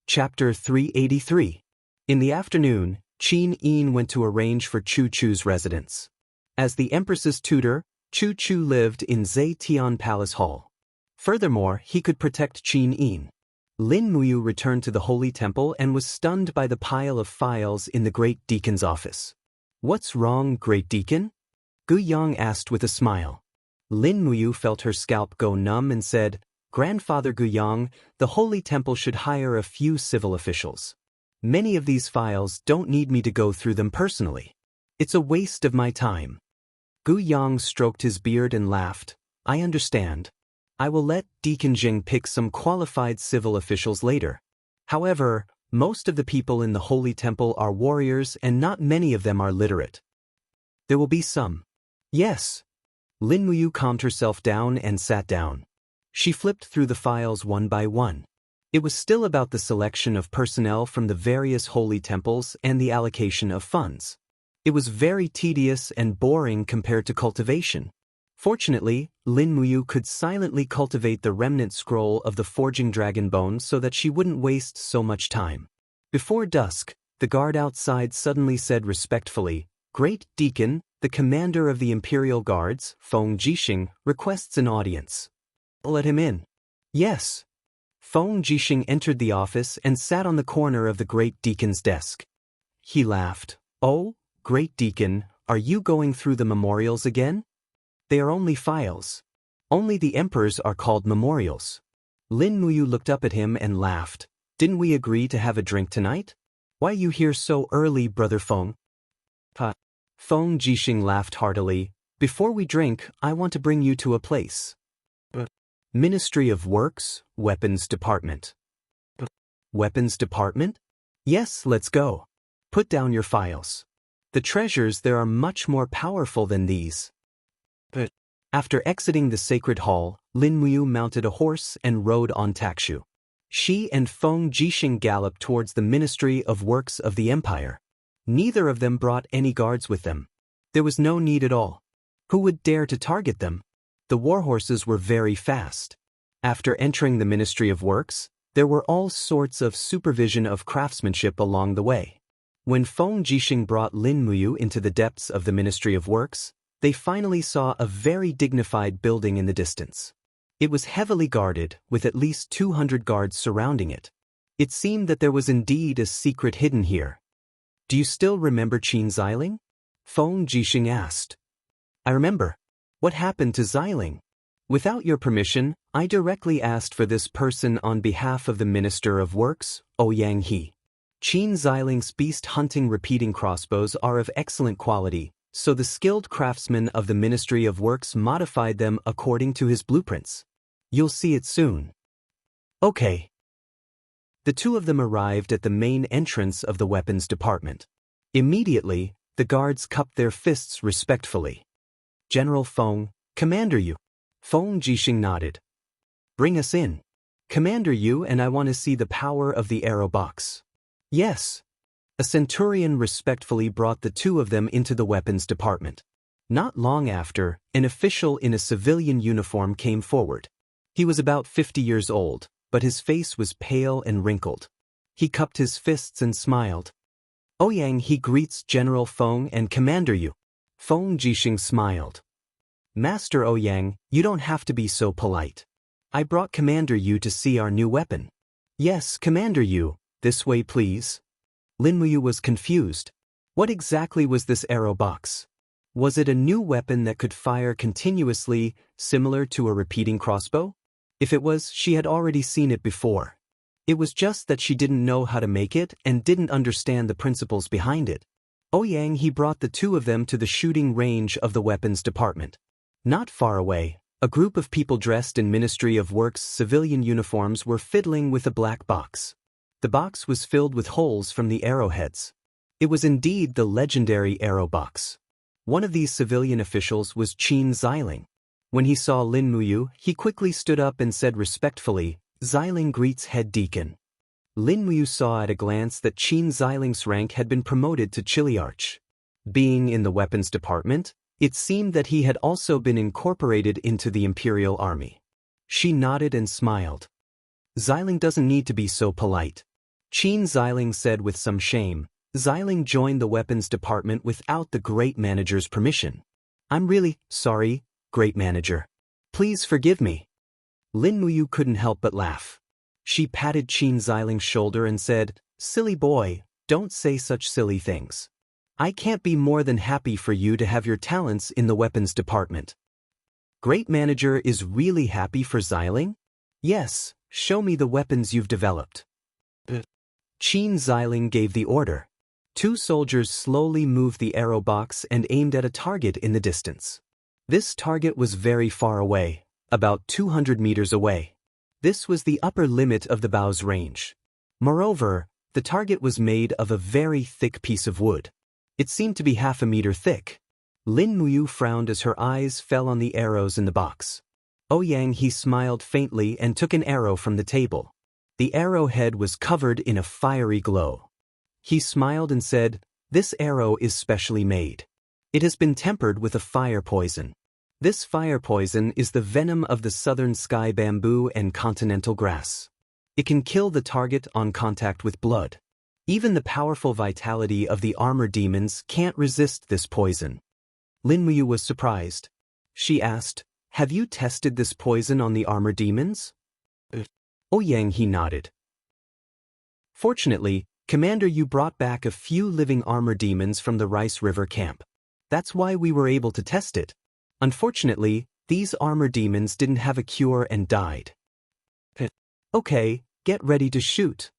Chapter 383. In the afternoon, Qin Yin went to arrange for Chu Chu's residence. As the Empress's tutor, Chu Chu lived in Zetian Palace Hall. Furthermore, he could protect Qin Yin. Lin Muyu returned to the Holy Temple and was stunned by the pile of files in the Great Deacon's office. "What's wrong, Great Deacon?" Gu Yang asked with a smile. Lin Muyu felt her scalp go numb and said, "Grandfather Gu Yang, the Holy Temple should hire a few civil officials. Many of these files don't need me to go through them personally. It's a waste of my time." Gu Yang stroked his beard and laughed. "I understand. I will let Deacon Jing pick some qualified civil officials later. However, most of the people in the Holy Temple are warriors and not many of them are literate." "There will be some." "Yes." Lin Muyu calmed herself down and sat down. She flipped through the files one by one. It was still about the selection of personnel from the various holy temples and the allocation of funds. It was very tedious and boring compared to cultivation. Fortunately, Lin Muyu could silently cultivate the remnant scroll of the forging dragon bone so that she wouldn't waste so much time. Before dusk, the guard outside suddenly said respectfully, "Great Deacon, the commander of the Imperial Guards, Feng Jixing, requests an audience." "Let him in." "Yes." Feng Jixing entered the office and sat on the corner of the Great Deacon's desk. He laughed. "Oh, Great Deacon, are you going through the memorials again? They are only files. Only the emperors are called memorials." Lin Muyu looked up at him and laughed. "Didn't we agree to have a drink tonight? Why are you here so early, Brother Feng?" Feng Jixing laughed heartily. "Before we drink, I want to bring you to a place." "Ministry of Works, Weapons Department." "Weapons Department?" "Yes, let's go. Put down your files. The treasures there are much more powerful than these." After exiting the sacred hall, Lin Muyu mounted a horse and rode on Takshu. She and Feng Jixing galloped towards the Ministry of Works of the Empire. Neither of them brought any guards with them. There was no need at all. Who would dare to target them? The warhorses were very fast. After entering the Ministry of Works, there were all sorts of supervision of craftsmanship along the way. When Feng Jixing brought Lin Muyu into the depths of the Ministry of Works, they finally saw a very dignified building in the distance. It was heavily guarded, with at least 200 guards surrounding it. It seemed that there was indeed a secret hidden here. "Do you still remember Qin Xiling?" Feng Jixing asked. "I remember. What happened to Xiling?" "Without your permission, I directly asked for this person on behalf of the Minister of Works, Ouyang He. Qin Xiling's beast-hunting repeating crossbows are of excellent quality, so the skilled craftsmen of the Ministry of Works modified them according to his blueprints. You'll see it soon." "Okay." The two of them arrived at the main entrance of the weapons department. Immediately, the guards cupped their fists respectfully. "General Feng, Commander Yu." Feng Jixing nodded. "Bring us in. Commander Yu and I want to see the power of the arrow box." "Yes." A centurion respectfully brought the two of them into the weapons department. Not long after, an official in a civilian uniform came forward. He was about 50 years old, but his face was pale and wrinkled. He cupped his fists and smiled. "Ouyang He greets General Feng and Commander Yu." Feng Jixing smiled. "Master Ouyang, you don't have to be so polite. I brought Commander Yu to see our new weapon." "Yes, Commander Yu, this way please." Lin Muyu was confused. What exactly was this arrow box? Was it a new weapon that could fire continuously, similar to a repeating crossbow? If it was, she had already seen it before. It was just that she didn't know how to make it and didn't understand the principles behind it. Ouyang He brought the two of them to the shooting range of the weapons department. Not far away, a group of people dressed in Ministry of Works civilian uniforms were fiddling with a black box. The box was filled with holes from the arrowheads. It was indeed the legendary arrow box. One of these civilian officials was Qin Xiling. When he saw Lin Muyu, he quickly stood up and said respectfully, "Xiling greets head deacon." Lin Muyu saw at a glance that Qin Xiling's rank had been promoted to Chiliarch. Being in the weapons department, it seemed that he had also been incorporated into the Imperial Army. She nodded and smiled. "Xiling doesn't need to be so polite. Qin Xiling said with some shame. Xiling joined the weapons department without the great manager's permission. I'm really sorry, great manager. Please forgive me. Lin Muyu couldn't help but laugh. She patted Qin Xiling's shoulder and said, silly boy, don't say such silly things. I can't be more than happy for you to have your talents in the weapons department. Great manager is really happy for Xiling? Yes, show me the weapons you've developed. Qin Xiling gave the order. 2 soldiers slowly moved the arrow box and aimed at a target in the distance. This target was very far away, about 200 meters away. This was the upper limit of the bow's range. Moreover, the target was made of a very thick piece of wood. It seemed to be half a meter thick. Lin Muyu frowned as her eyes fell on the arrows in the box. Ouyang he smiled faintly and took an arrow from the table. The arrowhead was covered in a fiery glow. He smiled and said, this arrow is specially made. It has been tempered with a fire poison. This fire poison is the venom of the southern sky bamboo and continental grass. It can kill the target on contact with blood. Even the powerful vitality of the armor demons can't resist this poison. Lin Muyu was surprised. She asked, have you tested this poison on the armor demons? Ouyang he nodded. Fortunately, Commander, you brought back a few living armor demons from the Rice River camp. That's why we were able to test it. Unfortunately, these armor demons didn't have a cure and died. Okay, get ready to shoot.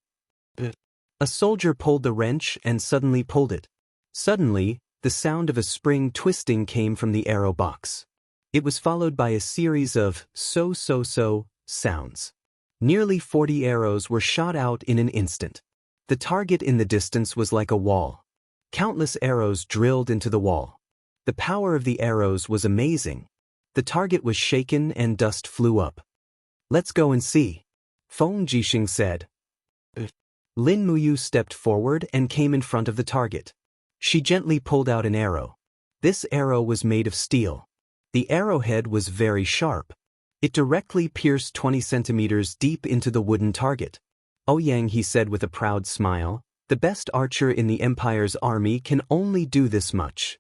A soldier pulled the wrench and suddenly pulled it. Suddenly, the sound of a spring twisting came from the arrow box. It was followed by a series of so sounds. Nearly 40 arrows were shot out in an instant. The target in the distance was like a wall. Countless arrows drilled into the wall. The power of the arrows was amazing. The target was shaken and dust flew up. Let's go and see. Feng Jixing said. Lin Muyu stepped forward and came in front of the target. She gently pulled out an arrow. This arrow was made of steel. The arrowhead was very sharp. It directly pierced 20 centimeters deep into the wooden target. Ouyang he said with a proud smile, the best archer in the Empire's army can only do this much.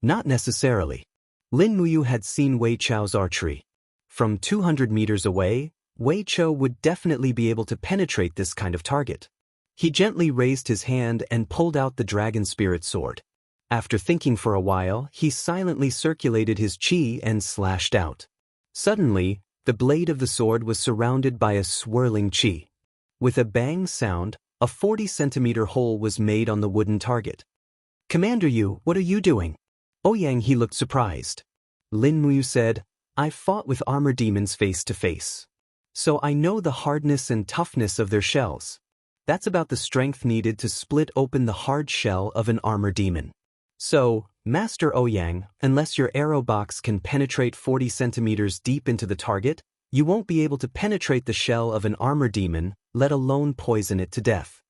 Not necessarily. Lin Muyu had seen Wei Chao's archery. From 200 meters away, Wei Chao would definitely be able to penetrate this kind of target. He gently raised his hand and pulled out the dragon spirit sword. After thinking for a while, he silently circulated his qi and slashed out. Suddenly, the blade of the sword was surrounded by a swirling qi. With a bang sound, a 40-centimeter hole was made on the wooden target. Commander Yu, what are you doing? Ouyang he looked surprised. Lin Muyu said, I've fought with armor demons face to face. So I know the hardness and toughness of their shells. That's about the strength needed to split open the hard shell of an armor demon. So, Master Ouyang, unless your arrow box can penetrate 40 centimeters deep into the target, you won't be able to penetrate the shell of an armor demon, let alone poison it to death.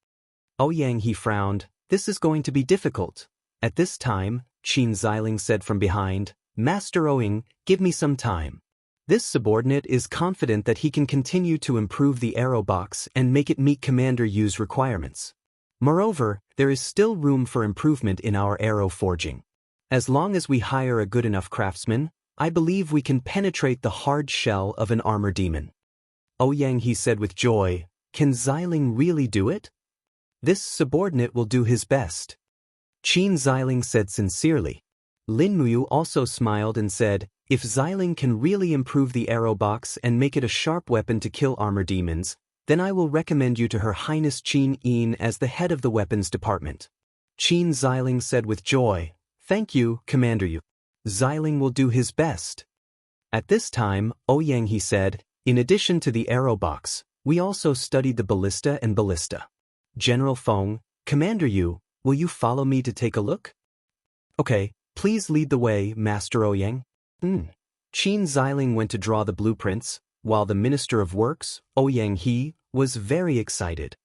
Ouyang he frowned, this is going to be difficult. At this time, Qin Xiling said from behind, Master Ouyang, give me some time. This subordinate is confident that he can continue to improve the arrow box and make it meet Commander Yu's requirements. Moreover, there is still room for improvement in our arrow forging. As long as we hire a good enough craftsman, I believe we can penetrate the hard shell of an armor demon. Ouyang he said with joy, can Xiling really do it? This subordinate will do his best. Qin Xiling said sincerely. Lin Muyu also smiled and said, if Xiling can really improve the arrow box and make it a sharp weapon to kill armor demons, then I will recommend you to Her Highness Qin Yin as the head of the weapons department. Qin Xiling said with joy, thank you, Commander Yu. Xiling will do his best. At this time, Ouyang he said, in addition to the arrow box, we also studied the ballista and ballista. General Feng, Commander Yu, will you follow me to take a look? Okay, please lead the way, Master Ouyang. Qin Xiling went to draw the blueprints, while the Minister of Works, Ouyang he, was very excited.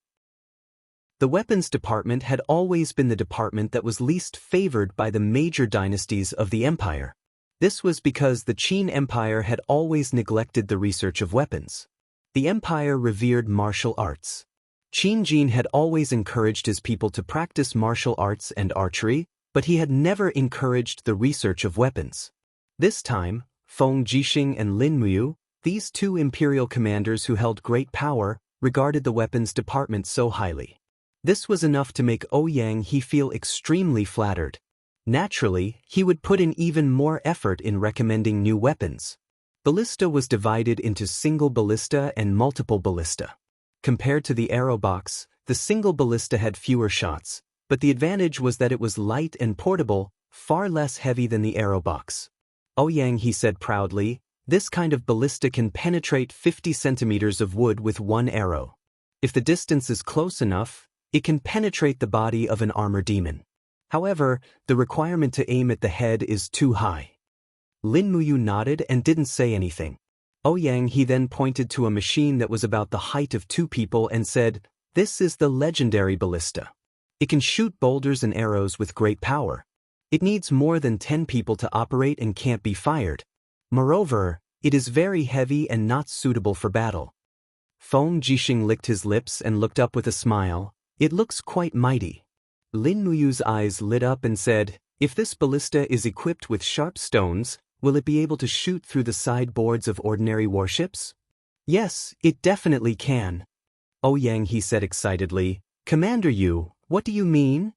The weapons department had always been the department that was least favored by the major dynasties of the empire. This was because the Qin Empire had always neglected the research of weapons. The empire revered martial arts. Qin Jin had always encouraged his people to practice martial arts and archery, but he had never encouraged the research of weapons. This time, Feng Jixing and Lin Muyu, these two imperial commanders who held great power, regarded the weapons department so highly. This was enough to make Ouyang He feel extremely flattered. Naturally, he would put in even more effort in recommending new weapons. Ballista was divided into single ballista and multiple ballista. Compared to the arrow box, the single ballista had fewer shots, but the advantage was that it was light and portable, far less heavy than the arrow box. Ouyang He said proudly, "This kind of ballista can penetrate 50 centimeters of wood with one arrow. If the distance is close enough, it can penetrate the body of an armor demon. However, the requirement to aim at the head is too high." Lin Muyu nodded and didn't say anything. Ouyang He then pointed to a machine that was about the height of two people and said, "This is the legendary ballista. It can shoot boulders and arrows with great power. It needs more than 10 people to operate and can't be fired. Moreover, it is very heavy and not suitable for battle." Feng Jixing licked his lips and looked up with a smile. "It looks quite mighty." Lin Muyu's eyes lit up and said, "If this ballista is equipped with sharp stones, will it be able to shoot through the sideboards of ordinary warships?" "Yes, it definitely can." Ouyang He said excitedly, "Commander Yu, what do you mean?"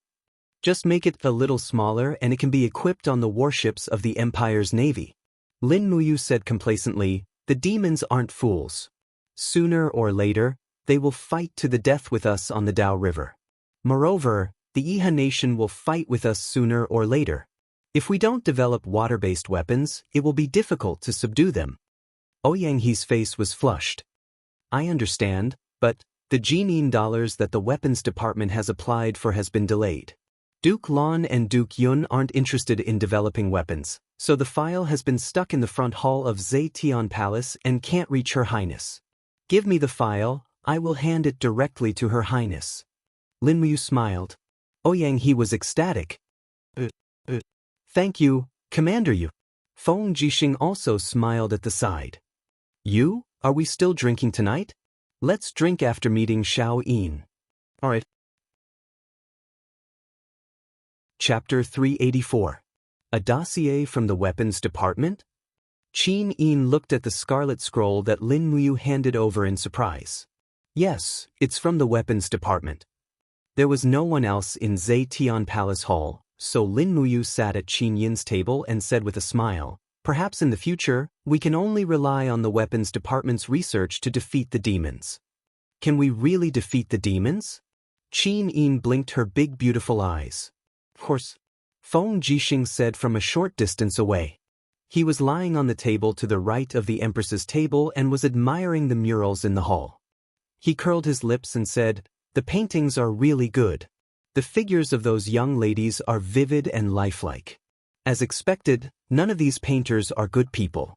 "Just make it a little smaller and it can be equipped on the warships of the Empire's navy." Lin Muyu said complacently, "The demons aren't fools. Sooner or later, they will fight to the death with us on the Dao River. Moreover, the Iha nation will fight with us sooner or later. If we don't develop water-based weapons, it will be difficult to subdue them." Ouyang He's face was flushed. "I understand, but the Jinin dollars that the weapons department has applied for has been delayed. Duke Lan and Duke Yun aren't interested in developing weapons, so the file has been stuck in the front hall of Zetian Palace and can't reach Her Highness. Give me the file, I will hand it directly to Her Highness." Lin Muyu smiled. Ouyang He was ecstatic. "Thank you, Commander Yu." Feng Jixing also smiled at the side. "You, are we still drinking tonight? Let's drink after meeting Xiao Yin." "Alright." Chapter 384. A Dossier from the Weapons Department? Qin Yin looked at the scarlet scroll that Lin Muyu handed over in surprise. "Yes, it's from the Weapons Department." There was no one else in Zetian Palace Hall, so Lin Muyu sat at Qin Yin's table and said with a smile, "Perhaps in the future, we can only rely on the Weapons Department's research to defeat the demons." "Can we really defeat the demons?" Qin Yin blinked her big beautiful eyes. "Of course," Feng Jixing said from a short distance away. He was lying on the table to the right of the Empress's table and was admiring the murals in the hall. He curled his lips and said, "The paintings are really good. The figures of those young ladies are vivid and lifelike. As expected, none of these painters are good people."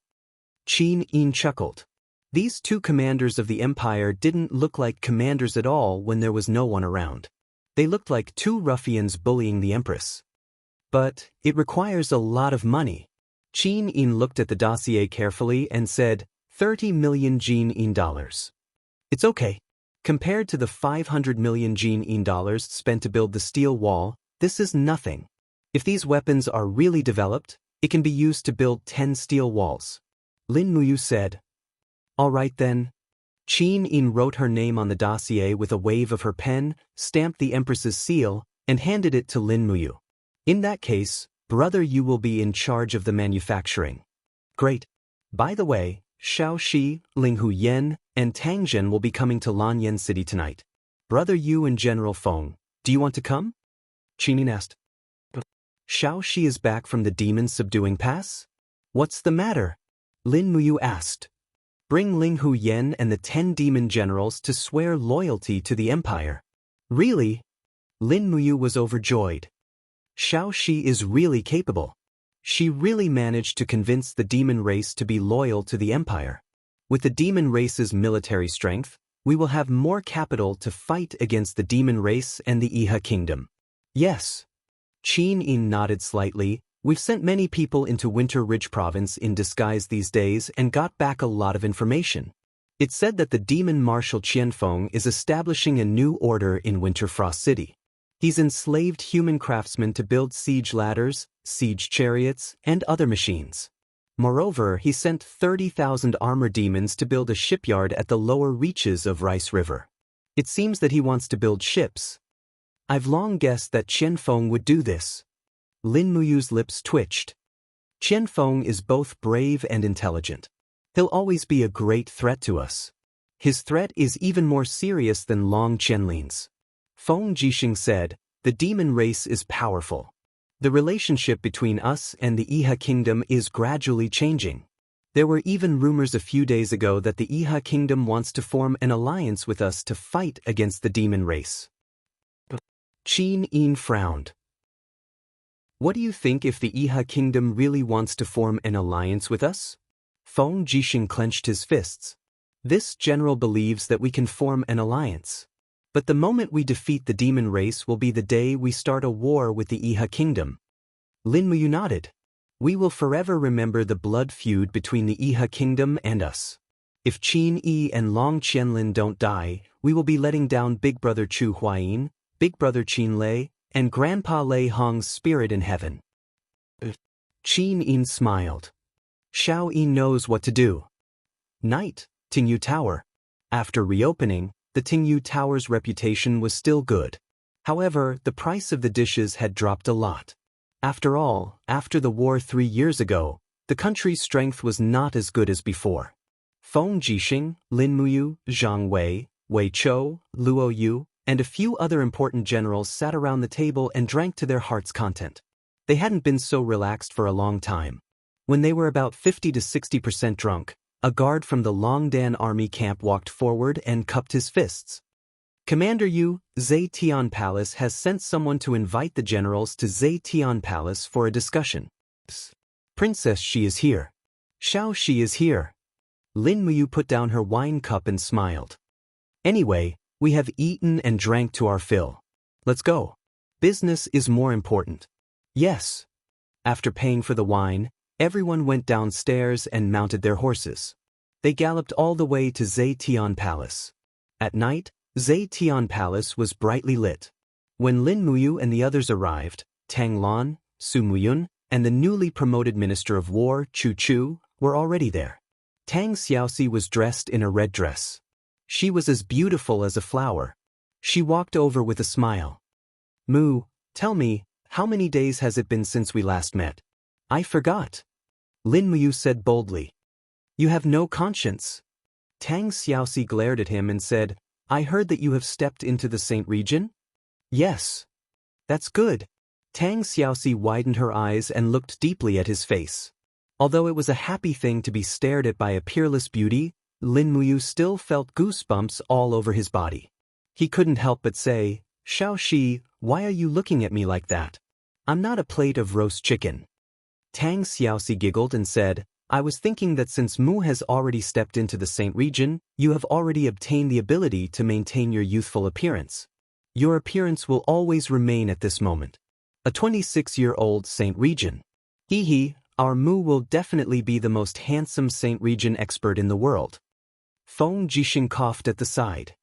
Qin Yin chuckled. These two commanders of the Empire didn't look like commanders at all when there was no one around. They looked like two ruffians bullying the Empress. "But it requires a lot of money." Qin Yin looked at the dossier carefully and said, 30 million Jin dollars. "It's okay. Compared to the 500 million Jin dollars spent to build the steel wall, this is nothing. If these weapons are really developed, it can be used to build 10 steel walls." Lin Muyu said. "All right then." Qin Yin wrote her name on the dossier with a wave of her pen, stamped the Empress's seal, and handed it to Lin Muyu. "In that case, Brother Yu will be in charge of the manufacturing." "Great. By the way, Xiao Shi, Linghu Yan, and Tang Zhen will be coming to Lanyan City tonight. Brother Yu and General Feng, do you want to come?" Qin Yin asked. "Xiao Shi is back from the demon subduing pass? What's the matter?" Lin Muyu asked. "Bring Linghu Yan and the 10 demon generals to swear loyalty to the Empire." "Really?" Lin Muyu was overjoyed. Xiao Shi is really capable. She really managed to convince the demon race to be loyal to the Empire. With the demon race's military strength, we will have more capital to fight against the demon race and the Iha kingdom. "Yes." Qin Yin nodded slightly. "We've sent many people into Winter Ridge province in disguise these days and got back a lot of information. It said that the demon marshal Qianfeng is establishing a new order in Winterfrost City. He's enslaved human craftsmen to build siege ladders, siege chariots, and other machines. Moreover, he sent 30,000 armor demons to build a shipyard at the lower reaches of Rice River. It seems that he wants to build ships. I've long guessed that Qianfeng would do this. Lin Muyu's lips twitched. Qianfeng is both brave and intelligent. He'll always be a great threat to us. His threat is even more serious than Long Qianlin's. Feng Jixing said, the demon race is powerful. The relationship between us and the Iha kingdom is gradually changing. There were even rumors a few days ago that the Iha kingdom wants to form an alliance with us to fight against the demon race. Qin Yin frowned. What do you think if the Iha kingdom really wants to form an alliance with us? Feng Jixing clenched his fists. This general believes that we can form an alliance. But the moment we defeat the demon race will be the day we start a war with the Iha kingdom. Lin Muyu nodded. We will forever remember the blood feud between the Iha kingdom and us. If Qin Yi and Long Qianlin don't die, we will be letting down Big Brother Chu Huayin, Big Brother Qin Lei, and Grandpa Lei Hong's spirit in heaven. Qin Yin smiled. Xiao Yin knows what to do. Night, Tingyu Tower. After reopening, the Tingyu Tower's reputation was still good. However, the price of the dishes had dropped a lot. After all, after the war 3 years ago, the country's strength was not as good as before. Feng Jixing, Lin Muyu, Zhang Wei, Wei Chou, Luo Yu, and a few other important generals sat around the table and drank to their heart's content. They hadn't been so relaxed for a long time. When they were about 50 to 60% drunk, a guard from the Longdan army camp walked forward and cupped his fists. Commander Yu, Zetian Palace has sent someone to invite the generals to Zetian Palace for a discussion. Princess Shi is here. Xiao Shi is here. Lin Muyu put down her wine cup and smiled. Anyway, we have eaten and drank to our fill. Let's go. Business is more important. Yes. After paying for the wine, everyone went downstairs and mounted their horses. They galloped all the way to Zetian Palace. At night, Zetian Palace was brightly lit. When Lin Muyu and the others arrived, Tang Lan, Su Muyun, and the newly promoted Minister of War, Chu Chu, were already there. Tang Xiaoxi was dressed in a red dress. She was as beautiful as a flower. She walked over with a smile. Mu, tell me, how many days has it been since we last met? I forgot. Lin Muyu said boldly. You have no conscience. Tang Xiaoxi glared at him and said, I heard that you have stepped into the Saint region? Yes. That's good. Tang Xiaoxi widened her eyes and looked deeply at his face. Although it was a happy thing to be stared at by a peerless beauty, Lin Muyu still felt goosebumps all over his body. He couldn't help but say, Xiao Shi, why are you looking at me like that? I'm not a plate of roast chicken. Tang Xiaoxi giggled and said, I was thinking that since Mu has already stepped into the Saint region, you have already obtained the ability to maintain your youthful appearance. Your appearance will always remain at this moment. A 26-year-old Saint region. Hee, our Mu will definitely be the most handsome Saint region expert in the world. Feng Jixing coughed at the side.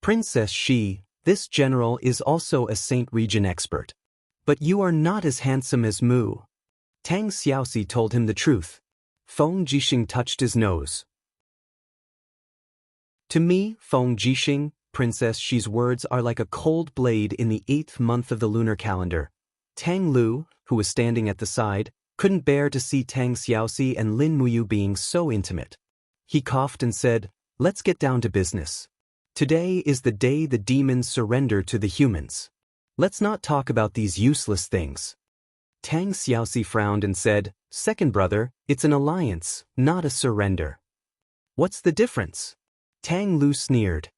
Princess Shi, this general is also a Saint region expert. But you are not as handsome as Mu. Tang Xiaoxi told him the truth. Feng Jixing touched his nose. To me, Feng Jixing, Princess Shi's words are like a cold blade in the 8th month of the lunar calendar. Tang Lu, who was standing at the side, couldn't bear to see Tang Xiaoxi and Lin Muyu being so intimate. He coughed and said, Let's get down to business. Today is the day the demons surrender to the humans. Let's not talk about these useless things. Tang Xiaoxi frowned and said, Second brother, it's an alliance, not a surrender. What's the difference? Tang Lu sneered.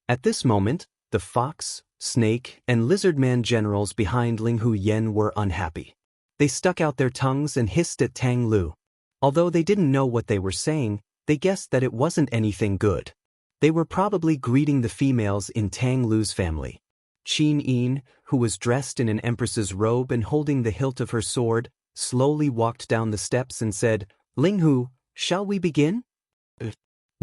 At this moment, the fox, snake, and lizard man generals behind Linghu Yen were unhappy. They stuck out their tongues and hissed at Tang Lu. Although they didn't know what they were saying, they guessed that it wasn't anything good. They were probably greeting the females in Tang Lu's family. Qin Yin, who was dressed in an empress's robe and holding the hilt of her sword, slowly walked down the steps and said, Linghu, shall we begin?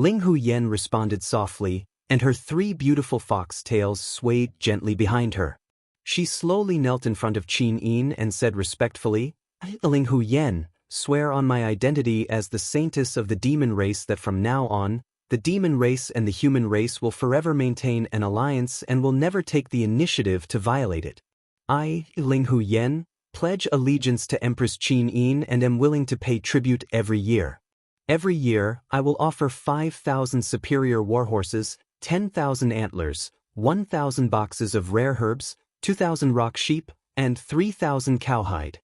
Ling Huyen responded softly, and her 3 beautiful fox tails swayed gently behind her. She slowly knelt in front of Qin Yin and said respectfully, Ling Huyen, swear on my identity as the saintess of the demon race that from now on, the demon race and the human race will forever maintain an alliance and will never take the initiative to violate it. I, Ling Huyen, pledge allegiance to Empress Qin Yin and am willing to pay tribute every year. Every year, I will offer 5,000 superior warhorses, 10,000 antlers, 1,000 boxes of rare herbs, 2,000 rock sheep, and 3,000 cowhide.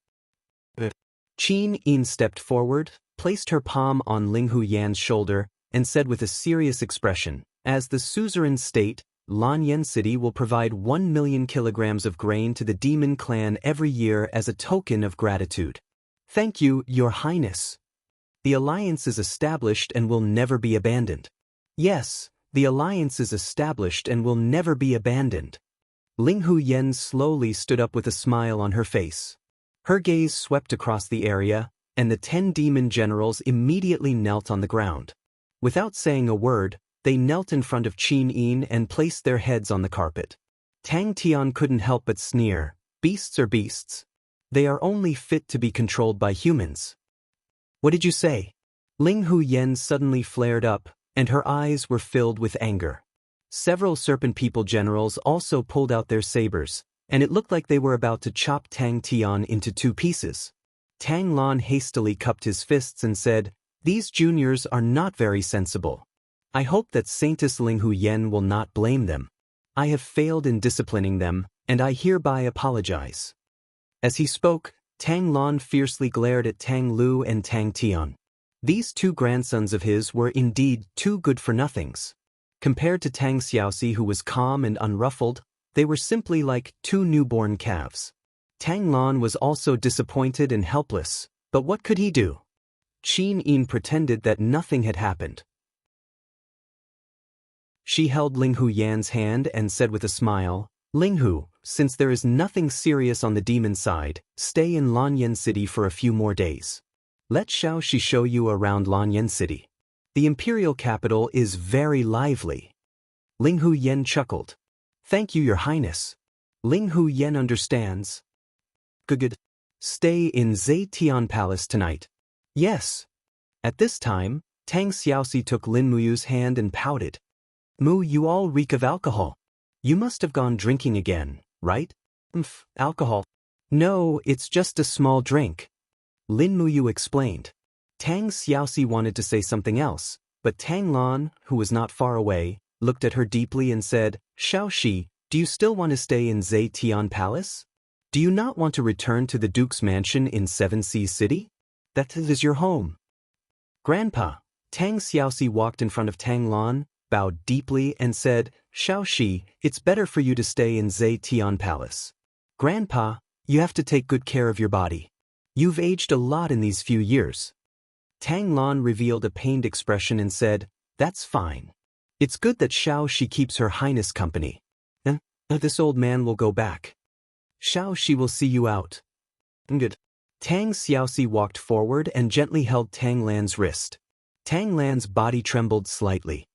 Qin Yin stepped forward, placed her palm on Ling Huyan's shoulder, and said with a serious expression, as the suzerain state, Lanyan City will provide 1 million kilograms of grain to the demon clan every year as a token of gratitude. Thank you, Your Highness. The alliance is established and will never be abandoned. Yes, the alliance is established and will never be abandoned. Ling Huyen slowly stood up with a smile on her face. Her gaze swept across the area, and the 10 demon generals immediately knelt on the ground. Without saying a word, they knelt in front of Qin Yin and placed their heads on the carpet. Tang Tian couldn't help but sneer, beasts are beasts. They are only fit to be controlled by humans. What did you say? Ling Huyen suddenly flared up, and her eyes were filled with anger. Several Serpent People generals also pulled out their sabers, and it looked like they were about to chop Tang Tian into 2 pieces. Tang Lan hastily cupped his fists and said, These juniors are not very sensible. I hope that Saintess Ling Huyen will not blame them. I have failed in disciplining them, and I hereby apologize. As he spoke, Tang Lan fiercely glared at Tang Lu and Tang Tian. These 2 grandsons of his were indeed 2 good-for-nothings. Compared to Tang Xiaoxi, who was calm and unruffled, they were simply like 2 newborn calves. Tang Lan was also disappointed and helpless, but what could he do? Qin Yin pretended that nothing had happened. She held Ling Huyan's hand and said with a smile, Ling Hu, since there is nothing serious on the demon side, stay in Lanyan City for a few more days. Let Xiaoxi show you around Lanyan City. The imperial capital is very lively. Ling Huyen chuckled. Thank you, Your Highness. Ling Huyen understands. Good. Stay in Zetian Palace tonight. Yes. At this time, Tang Xiaoxi took Lin Muyu's hand and pouted. Mu, you all reek of alcohol. You must have gone drinking again, right? Alcohol. No, it's just a small drink. Lin Muyu explained. Tang Xiaoxi wanted to say something else, but Tang Lan, who was not far away, looked at her deeply and said, Xiaoxi, do you still want to stay in Zetian Palace? Do you not want to return to the Duke's mansion in Seven Seas City? That is your home. Grandpa, Tang Xiaoxi walked in front of Tang Lan, bowed deeply and said, Xiaoxi, it's better for you to stay in Zetian Palace. Grandpa, you have to take good care of your body. You've aged a lot in these few years. Tang Lan revealed a pained expression and said, That's fine. It's good that Xiaoxi keeps her highness company. This old man will go back. Xiaoxi will see you out. Good. Tang Xiaoxi walked forward and gently held Tang Lan's wrist. Tang Lan's body trembled slightly.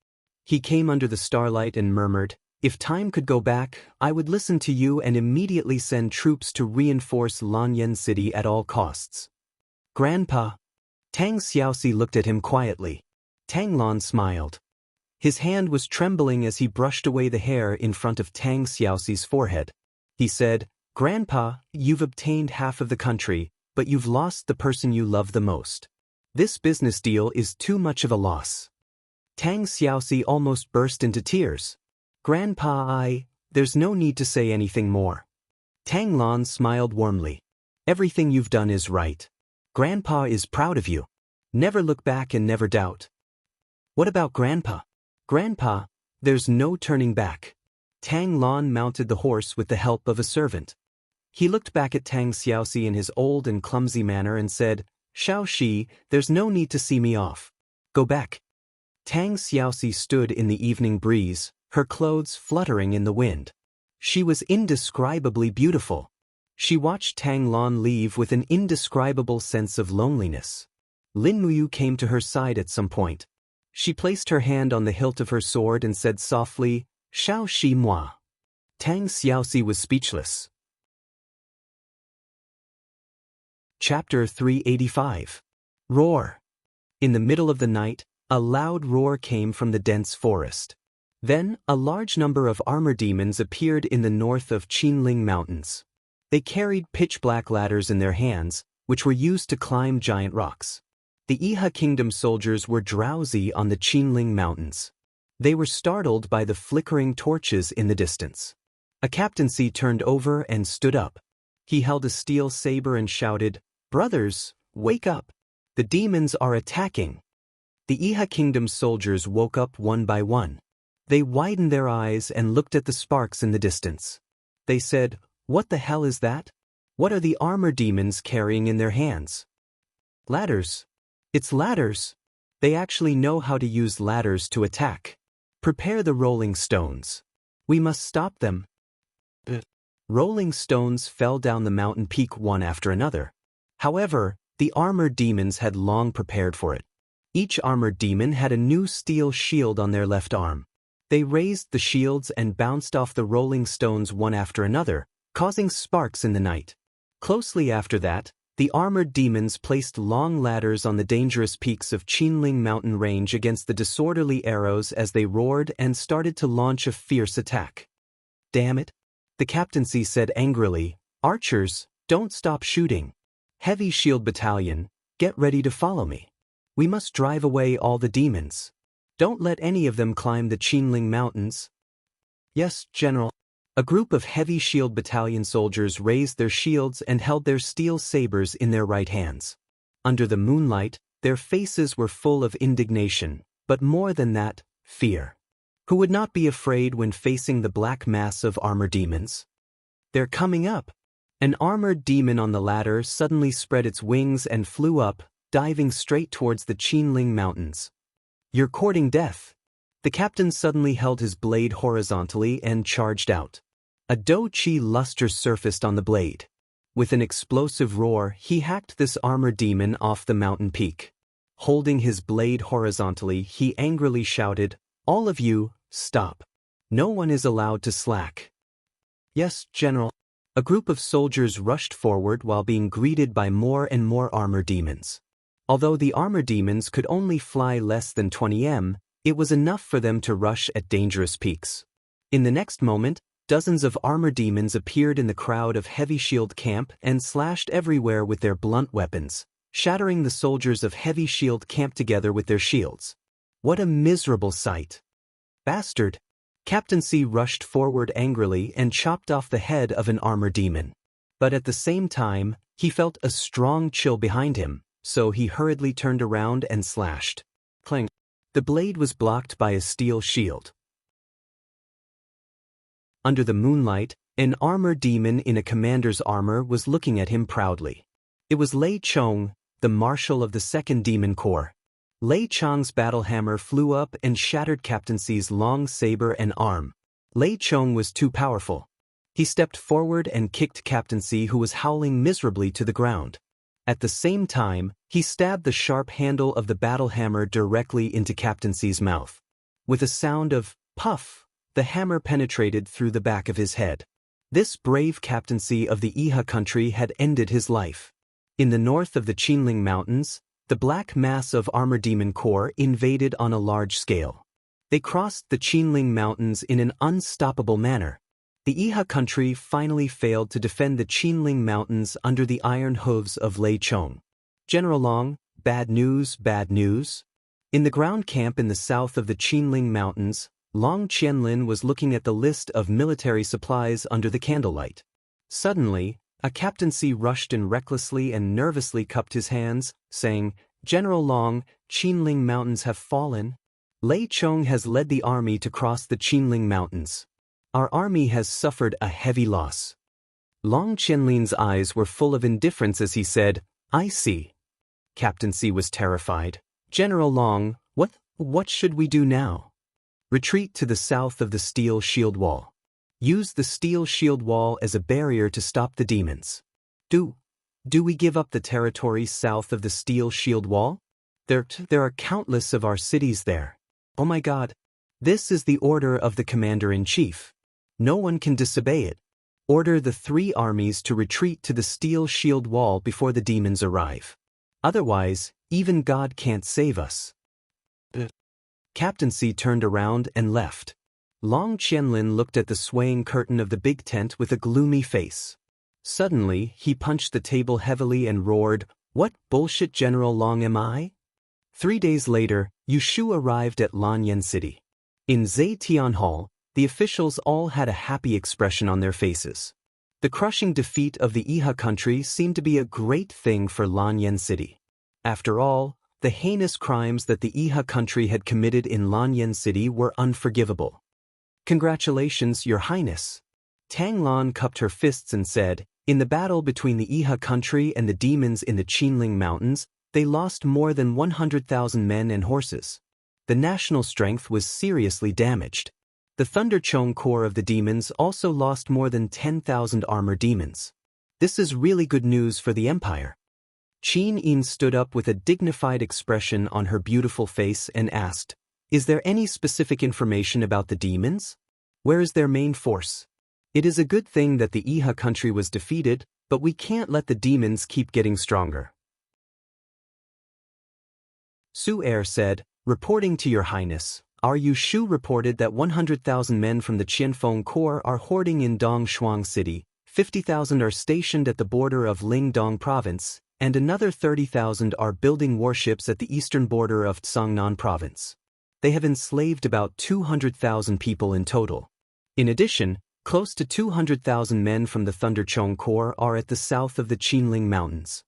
He came under the starlight and murmured, If time could go back, I would listen to you and immediately send troops to reinforce Lanyan City at all costs. Grandpa. Tang Xiaoxi looked at him quietly. Tang Lan smiled. His hand was trembling as he brushed away the hair in front of Tang Xiaoxi's forehead. He said, Grandpa, you've obtained half of the country, but you've lost the person you love the most. This business deal is too much of a loss. Tang Xiaoxi almost burst into tears. Grandpa, there's no need to say anything more. Tang Lan smiled warmly. Everything you've done is right. Grandpa is proud of you. Never look back and never doubt. What about Grandpa? Grandpa, there's no turning back. Tang Lan mounted the horse with the help of a servant. He looked back at Tang Xiaoxi in his old and clumsy manner and said, Xiaoxi, there's no need to see me off. Go back. Tang Xiaoxi stood in the evening breeze, her clothes fluttering in the wind. She was indescribably beautiful. She watched Tang Lan leave with an indescribable sense of loneliness. Lin Muyu came to her side at some point. She placed her hand on the hilt of her sword and said softly, "Shao shi moi." Tang Xiaoxi was speechless. Chapter 385. Roar. In the middle of the night, a loud roar came from the dense forest. Then, a large number of armor demons appeared in the north of Qinling Mountains. They carried pitch-black ladders in their hands, which were used to climb giant rocks. The Iha Kingdom soldiers were drowsy on the Qinling Mountains. They were startled by the flickering torches in the distance. A captaincy turned over and stood up. He held a steel saber and shouted, "Brothers, wake up! The demons are attacking!" The Iha Kingdom soldiers woke up one by one. They widened their eyes and looked at the sparks in the distance. They said, "What the hell is that? What are the armor demons carrying in their hands?" "Ladders. It's ladders. They actually know how to use ladders to attack. Prepare the rolling stones. We must stop them." Rolling stones fell down the mountain peak one after another. However, the armored demons had long prepared for it. Each armored demon had a new steel shield on their left arm. They raised the shields and bounced off the rolling stones one after another, causing sparks in the night. Closely after that, the armored demons placed long ladders on the dangerous peaks of Qinling Mountain Range against the disorderly arrows as they roared and started to launch a fierce attack. "Damn it," the captaincy said angrily, "Archers, don't stop shooting. Heavy Shield Battalion, get ready to follow me. We must drive away all the demons. Don't let any of them climb the Qinling Mountains." "Yes, General." A group of Heavy Shield Battalion soldiers raised their shields and held their steel sabers in their right hands. Under the moonlight, their faces were full of indignation, but more than that, fear. Who would not be afraid when facing the black mass of armor demons? "They're coming up." An armored demon on the ladder suddenly spread its wings and flew up, diving straight towards the Qinling Mountains. "You're courting death." The captain suddenly held his blade horizontally and charged out. A Do-Chi luster surfaced on the blade. With an explosive roar, he hacked this armored demon off the mountain peak. Holding his blade horizontally, he angrily shouted, "All of you, stop. No one is allowed to slack." "Yes, General." A group of soldiers rushed forward while being greeted by more and more armor demons. Although the armor demons could only fly less than 20 m, it was enough for them to rush at dangerous peaks. In the next moment, dozens of armor demons appeared in the crowd of Heavy Shield Camp and slashed everywhere with their blunt weapons, shattering the soldiers of Heavy Shield Camp together with their shields. What a miserable sight. "Bastard!" Captaincy rushed forward angrily and chopped off the head of an armor demon. But at the same time, he felt a strong chill behind him, so he hurriedly turned around and slashed. Clang. The blade was blocked by a steel shield. Under the moonlight, an armor demon in a commander's armor was looking at him proudly. It was Lei Chong, the marshal of the 2nd Demon Corps. Lei Chong's battle hammer flew up and shattered Captaincy's long saber and arm. Lei Chong was too powerful. He stepped forward and kicked Captaincy, who was howling miserably, to the ground. At the same time, he stabbed the sharp handle of the battle hammer directly into Captaincy's mouth. With a sound of puff, the hammer penetrated through the back of his head. This brave captaincy of the Iha country had ended his life. In the north of the Qinling Mountains, the black mass of Armor Demon Corps invaded on a large scale. They crossed the Qinling Mountains in an unstoppable manner. The Iha country finally failed to defend the Qinling Mountains under the iron hooves of Lei Chong. "General Long, bad news, bad news." In the ground camp in the south of the Qinling Mountains, Long Qianlin was looking at the list of military supplies under the candlelight. Suddenly, a captaincy rushed in recklessly and nervously cupped his hands, saying, "General Long, Qinling Mountains have fallen. Lei Chong has led the army to cross the Qinling Mountains. Our army has suffered a heavy loss." Long Qianlin's eyes were full of indifference as he said, "I see." Captaincy was terrified. "General Long, what should we do now?" "Retreat to the south of the steel shield wall. Use the steel shield wall as a barrier to stop the demons." Do we give up the territory south of the steel shield wall?" There are countless of our cities there. Oh my God. This is the order of the commander-in-chief. No one can disobey it. Order the 3 armies to retreat to the steel shield wall before the demons arrive. Otherwise, even God can't save us. Captaincy turned around and left. Long Qianlin looked at the swaying curtain of the big tent with a gloomy face. Suddenly, he punched the table heavily and roared, "What bullshit General Long am I?" 3 days later, Yushu arrived at Lanyan City. In Zetian Hall, the officials all had a happy expression on their faces. The crushing defeat of the Iha country seemed to be a great thing for Lanyan City. After all, the heinous crimes that the Iha country had committed in Lanyan City were unforgivable. "Congratulations, Your Highness." Tang Lan cupped her fists and said, "In the battle between the Iha country and the demons in the Qinling Mountains, they lost more than 100,000 men and horses. The national strength was seriously damaged. The Thunderchong Corps of the demons also lost more than 10,000 armor demons. This is really good news for the empire." Qin Yin stood up with a dignified expression on her beautiful face and asked, "Is there any specific information about the demons? Where is their main force? It is a good thing that the Iha country was defeated, but we can't let the demons keep getting stronger." Su Er said, "Reporting to Your Highness, our Yushu reported that 100,000 men from the Qianfeng Corps are hoarding in Dongshuang City, 50,000 are stationed at the border of Lingdong Province, and another 30,000 are building warships at the eastern border of Tsangnan Province. They have enslaved about 200,000 people in total. In addition, close to 200,000 men from the Thunderchong Corps are at the south of the Qinling Mountains."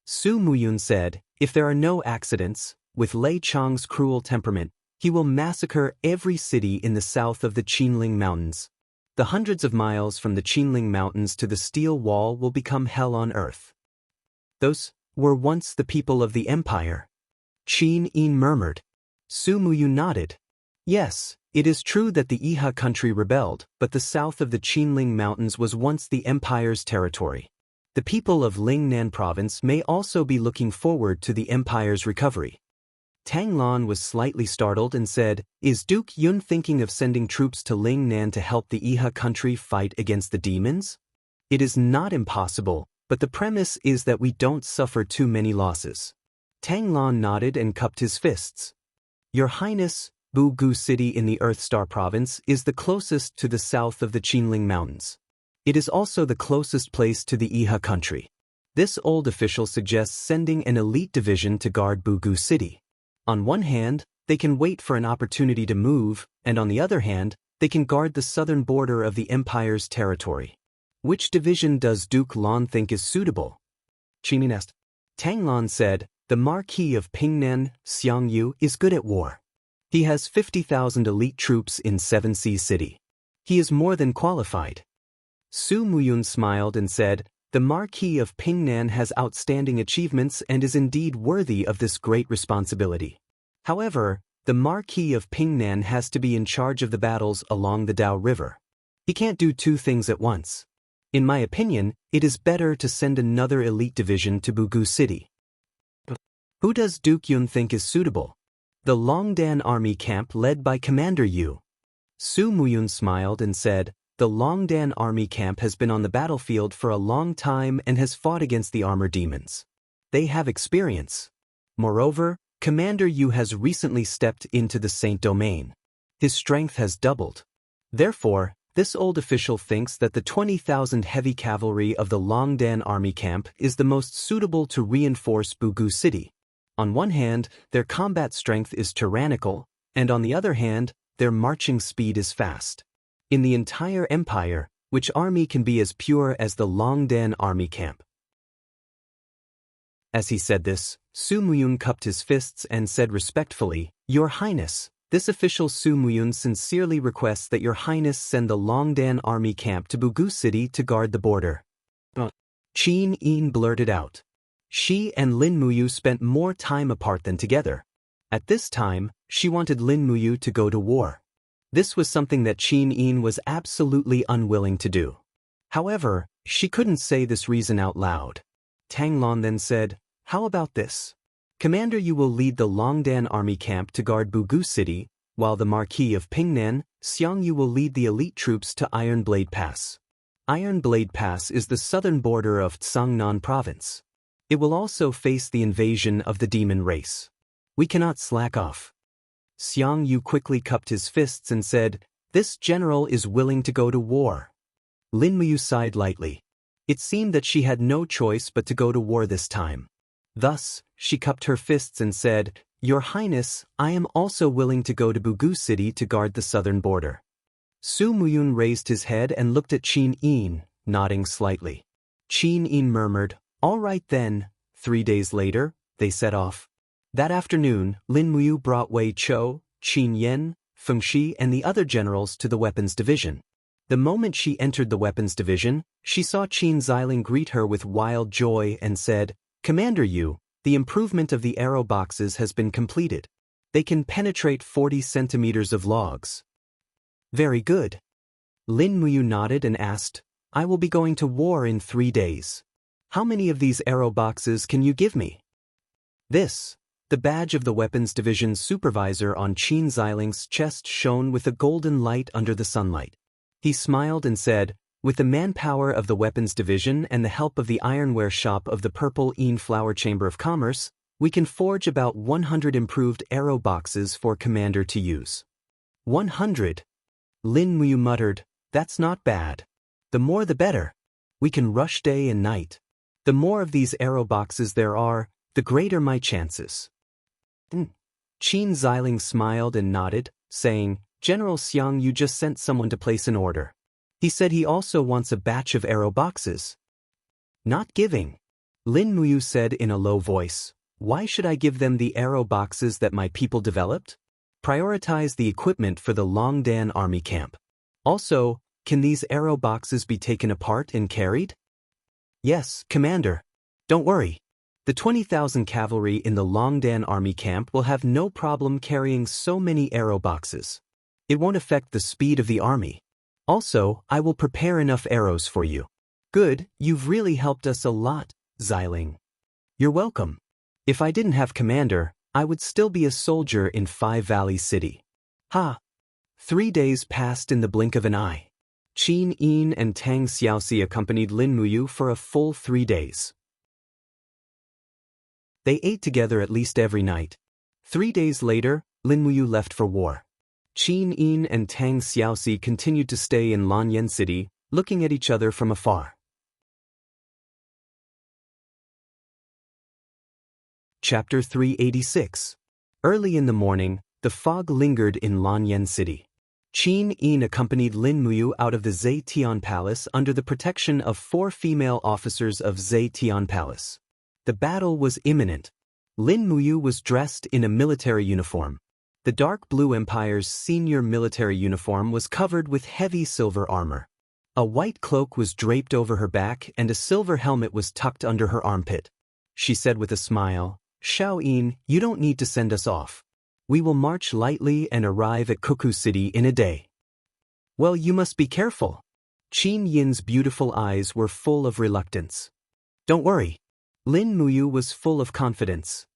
Su Muyun said, "If there are no accidents, with Lei Chang's cruel temperament, he will massacre every city in the south of the Qinling Mountains. The hundreds of miles from the Qinling Mountains to the steel wall will become hell on earth." "Those were once the people of the empire," Qin Yin murmured. Su Muyun nodded. "Yes, it is true that the Iha country rebelled, but the south of the Qinling Mountains was once the empire's territory. The people of Lingnan province may also be looking forward to the empire's recovery." Tang Lan was slightly startled and said, "Is Duke Yun thinking of sending troops to Lingnan to help the Iha country fight against the demons? It is not impossible, but the premise is that we don't suffer too many losses." Tang Lan nodded and cupped his fists. "Your Highness, Bugu City in the Earthstar province is the closest to the south of the Qinling Mountains. It is also the closest place to the Iha country. This old official suggests sending an elite division to guard Bugu City. On one hand, they can wait for an opportunity to move, and on the other hand, they can guard the southern border of the empire's territory. Which division does Duke Lan think is suitable?" Qin asked. Tang Lan said, "The Marquis of Pingnan, Xiangyu, is good at war. He has 50,000 elite troops in 7 Sea City. He is more than qualified." Su Muyun smiled and said, "The Marquis of Pingnan has outstanding achievements and is indeed worthy of this great responsibility. However, the Marquis of Pingnan has to be in charge of the battles along the Dao River. He can't do 2 things at once. In my opinion, it is better to send another elite division to Bugu City." "Who does Duke Yun think is suitable?" "The Longdan Army Camp led by Commander Yu." Su Muyun smiled and said, "The Longdan Army Camp has been on the battlefield for a long time and has fought against the armor demons. They have experience. Moreover, Commander Yu has recently stepped into the Saint Domain. His strength has doubled. Therefore, this old official thinks that the 20,000 heavy cavalry of the Longdan Army Camp is the most suitable to reinforce Bugu City. On one hand, their combat strength is tyrannical, and on the other hand, their marching speed is fast. In the entire empire, which army can be as pure as the Longdan Army Camp?" As he said this, Su Muyun cupped his fists and said respectfully, "Your Highness, this official Su Muyun sincerely requests that Your Highness send the Longdan Army Camp to Bugu City to guard the border." Qin Yin blurted out. She and Lin Muyu spent more time apart than together. At this time, she wanted Lin Muyu to go to war. This was something that Qin Yin was absolutely unwilling to do. However, she couldn't say this reason out loud. Tang Lan then said, "How about this? Commander, you will lead the Longdan army camp to guard Bugu City, while the Marquis of Pingnan, Xiangyu will lead the elite troops to Iron Blade Pass. Iron Blade Pass is the southern border of Tsangnan province. It will also face the invasion of the demon race. We cannot slack off. Xiangyu quickly cupped his fists and said, "This general is willing to go to war." Lin Muyu sighed lightly. It seemed that she had no choice but to go to war this time. Thus, she cupped her fists and said, "Your Highness, I am also willing to go to Bugu City to guard the southern border." Su Muyun raised his head and looked at Qin Yin, nodding slightly. Qin Yin murmured, "All right then." 3 days later, they set off. That afternoon, Lin Muyu brought Wei Chou, Qin Yen, Feng Shi and the other generals to the weapons division. The moment she entered the weapons division, she saw Qin Xiling greet her with wild joy and said, "Commander Yu, the improvement of the arrow boxes has been completed. They can penetrate 40 centimeters of logs." "Very good." Lin Muyu nodded and asked, "I will be going to war in 3 days. How many of these arrow boxes can you give me?" This, the badge of the weapons division's supervisor on Qin Xiling's chest shone with a golden light under the sunlight. He smiled and said, "With the manpower of the weapons division and the help of the ironware shop of the Purple Een Flower Chamber of Commerce, we can forge about 100 improved arrow boxes for Commander to use." 100? Lin Muyu muttered, "That's not bad. The more the better. We can rush day and night. The more of these arrow boxes there are, the greater my chances." Qin Xiling smiled and nodded, saying, "General Xiang, you just sent someone to place an order. He said he also wants a batch of arrow boxes." "Not giving." Lin Muyu said in a low voice, "Why should I give them the arrow boxes that my people developed? Prioritize the equipment for the Longdan army camp. Also, can these arrow boxes be taken apart and carried?" "Yes, Commander. Don't worry. The 20,000 cavalry in the Longdan army camp will have no problem carrying so many arrow boxes. It won't affect the speed of the army. Also, I will prepare enough arrows for you." "Good, you've really helped us a lot, Xiling." "You're welcome. If I didn't have Commander, I would still be a soldier in Five Valley City." Ha! 3 days passed in the blink of an eye. Qin Yin and Tang Xiaoxi accompanied Lin Muyu for a full 3 days. They ate together at least every night. 3 days later, Lin Muyu left for war. Qin Yin and Tang Xiaoxi continued to stay in Lanyan City, looking at each other from afar. Chapter 386. Early in the morning, the fog lingered in Lanyan City. Qin Yin accompanied Lin Muyu out of the Zetian Palace under the protection of 4 female officers of Zetian Palace. The battle was imminent. Lin Muyu was dressed in a military uniform. The dark blue Empire's senior military uniform was covered with heavy silver armor. A white cloak was draped over her back and a silver helmet was tucked under her armpit. She said with a smile, "Xiao Yin, you don't need to send us off. We will march lightly and arrive at Kuku City in a day." "Well, you must be careful." Qin Yin's beautiful eyes were full of reluctance. "Don't worry." Lin Muyu was full of confidence.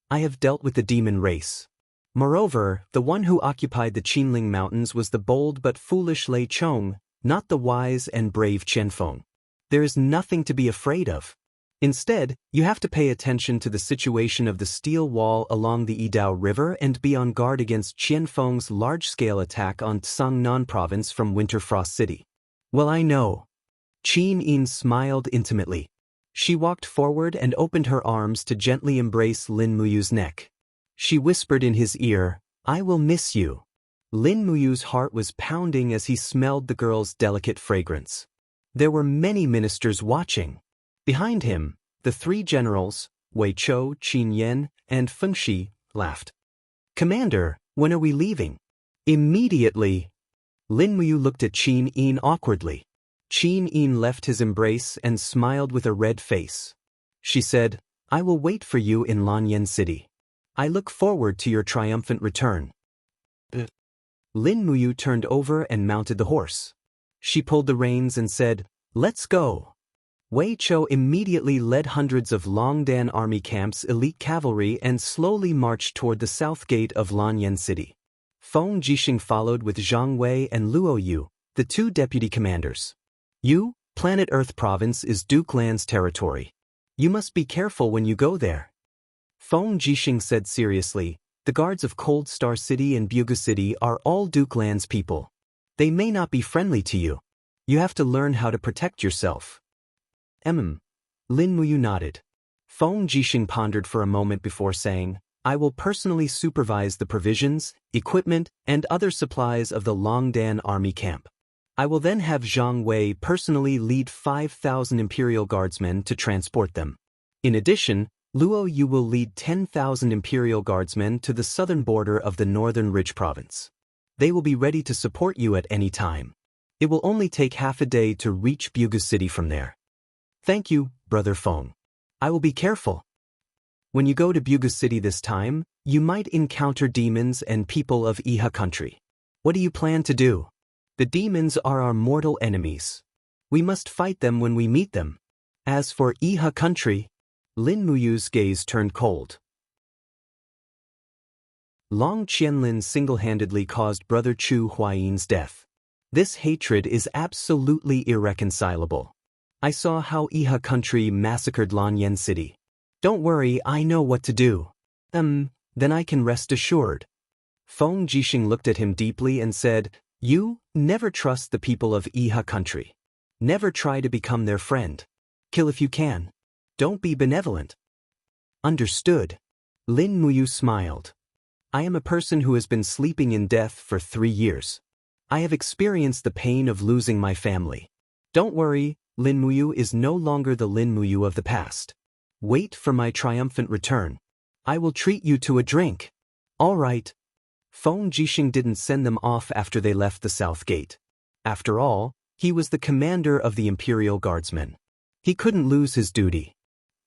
"I have dealt with the demon race. Moreover, the one who occupied the Qinling Mountains was the bold but foolish Lei Chong, not the wise and brave Qianfeng. There is nothing to be afraid of. Instead, you have to pay attention to the situation of the steel wall along the Yidao River and be on guard against Qianfeng's large-scale attack on Tsangnan province from Winterfrost City." "Well, I know." Qin Yin smiled intimately. She walked forward and opened her arms to gently embrace Lin Muyu's neck. She whispered in his ear, "I will miss you." Lin Muyu's heart was pounding as he smelled the girl's delicate fragrance. There were many ministers watching. Behind him, the 3 generals, Wei Chou, Qin Yen, and Feng Shi, laughed. "Commander, when are we leaving?" "Immediately." Lin Muyu looked at Qin Yin awkwardly. Qin Yin left his embrace and smiled with a red face. She said, "I will wait for you in Lanyan City. I look forward to your triumphant return." Lin Muyu turned over and mounted the horse. She pulled the reins and said, "Let's go." Wei Chou immediately led hundreds of Longdan army camps' elite cavalry and slowly marched toward the south gate of Lanyan City. Feng Jixing followed with Zhang Wei and Luo Yu, the two deputy commanders. Yu, Planet Earth Province is Duke Land's territory. You must be careful when you go there. Feng Jixing said seriously, the guards of Cold Star City and Buga City are all Duke Land's people. They may not be friendly to you. You have to learn how to protect yourself. Lin Muyu nodded. Feng Jixing pondered for a moment before saying, I will personally supervise the provisions, equipment, and other supplies of the Longdan army camp. I will then have Zhang Wei personally lead 5,000 Imperial Guardsmen to transport them. In addition, Luo Yu will lead 10,000 Imperial Guardsmen to the southern border of the Northern Ridge Province. They will be ready to support you at any time. It will only take half a day to reach Buga City from there. Thank you, Brother Feng. I will be careful. When you go to Buga City this time, you might encounter demons and people of Iha country. What do you plan to do? The demons are our mortal enemies. We must fight them when we meet them. As for Iha country, Lin Muyu's gaze turned cold. Long Qianlin single-handedly caused Brother Chu Huayin's death. This hatred is absolutely irreconcilable. I saw how Iha country massacred Lanyan City. Don't worry, I know what to do. Then I can rest assured. Feng Jixing looked at him deeply and said, You never trust the people of Iha country. Never try to become their friend. Kill if you can. Don't be benevolent. Understood. Lin Muyu smiled. I am a person who has been sleeping in death for 3 years. I have experienced the pain of losing my family. Don't worry, Lin Muyu is no longer the Lin Muyu of the past. Wait for my triumphant return. I will treat you to a drink. All right. Feng Jixing didn't send them off after they left the south gate. After all, he was the commander of the Imperial Guardsmen. He couldn't lose his duty.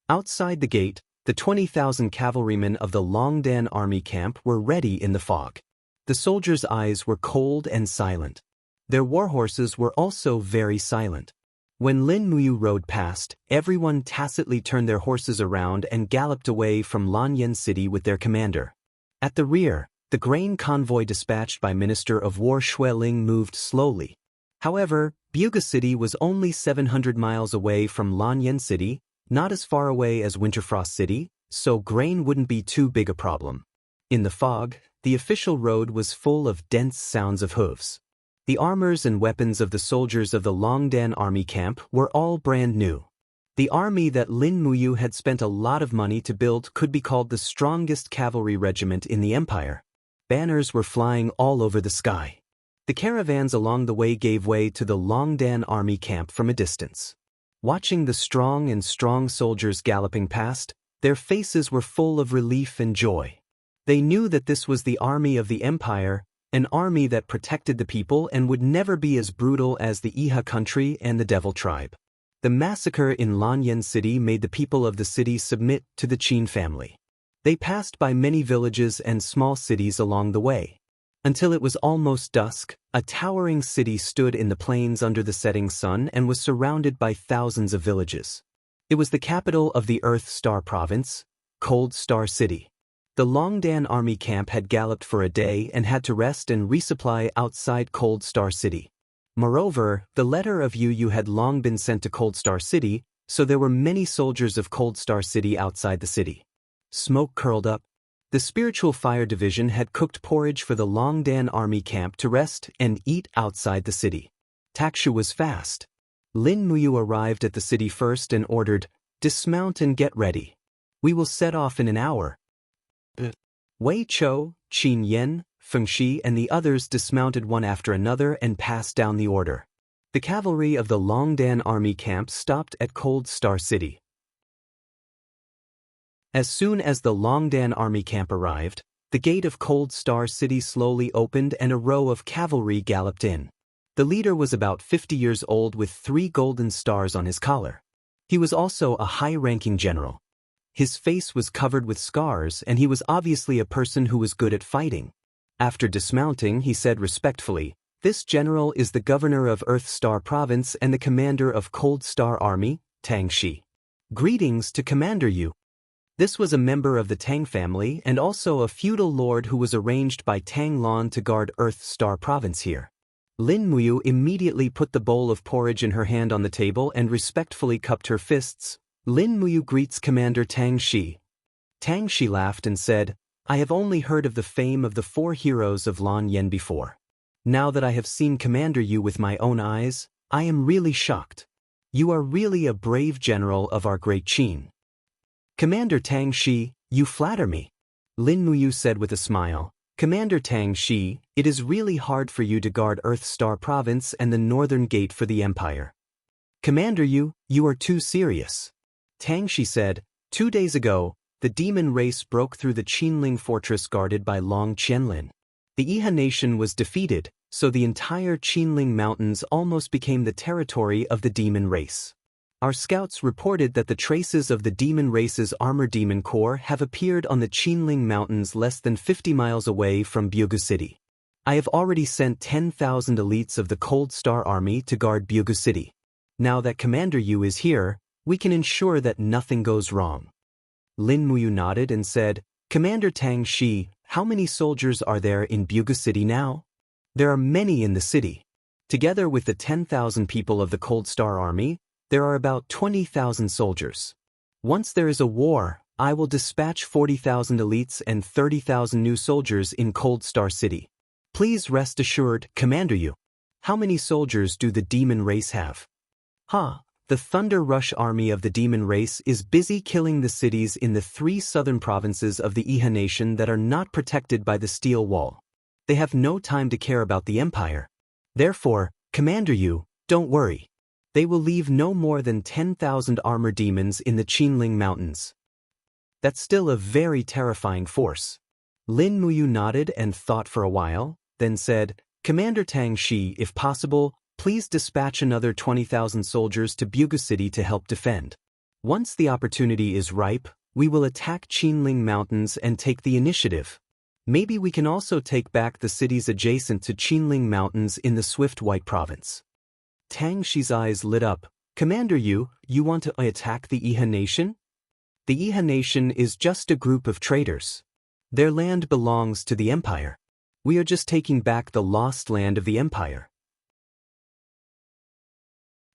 Outside the gate, the 20,000 cavalrymen of the Longdan army camp were ready in the fog. The soldiers' eyes were cold and silent. Their warhorses were also very silent. When Lin Muyu rode past, everyone tacitly turned their horses around and galloped away from Lanyan City with their commander. At the rear, the grain convoy dispatched by Minister of War Xueling moved slowly. However, Buga City was only 700 miles away from Lanyan City, not as far away as Winterfrost City, so grain wouldn't be too big a problem. In the fog, the official road was full of dense sounds of hooves. The armors and weapons of the soldiers of the Longdan army camp were all brand new. The army that Lin Muyu had spent a lot of money to build could be called the strongest cavalry regiment in the empire. Banners were flying all over the sky. The caravans along the way gave way to the Longdan army camp from a distance. Watching the strong soldiers galloping past, their faces were full of relief and joy. They knew that this was the army of the empire, an army that protected the people and would never be as brutal as the Iha country and the Devil tribe. The massacre in Lanyan City made the people of the city submit to the Qin family. They passed by many villages and small cities along the way. Until it was almost dusk, a towering city stood in the plains under the setting sun and was surrounded by thousands of villages. It was the capital of the Earth Star Province, Cold Star City. The Longdan army camp had galloped for a day and had to rest and resupply outside Cold Star City. Moreover, the letter of Yu had long been sent to Cold Star City, so there were many soldiers of Cold Star City outside the city. Smoke curled up. The Spiritual Fire Division had cooked porridge for the Longdan army camp to rest and eat outside the city. Takshu was fast. Lin Muyu arrived at the city first and ordered, "Dismount and get ready. We will set off in an hour." Wei Chou, Qin Yen, Feng Shi and the others dismounted one after another and passed down the order. The cavalry of the Longdan army camp stopped at Cold Star City. As soon as the Longdan army camp arrived, the gate of Cold Star City slowly opened and a row of cavalry galloped in. The leader was about 50 years old with 3 golden stars on his collar. He was also a high-ranking general. His face was covered with scars and he was obviously a person who was good at fighting. After dismounting, he said respectfully, "This general is the governor of Earth Star Province and the commander of Cold Star Army, Tang Shi. Greetings to Commander Yu. This was a member of the Tang family and also a feudal lord who was arranged by Tang Lan to guard Earth Star Province here. Lin Muyu immediately put the bowl of porridge in her hand on the table and respectfully cupped her fists. Lin Muyu greets Commander Tang Shi. Tang Shi laughed and said, I have only heard of the fame of the 4 heroes of Lan Yen before. Now that I have seen Commander Yu with my own eyes, I am really shocked. You are really a brave general of our great Qin. Commander Tang Shi, you flatter me. Lin Muyu said with a smile. Commander Tang Shi, it is really hard for you to guard Earth Star Province and the northern gate for the Empire. Commander Yu, you are too serious. Tang Shi said, 2 days ago, the demon race broke through the Qinling fortress guarded by Long Qianlin. The Iha nation was defeated, so the entire Qinling mountains almost became the territory of the demon race. Our scouts reported that the traces of the demon race's armor demon corps have appeared on the Qinling mountains less than 50 miles away from Jianghu City. I have already sent 10,000 elites of the Cold Star Army to guard Jianghu City. Now that Commander Yu is here, we can ensure that nothing goes wrong. Lin Muyu nodded and said, Commander Tang Shi, how many soldiers are there in Jianghu City now? There are many in the city. Together with the 10,000 people of the Cold Star Army, there are about 20,000 soldiers. Once there is a war, I will dispatch 40,000 elites and 30,000 new soldiers in Cold Star City. Please rest assured, Commander Yu. How many soldiers do the demon race have? The Thunder Rush army of the demon race is busy killing the cities in the 3 southern provinces of the Iha nation that are not protected by the steel wall. They have no time to care about the empire. Therefore, Commander Yu, don't worry. They will leave no more than 10,000 armor demons in the Qinling mountains. That's still a very terrifying force. Lin Muyu nodded and thought for a while, then said, Commander Tang Shi, if possible, please dispatch another 20,000 soldiers to Jianghu City to help defend. Once the opportunity is ripe, we will attack Qinling Mountains and take the initiative. Maybe we can also take back the cities adjacent to Qinling Mountains in the Swift White Province. Tang Shi's eyes lit up. Commander Yu, you want to attack the Iha nation? The Iha nation is just a group of traders. Their land belongs to the empire. We are just taking back the lost land of the empire.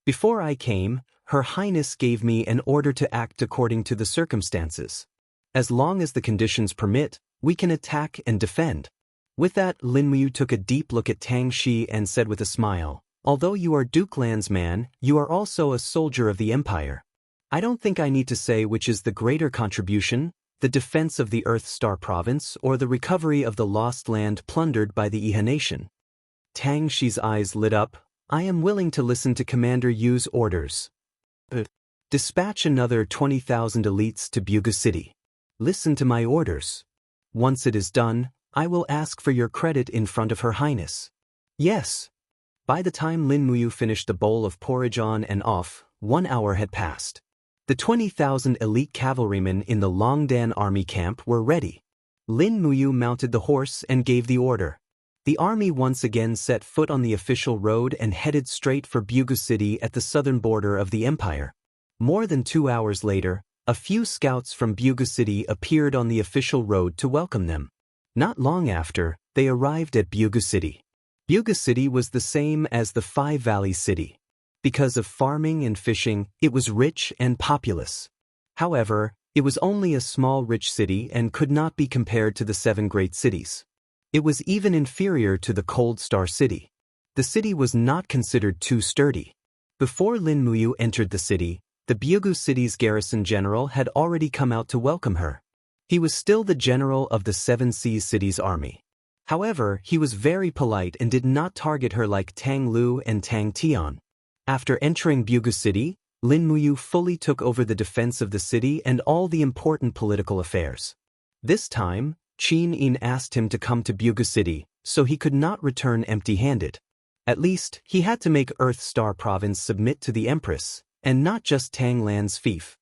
Before I came, Her Highness gave me an order to act according to the circumstances. As long as the conditions permit, we can attack and defend. With that, Lin Muyu took a deep look at Tang Shi and said with a smile, although you are Duke Lan's man, you are also a soldier of the empire. I don't think I need to say which is the greater contribution, the defense of the Earth Star Province or the recovery of the lost land plundered by the Iha nation. Tang Shi's eyes lit up. I am willing to listen to Commander Yu's orders. Dispatch another 20,000 elites to Jianghu City. Listen to my orders. Once it is done, I will ask for your credit in front of Her Highness. Yes. By the time Lin Muyu finished the bowl of porridge on and off, 1 hour had passed. The 20,000 elite cavalrymen in the Longdan army camp were ready. Lin Muyu mounted the horse and gave the order. The army once again set foot on the official road and headed straight for Jianghu City at the southern border of the empire. More than 2 hours later, a few scouts from Jianghu City appeared on the official road to welcome them. Not long after, they arrived at Jianghu City. Jianghu City was the same as the Five Valleys city. Because of farming and fishing, it was rich and populous. However, it was only a small rich city and could not be compared to the 7 great cities. It was even inferior to the Cold Star City. The city was not considered too sturdy. Before Lin Muyu entered the city, the Jianghu City's garrison general had already come out to welcome her. He was still the general of the 7 Seas City's army. However, he was very polite and did not target her like Tang Lu and Tang Tian. After entering Jianghu City, Lin Muyu fully took over the defense of the city and all the important political affairs. This time, Qin Yin asked him to come to Jianghu City, so he could not return empty-handed. At least, he had to make Earth Star Province submit to the Empress, and not just Tang Lan's fief.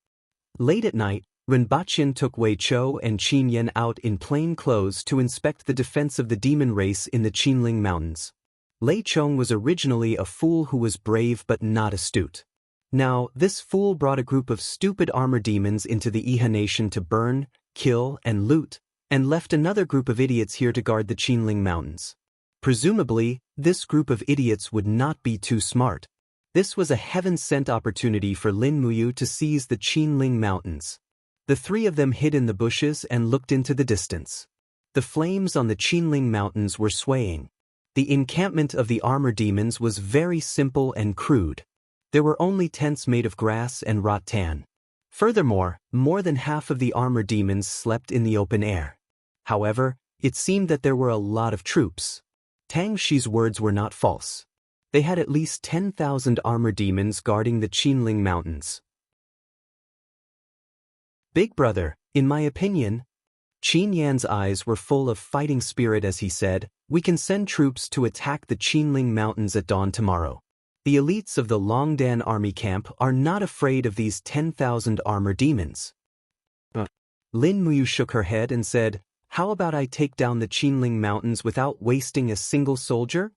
Late at night, Renbaqian took Wei Chou and Qin Yan out in plain clothes to inspect the defense of the demon race in the Qinling Mountains. Lei Chong was originally a fool who was brave but not astute. Now, this fool brought a group of stupid armor demons into the Iha nation to burn, kill, and loot, and left another group of idiots here to guard the Qinling Mountains. Presumably, this group of idiots would not be too smart. This was a heaven-sent opportunity for Lin Muyu to seize the Qinling Mountains. The three of them hid in the bushes and looked into the distance. The flames on the Qinling Mountains were swaying. The encampment of the armor demons was very simple and crude. There were only tents made of grass and rattan. Furthermore, more than half of the armor demons slept in the open air. However, it seemed that there were a lot of troops. Tang Shi's words were not false. They had at least 10,000 armor demons guarding the Qinling Mountains. Big brother, in my opinion, Qin Yan's eyes were full of fighting spirit as he said, we can send troops to attack the Qinling Mountains at dawn tomorrow. The elites of the Longdan army camp are not afraid of these 10,000 armor demons. Lin Muyu shook her head and said, how about I take down the Qinling Mountains without wasting a single soldier?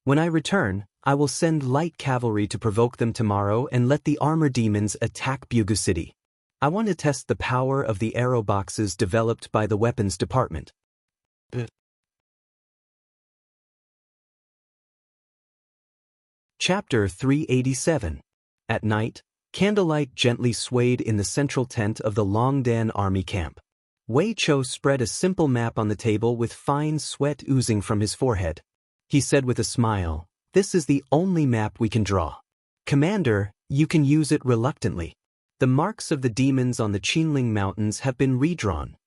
When I return, I will send light cavalry to provoke them tomorrow and let the armor demons attack Jianghu City. I want to test the power of the arrow boxes developed by the weapons department. Chapter 387. At night, candlelight gently swayed in the central tent of the Longdan army camp. Wei Chou spread a simple map on the table with fine sweat oozing from his forehead. He said with a smile, this is the only map we can draw. Commander, you can use it reluctantly. The marks of the demons on the Qinling Mountains have been redrawn.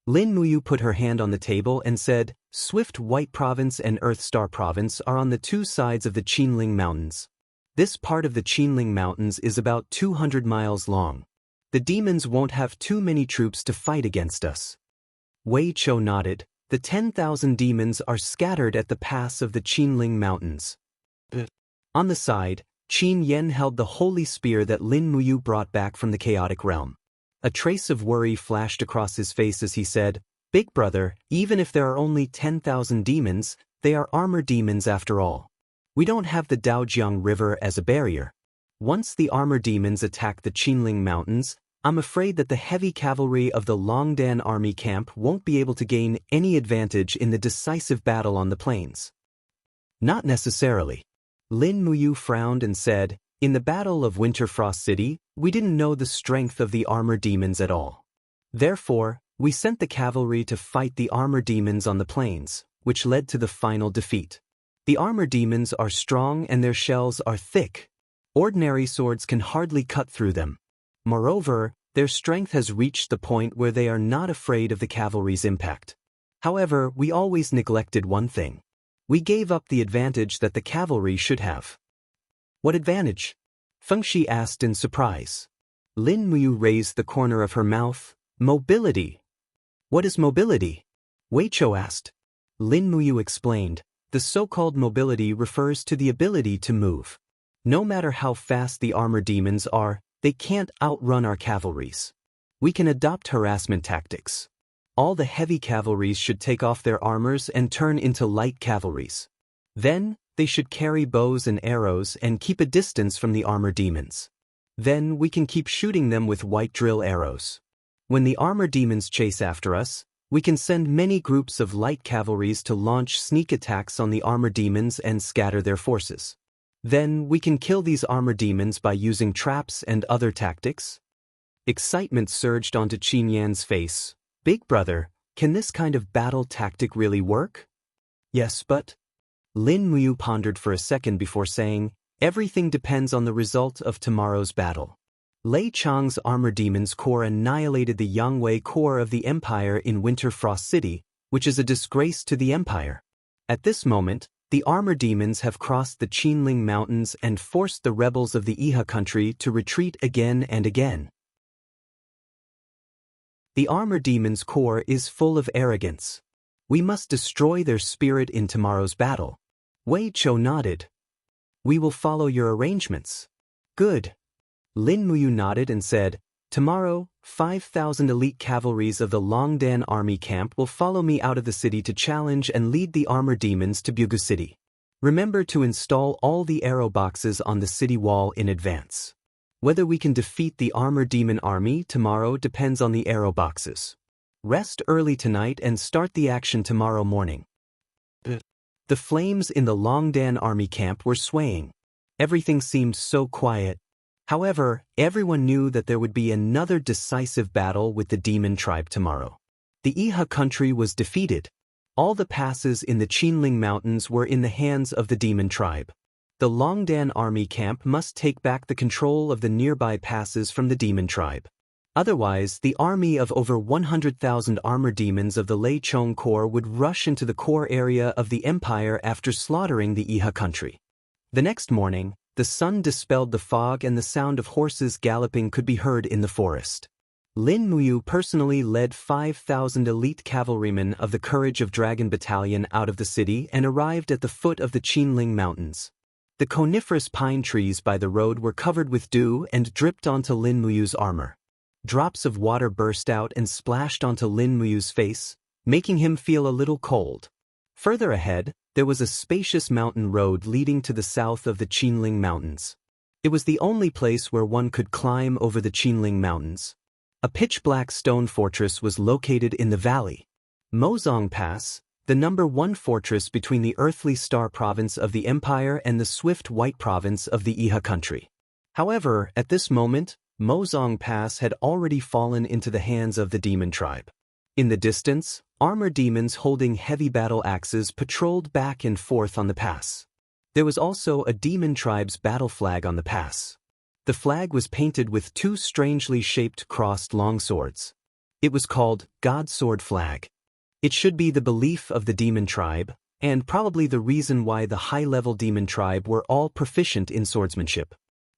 Lin Muyu put her hand on the table and said, Swift White Province and Earth Star Province are on the two sides of the Qinling Mountains. This part of the Qinling Mountains is about 200 miles long. The demons won't have too many troops to fight against us. Wei Chou nodded. The 10,000 demons are scattered at the pass of the Qinling Mountains. On the side, Qin Yan held the holy spear that Lin Muyu brought back from the chaotic realm. A trace of worry flashed across his face as he said, Big brother, even if there are only 10,000 demons, they are armor demons after all. We don't have the Daojiang River as a barrier. Once the armor demons attack the Qinling Mountains, I'm afraid that the heavy cavalry of the Longdan army camp won't be able to gain any advantage in the decisive battle on the plains. Not necessarily. Lin Muyu frowned and said, in the Battle of Winterfrost City, we didn't know the strength of the armor demons at all. Therefore, we sent the cavalry to fight the armor demons on the plains, which led to the final defeat. The armor demons are strong and their shells are thick. Ordinary swords can hardly cut through them. Moreover, their strength has reached the point where they are not afraid of the cavalry's impact. However, we always neglected one thing. We gave up the advantage that the cavalry should have. What advantage? Feng Shi asked in surprise. Lin Muyu raised the corner of her mouth. Mobility. What is mobility? Wei Chou asked. Lin Muyu explained. The so-called mobility refers to the ability to move. No matter how fast the armor demons are, they can't outrun our cavalries. We can adopt harassment tactics. All the heavy cavalries should take off their armors and turn into light cavalries. Then, they should carry bows and arrows and keep a distance from the armor demons. Then we can keep shooting them with white drill arrows. When the armor demons chase after us, we can send many groups of light cavalries to launch sneak attacks on the armor demons and scatter their forces. Then we can kill these armor demons by using traps and other tactics. Excitement surged onto Qin Yan's face. Big brother, can this kind of battle tactic really work? Yes, but... Lin Muyu pondered for a second before saying, everything depends on the result of tomorrow's battle. Lei Chang's armor demons corps annihilated the Yangwei corps of the Empire in Winterfrost City, which is a disgrace to the Empire. At this moment, the armor demons have crossed the Qinling Mountains and forced the rebels of the Iha country to retreat again and again. The armor demons' corps is full of arrogance. We must destroy their spirit in tomorrow's battle. Wei Chou nodded. We will follow your arrangements. Good. Lin Muyu nodded and said, tomorrow, 5,000 elite cavalries of the Longdan army camp will follow me out of the city to challenge and lead the armor demons to Jianghu City. Remember to install all the arrow boxes on the city wall in advance. Whether we can defeat the armor demon army tomorrow depends on the arrow boxes. Rest early tonight and start the action tomorrow morning. The flames in the Longdan army camp were swaying. Everything seemed so quiet. However, everyone knew that there would be another decisive battle with the demon tribe tomorrow. The Iha country was defeated. All the passes in the Qinling Mountains were in the hands of the demon tribe. The Longdan army camp must take back the control of the nearby passes from the demon tribe. Otherwise, the army of over 100,000 armor demons of the Lei Chong Corps would rush into the core area of the empire after slaughtering the Iha country. The next morning, the sun dispelled the fog and the sound of horses galloping could be heard in the forest. Lin Muyu personally led 5,000 elite cavalrymen of the Courage of Dragon Battalion out of the city and arrived at the foot of the Qinling Mountains. The coniferous pine trees by the road were covered with dew and dripped onto Lin Muyu's armor. Drops of water burst out and splashed onto Lin Muyu's face, making him feel a little cold. Further ahead, there was a spacious mountain road leading to the south of the Qinling Mountains. It was the only place where one could climb over the Qinling Mountains. A pitch-black stone fortress was located in the valley. Mozong Pass, the #1 fortress between the Earthly Star province of the Empire and the Swift White province of the Iha country. However, at this moment, Mozong Pass had already fallen into the hands of the demon tribe. In the distance, armor demons holding heavy battle axes patrolled back and forth on the pass. There was also a demon tribe's battle flag on the pass. The flag was painted with two strangely shaped crossed longswords. It was called God's Sword Flag. It should be the belief of the demon tribe, and probably the reason why the high-level demon tribe were all proficient in swordsmanship.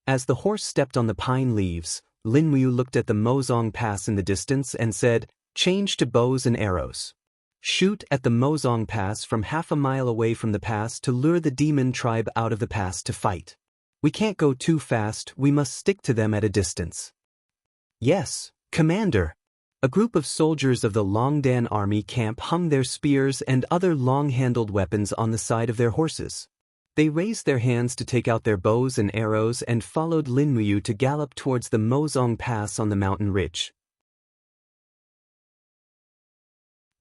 As the horse stepped on the pine leaves, Lin Muyu looked at the Mozong Pass in the distance and said, "Change to bows and arrows. Shoot at the Mozong Pass from half a mile away from the pass to lure the demon tribe out of the pass to fight. We can't go too fast, we must stick to them at a distance." "Yes, Commander." A group of soldiers of the Longdan army camp hung their spears and other long-handled weapons on the side of their horses. They raised their hands to take out their bows and arrows and followed Lin Muyu to gallop towards the Mozong Pass on the mountain ridge.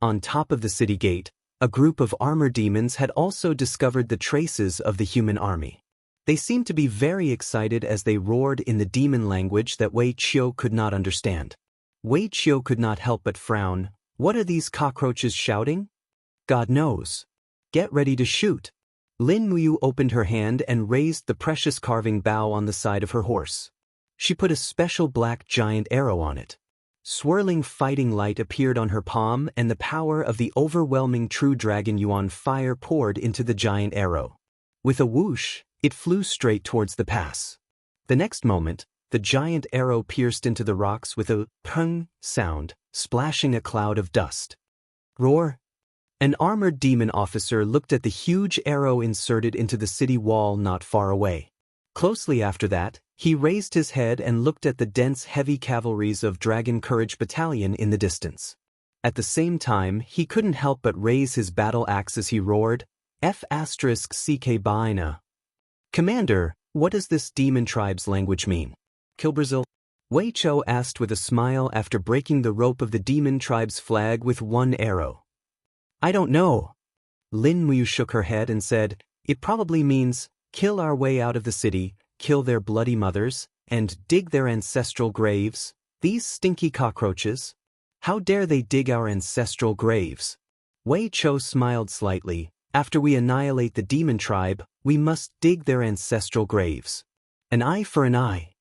On top of the city gate, a group of armor demons had also discovered the traces of the human army. They seemed to be very excited as they roared in the demon language that Wei Qiu could not understand. Wei Qiu could not help but frown. What are these cockroaches shouting? God knows. Get ready to shoot. Lin Muyu opened her hand and raised the precious carving bow on the side of her horse. She put a special black giant arrow on it. Swirling fighting light appeared on her palm and the power of the overwhelming true dragon yuan fire poured into the giant arrow. With a whoosh, it flew straight towards the pass. The next moment, the giant arrow pierced into the rocks with a pung sound, splashing a cloud of dust. Roar! An armored demon officer looked at the huge arrow inserted into the city wall not far away. Closely after that, he raised his head and looked at the dense heavy cavalries of Dragon Courage Battalion in the distance. At the same time, he couldn't help but raise his battle axe as he roared, F***CK Baina. Commander, what does this demon tribe's language mean? Kilbrazil? Wei Qiu asked with a smile after breaking the rope of the demon tribe's flag with one arrow. I don't know. Lin Muyu shook her head and said, it probably means, kill our way out of the city, kill their bloody mothers, and dig their ancestral graves. These stinky cockroaches. How dare they dig our ancestral graves? Wei Qiu smiled slightly. After we annihilate the demon tribe, we must dig their ancestral graves. An eye for an eye.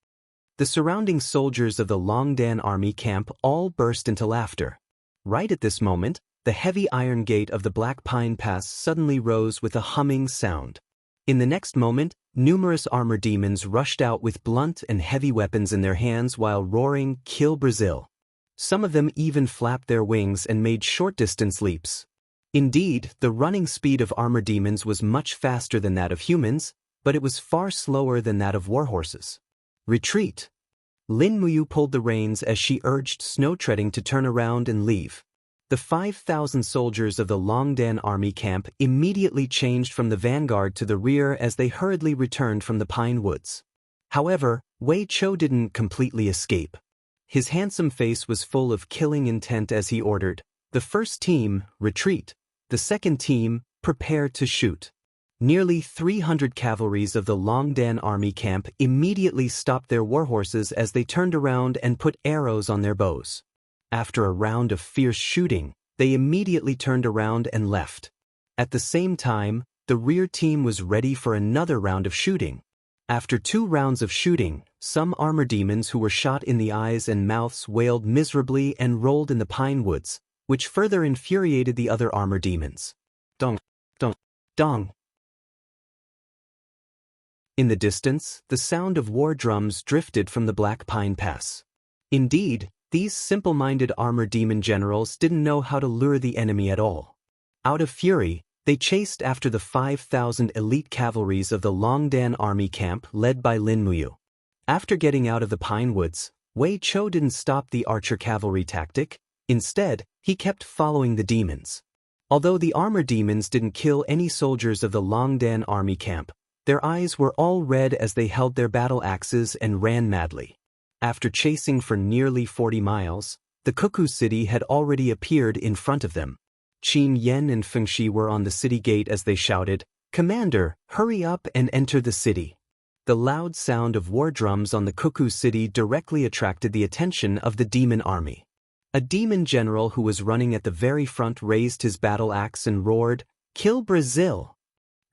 The surrounding soldiers of the Longdan army camp all burst into laughter. Right at this moment, the heavy iron gate of the Black Pine Pass suddenly rose with a humming sound. In the next moment, numerous armor demons rushed out with blunt and heavy weapons in their hands while roaring, "Kill Brazil." Some of them even flapped their wings and made short-distance leaps. Indeed, the running speed of armor demons was much faster than that of humans, but it was far slower than that of warhorses. Retreat! Lin Muyu pulled the reins as she urged Snow Treading to turn around and leave. The 5,000 soldiers of the Longdan army camp immediately changed from the vanguard to the rear as they hurriedly returned from the pine woods. However, Wei Chou didn't completely escape. His handsome face was full of killing intent as he ordered, "The first team, retreat. The second team, prepare to shoot." Nearly 300 cavalries of the Longdan army camp immediately stopped their warhorses as they turned around and put arrows on their bows. After a round of fierce shooting, they immediately turned around and left. At the same time, the rear team was ready for another round of shooting. After 2 rounds of shooting, some armor demons who were shot in the eyes and mouths wailed miserably and rolled in the pine woods, which further infuriated the other armor demons. Dong, dong, dong. In the distance, the sound of war drums drifted from the Black Pine Pass. Indeed, these simple-minded armor demon generals didn't know how to lure the enemy at all. Out of fury, they chased after the 5,000 elite cavalries of the Longdan army camp led by Lin Muyu. After getting out of the pine woods, Wei Chou didn't stop the archer cavalry tactic. Instead, he kept following the demons. Although the armor demons didn't kill any soldiers of the Longdan army camp, their eyes were all red as they held their battle axes and ran madly. After chasing for nearly 40 miles, the Cuckoo City had already appeared in front of them. Qin Yan and Feng Shi were on the city gate as they shouted, "Commander, hurry up and enter the city." The loud sound of war drums on the Cuckoo City directly attracted the attention of the demon army. A demon general who was running at the very front raised his battle axe and roared, "Kill Brazil!"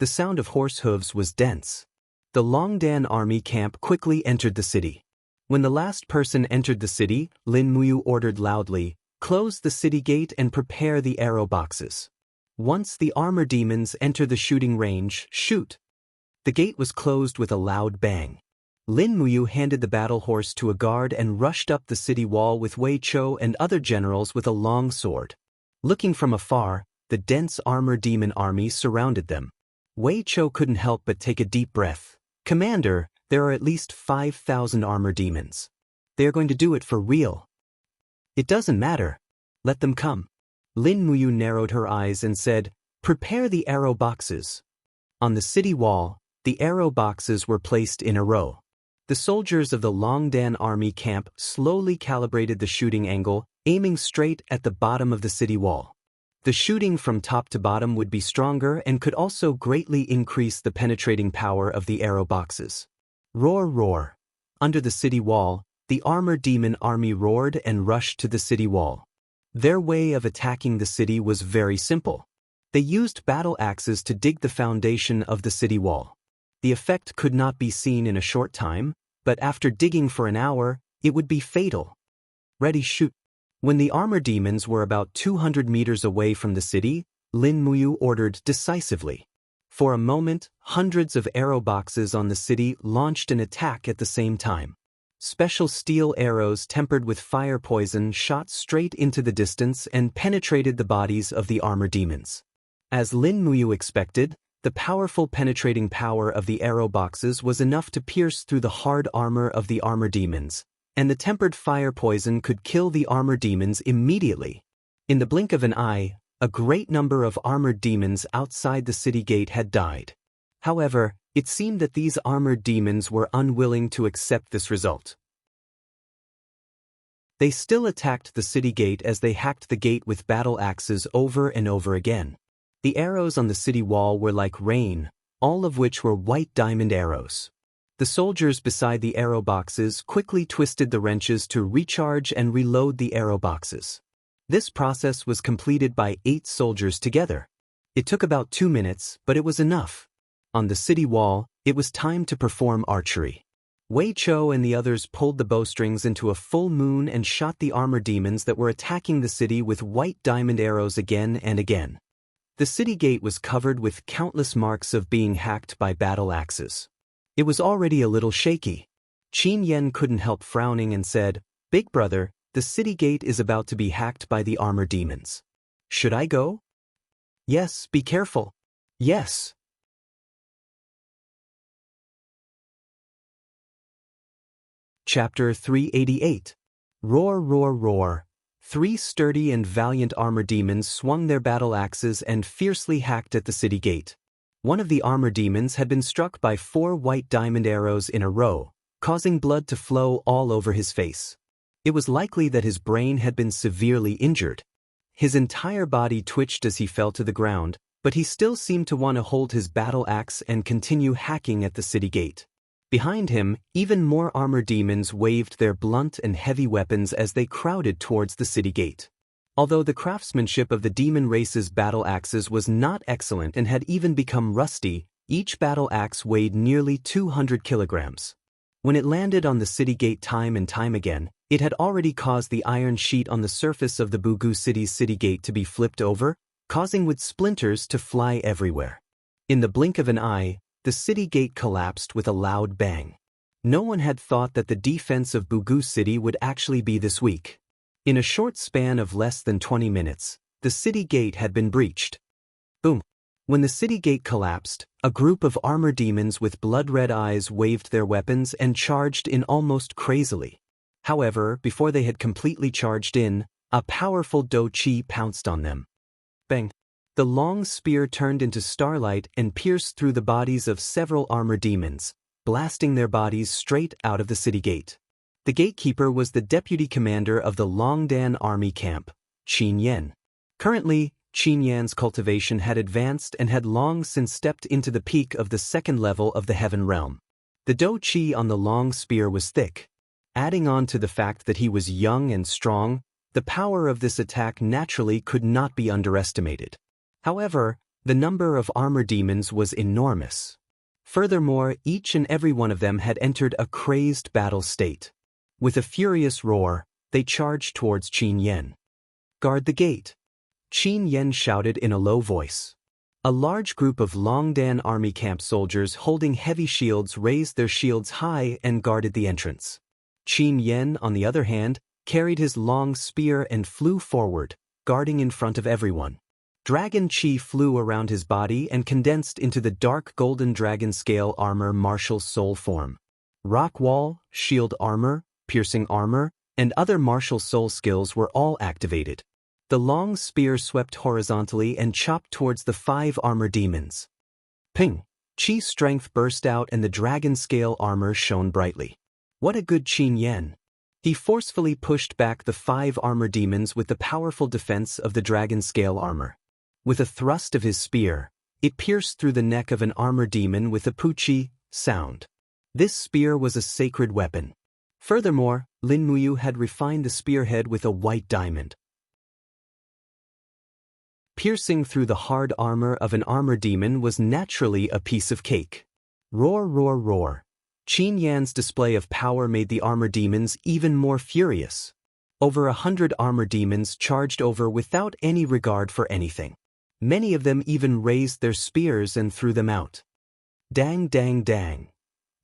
The sound of horse hooves was dense. The Longdan army camp quickly entered the city. When the last person entered the city, Lin Muyu ordered loudly, "Close the city gate and prepare the arrow boxes. Once the armor demons enter the shooting range, shoot." The gate was closed with a loud bang. Lin Muyu handed the battle horse to a guard and rushed up the city wall with Wei Chou and other generals with a long sword. Looking from afar, the dense armor demon army surrounded them. Wei Chou couldn't help but take a deep breath. "Commander, there are at least 5,000 armor demons. They are going to do it for real." "It doesn't matter. Let them come." Lin Muyu narrowed her eyes and said, "Prepare the arrow boxes." On the city wall, the arrow boxes were placed in a row. The soldiers of the Longdan army camp slowly calibrated the shooting angle, aiming straight at the bottom of the city wall. The shooting from top to bottom would be stronger and could also greatly increase the penetrating power of the arrow boxes. Roar, roar. Under the city wall, the armor demon army roared and rushed to the city wall. Their way of attacking the city was very simple. They used battle axes to dig the foundation of the city wall. The effect could not be seen in a short time, but after digging for an hour, it would be fatal. Ready, shoot. When the armor demons were about 200 meters away from the city, Lin Muyu ordered decisively. For a moment, hundreds of arrow boxes on the city launched an attack at the same time. Special steel arrows tempered with fire poison shot straight into the distance and penetrated the bodies of the armor demons. As Lin Muyu expected, the powerful penetrating power of the arrow boxes was enough to pierce through the hard armor of the armor demons, and the tempered fire poison could kill the armor demons immediately. In the blink of an eye, a great number of armored demons outside the city gate had died. However, it seemed that these armored demons were unwilling to accept this result. They still attacked the city gate as they hacked the gate with battle axes over and over again. The arrows on the city wall were like rain, all of which were white diamond arrows. The soldiers beside the arrow boxes quickly twisted the wrenches to recharge and reload the arrow boxes. This process was completed by 8 soldiers together. It took about 2 minutes, but it was enough. On the city wall, it was time to perform archery. Wei Chou and the others pulled the bowstrings into a full moon and shot the armor demons that were attacking the city with white diamond arrows again and again. The city gate was covered with countless marks of being hacked by battle axes. It was already a little shaky. Qin Yan couldn't help frowning and said, "Big brother, the city gate is about to be hacked by the armor demons. Should I go?" "Yes, be careful." "Yes." Chapter 388. Roar, roar, roar. 3 sturdy and valiant armor demons swung their battle axes and fiercely hacked at the city gate. One of the armor demons had been struck by 4 white diamond arrows in a row, causing blood to flow all over his face. It was likely that his brain had been severely injured. His entire body twitched as he fell to the ground, but he still seemed to want to hold his battle axe and continue hacking at the city gate. Behind him, even more armor demons waved their blunt and heavy weapons as they crowded towards the city gate. Although the craftsmanship of the demon race's battle axes was not excellent and had even become rusty, each battle axe weighed nearly 200 kilograms. When it landed on the city gate time and time again, it had already caused the iron sheet on the surface of the Bugu city's city gate to be flipped over, causing wood splinters to fly everywhere. In the blink of an eye, the city gate collapsed with a loud bang. No one had thought that the defense of Bugu City would actually be this weak. In a short span of less than 20 minutes, the city gate had been breached. Boom! When the city gate collapsed, a group of armor demons with blood-red eyes waved their weapons and charged in almost crazily. However, before they had completely charged in, a powerful Do Chi pounced on them. Bang! The long spear turned into starlight and pierced through the bodies of several armor demons, blasting their bodies straight out of the city gate. The gatekeeper was the deputy commander of the Longdan army camp, Qin Yan. Currently, Qin Yan's cultivation had advanced and had long since stepped into the peak of the second level of the heaven realm. The Do Chi on the long spear was thick. Adding on to the fact that he was young and strong, the power of this attack naturally could not be underestimated. However, the number of armor demons was enormous. Furthermore, each and every one of them had entered a crazed battle state. With a furious roar, they charged towards Qin Yan. "Guard the gate!" Qin Yan shouted in a low voice. A large group of Longdan army camp soldiers holding heavy shields raised their shields high and guarded the entrance. Qin Yan, on the other hand, carried his long spear and flew forward, guarding in front of everyone. Dragon Chi flew around his body and condensed into the dark golden dragon scale armor martial soul form. Rock wall, shield armor, piercing armor, and other martial soul skills were all activated. The long spear swept horizontally and chopped towards the 5 armor demons. Ping! Chi strength burst out and the dragon scale armor shone brightly. What a good Qin Yan! He forcefully pushed back the 5 armor demons with the powerful defense of the dragon scale armor. With a thrust of his spear, it pierced through the neck of an armor demon with a puchi sound. This spear was a sacred weapon. Furthermore, Lin Muyu had refined the spearhead with a white diamond. Piercing through the hard armor of an armor demon was naturally a piece of cake. Roar, roar, roar. Qin Yan's display of power made the armor demons even more furious. Over 100 armor demons charged over without any regard for anything. Many of them even raised their spears and threw them out. Dang, dang, dang.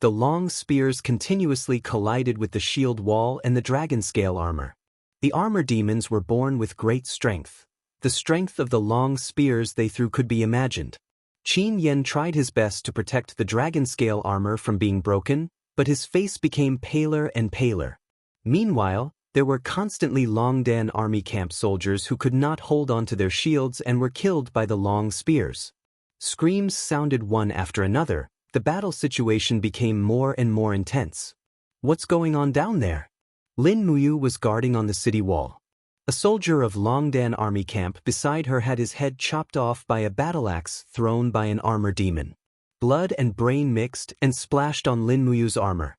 The long spears continuously collided with the shield wall and the dragon scale armor. The armor demons were born with great strength. The strength of the long spears they threw could be imagined. Qin Yan tried his best to protect the dragon scale armor from being broken, but his face became paler and paler. Meanwhile, there were constantly Longdan army camp soldiers who could not hold on to their shields and were killed by the long spears. Screams sounded one after another. The battle situation became more and more intense. What's going on down there? Lin Muyu was guarding on the city wall. A soldier of Longdan army camp beside her had his head chopped off by a battle axe thrown by an armor demon. Blood and brain mixed and splashed on Lin Muyu's armor.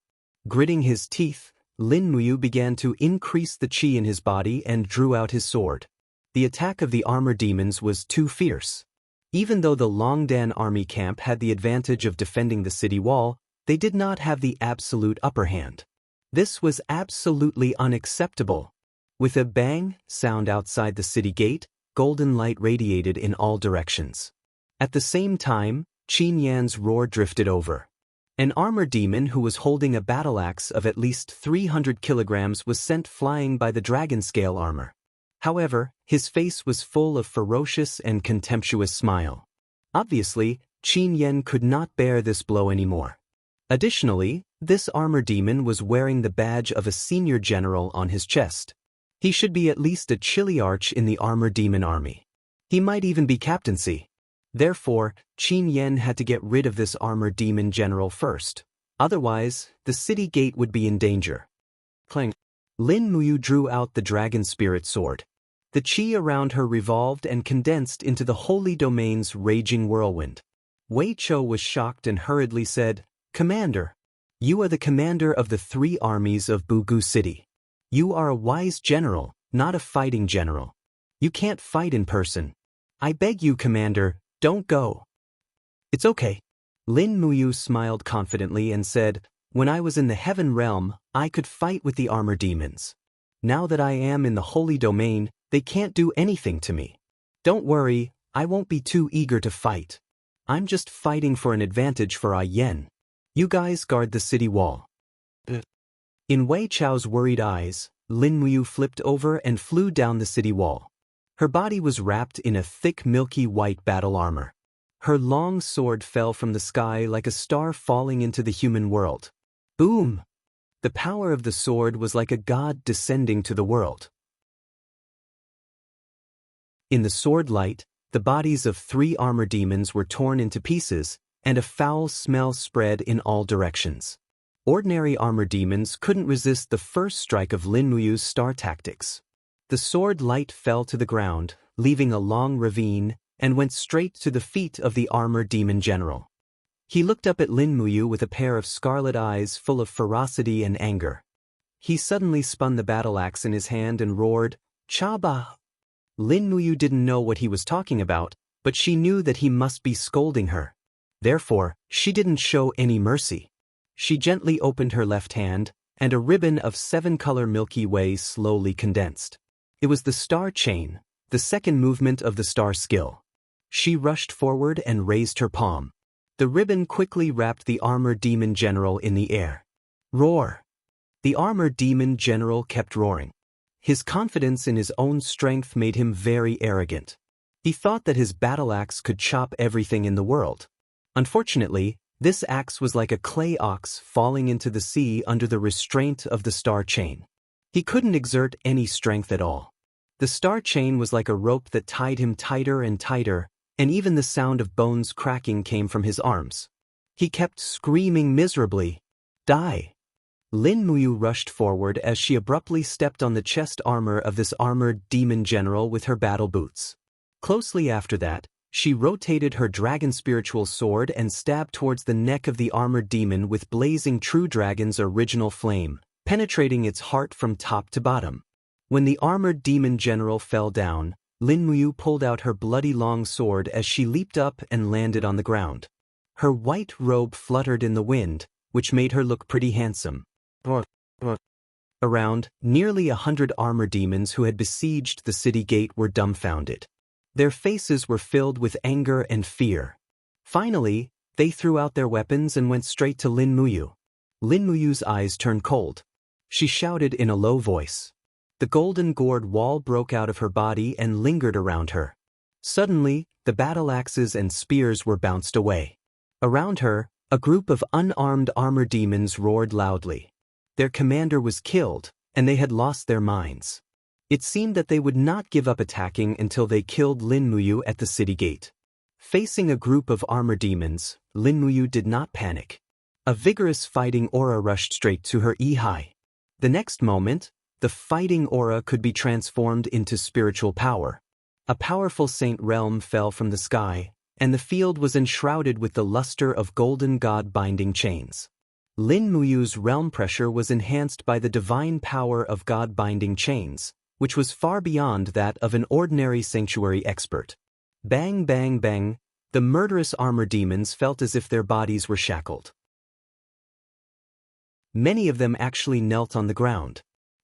Gritting his teeth, Lin Muyu began to increase the chi in his body and drew out his sword. The attack of the armor demons was too fierce. Even though the Longdan army camp had the advantage of defending the city wall, they did not have the absolute upper hand. This was absolutely unacceptable. With a bang sound outside the city gate, golden light radiated in all directions. At the same time, Qin Yan's roar drifted over. An armor demon who was holding a battle axe of at least 300 kilograms was sent flying by the dragon scale armor. However, his face was full of ferocious and contemptuous smile. Obviously, Qin Yan could not bear this blow anymore. Additionally, this armor demon was wearing the badge of a senior general on his chest. He should be at least a chiliarch in the armor demon army. He might even be captaincy. Therefore, Qin Yan had to get rid of this armor demon general first. Otherwise, the city gate would be in danger. Clang. Lin Muyu drew out the dragon spirit sword. The qi around her revolved and condensed into the holy domain's raging whirlwind. Wei Chou was shocked and hurriedly said, "Commander, you are the commander of the 3 armies of Bugu City. You are a wise general, not a fighting general. You can't fight in person. I beg you, Commander, don't go." "It's okay." Lin Muyu smiled confidently and said, "When I was in the heaven realm, I could fight with the armor demons. Now that I am in the holy domain, they can't do anything to me. Don't worry, I won't be too eager to fight. I'm just fighting for an advantage for Ai Yen. You guys guard the city wall." In Wei Chao's worried eyes, Lin Muyu flipped over and flew down the city wall. Her body was wrapped in a thick milky white battle armor. Her long sword fell from the sky like a star falling into the human world. Boom! The power of the sword was like a god descending to the world. In the sword light, the bodies of 3 armor demons were torn into pieces, and a foul smell spread in all directions. Ordinary armor demons couldn't resist the first strike of Lin Muyu's star tactics. The sword light fell to the ground, leaving a long ravine, and went straight to the feet of the armor demon general. He looked up at Lin Muyu with a pair of scarlet eyes full of ferocity and anger. He suddenly spun the battle axe in his hand and roared, "Chaba!" Lin Muyu didn't know what he was talking about, but she knew that he must be scolding her. Therefore, she didn't show any mercy. She gently opened her left hand, and a ribbon of 7-color Milky Way slowly condensed. It was the star chain, the second movement of the star skill. She rushed forward and raised her palm. The ribbon quickly wrapped the armor demon general in the air. Roar! The armor demon general kept roaring. His confidence in his own strength made him very arrogant. He thought that his battle axe could chop everything in the world. Unfortunately, this axe was like a clay ox falling into the sea under the restraint of the star chain. He couldn't exert any strength at all. The star chain was like a rope that tied him tighter and tighter, and even the sound of bones cracking came from his arms. He kept screaming miserably, "Die!" Lin Muyu rushed forward as she abruptly stepped on the chest armor of this armored demon general with her battle boots. Closely after that, she rotated her dragon spiritual sword and stabbed towards the neck of the armored demon with blazing True Dragon's original flame, penetrating its heart from top to bottom. When the armored demon general fell down, Lin Muyu pulled out her bloody long sword as she leaped up and landed on the ground. Her white robe fluttered in the wind, which made her look pretty handsome. Around, nearly 100 armor demons who had besieged the city gate were dumbfounded. Their faces were filled with anger and fear. Finally, they threw out their weapons and went straight to Lin Muyu. Lin Muyu's eyes turned cold. She shouted in a low voice. The golden gourd wall broke out of her body and lingered around her. Suddenly, the battle axes and spears were bounced away. Around her, a group of unarmed armor demons roared loudly. Their commander was killed, and they had lost their minds. It seemed that they would not give up attacking until they killed Lin Muyu at the city gate. Facing a group of armor demons, Lin Muyu did not panic. A vigorous fighting aura rushed straight to her Ihai. The next moment, the fighting aura could be transformed into spiritual power. A powerful saint realm fell from the sky, and the field was enshrouded with the luster of golden god-binding chains. Lin Muyu's realm pressure was enhanced by the divine power of god-binding chains, which was far beyond that of an ordinary sanctuary expert. Bang, bang, bang, the murderous armor demons felt as if their bodies were shackled. Many of them actually knelt on the ground.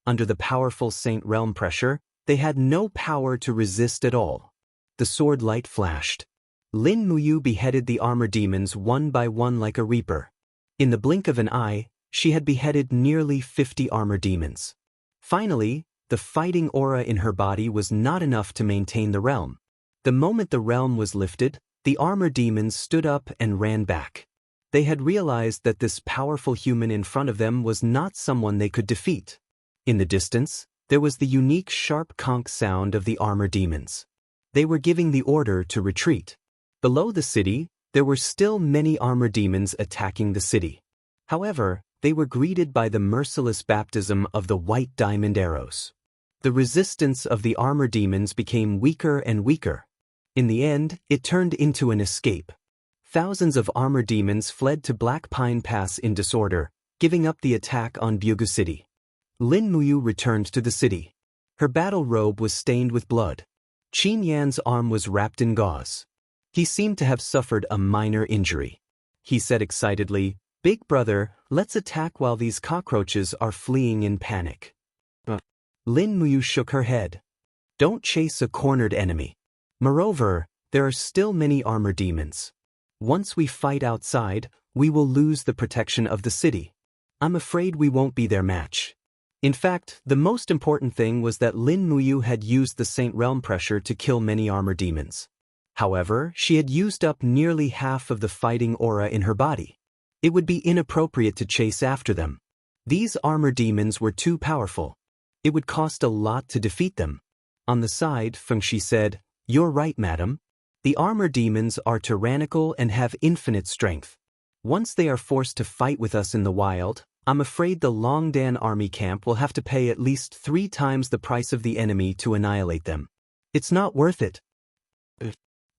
Under the powerful saint realm pressure, they had no power to resist at all. The sword light flashed. Lin Muyu beheaded the armor demons one by one like a reaper. In the blink of an eye, she had beheaded nearly 50 armor demons. Finally, the fighting aura in her body was not enough to maintain the realm. The moment the realm was lifted, the armor demons stood up and ran back. They had realized that this powerful human in front of them was not someone they could defeat. In the distance, There was the unique sharp conch sound of the armor demons. They were giving the order to retreat. Below the city, there were still many armor demons attacking the city. However, they were greeted by the merciless baptism of the white diamond arrows. The resistance of the armor demons became weaker and weaker. In the end, it turned into an escape. Thousands of armor demons fled to Black Pine Pass in disorder, giving up the attack on Jianghu City. Lin Muyu returned to the city. Her battle robe was stained with blood. Qin Yan's arm was wrapped in gauze. He seemed to have suffered a minor injury. He said excitedly, "Big brother, let's attack while these cockroaches are fleeing in panic." Lin Muyu shook her head. "Don't chase a cornered enemy. Moreover, there are still many armor demons. Once we fight outside, we will lose the protection of the city. I'm afraid we won't be their match." In fact, the most important thing was that Lin Muyu had used the Saint Realm pressure to kill many armor demons. However, she had used up nearly half of the fighting aura in her body. It would be inappropriate to chase after them. These armor demons were too powerful. It would cost a lot to defeat them. On the side, Fengxi said, "You're right, madam. The armor demons are tyrannical and have infinite strength. Once they are forced to fight with us in the wild, I'm afraid the Longdan army camp will have to pay at least 3 times the price of the enemy to annihilate them. It's not worth it."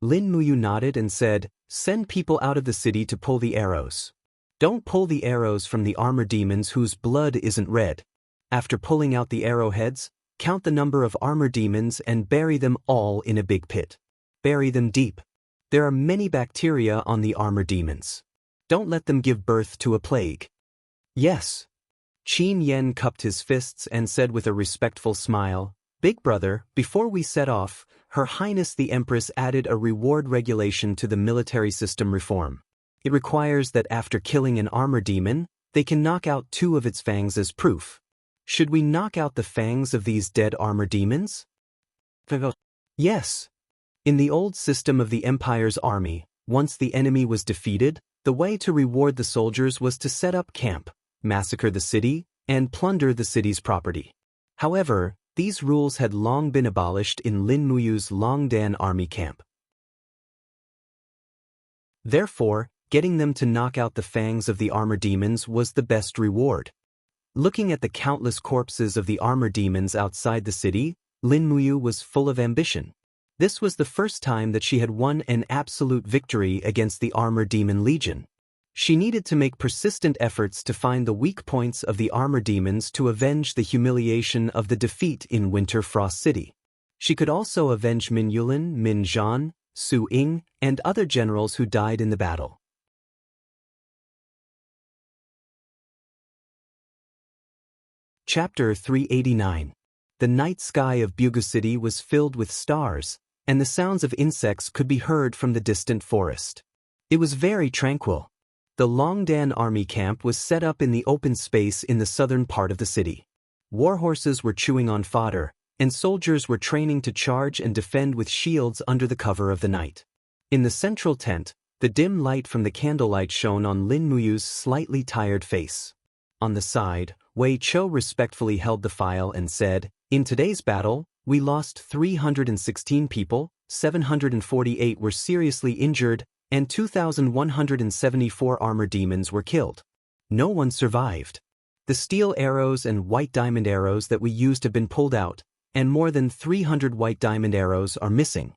Lin Muyu nodded and said, "Send people out of the city to pull the arrows. Don't pull the arrows from the armor demons whose blood isn't red. After pulling out the arrowheads, count the number of armor demons and bury them all in a big pit. Bury them deep. There are many bacteria on the armor demons. Don't let them give birth to a plague." "Yes." Qin Yan cupped his fists and said with a respectful smile, "Big brother, before we set off, Her Highness the Empress added a reward regulation to the military system reform. It requires that after killing an armor demon, they can knock out 2 of its fangs as proof. Should we knock out the fangs of these dead armor demons?" "Yes." In the old system of the Empire's army, once the enemy was defeated, the way to reward the soldiers was to set up camp, massacre the city, and plunder the city's property. However, these rules had long been abolished in Lin Muyu's Longdan army camp. Therefore, getting them to knock out the fangs of the armor demons was the best reward. Looking at the countless corpses of the armor demons outside the city, Lin Muyu was full of ambition. This was the first time that she had won an absolute victory against the armor demon legion. She needed to make persistent efforts to find the weak points of the armor demons to avenge the humiliation of the defeat in Winter Frost City. She could also avenge Min Yulin, Min Zhan, Su Ying, and other generals who died in the battle. Chapter 389. The night sky of Jianghu City was filled with stars, and the sounds of insects could be heard from the distant forest. It was very tranquil. The Longdan army camp was set up in the open space in the southern part of the city. Warhorses were chewing on fodder, and soldiers were training to charge and defend with shields under the cover of the night. In the central tent, the dim light from the candlelight shone on Lin Muyu's slightly tired face. On the side, Wei Chou respectfully held the file and said, "In today's battle, we lost 316 people, 748 were seriously injured, and 2,174 armor demons were killed. No one survived. The steel arrows and white diamond arrows that we used have been pulled out, and more than 300 white diamond arrows are missing."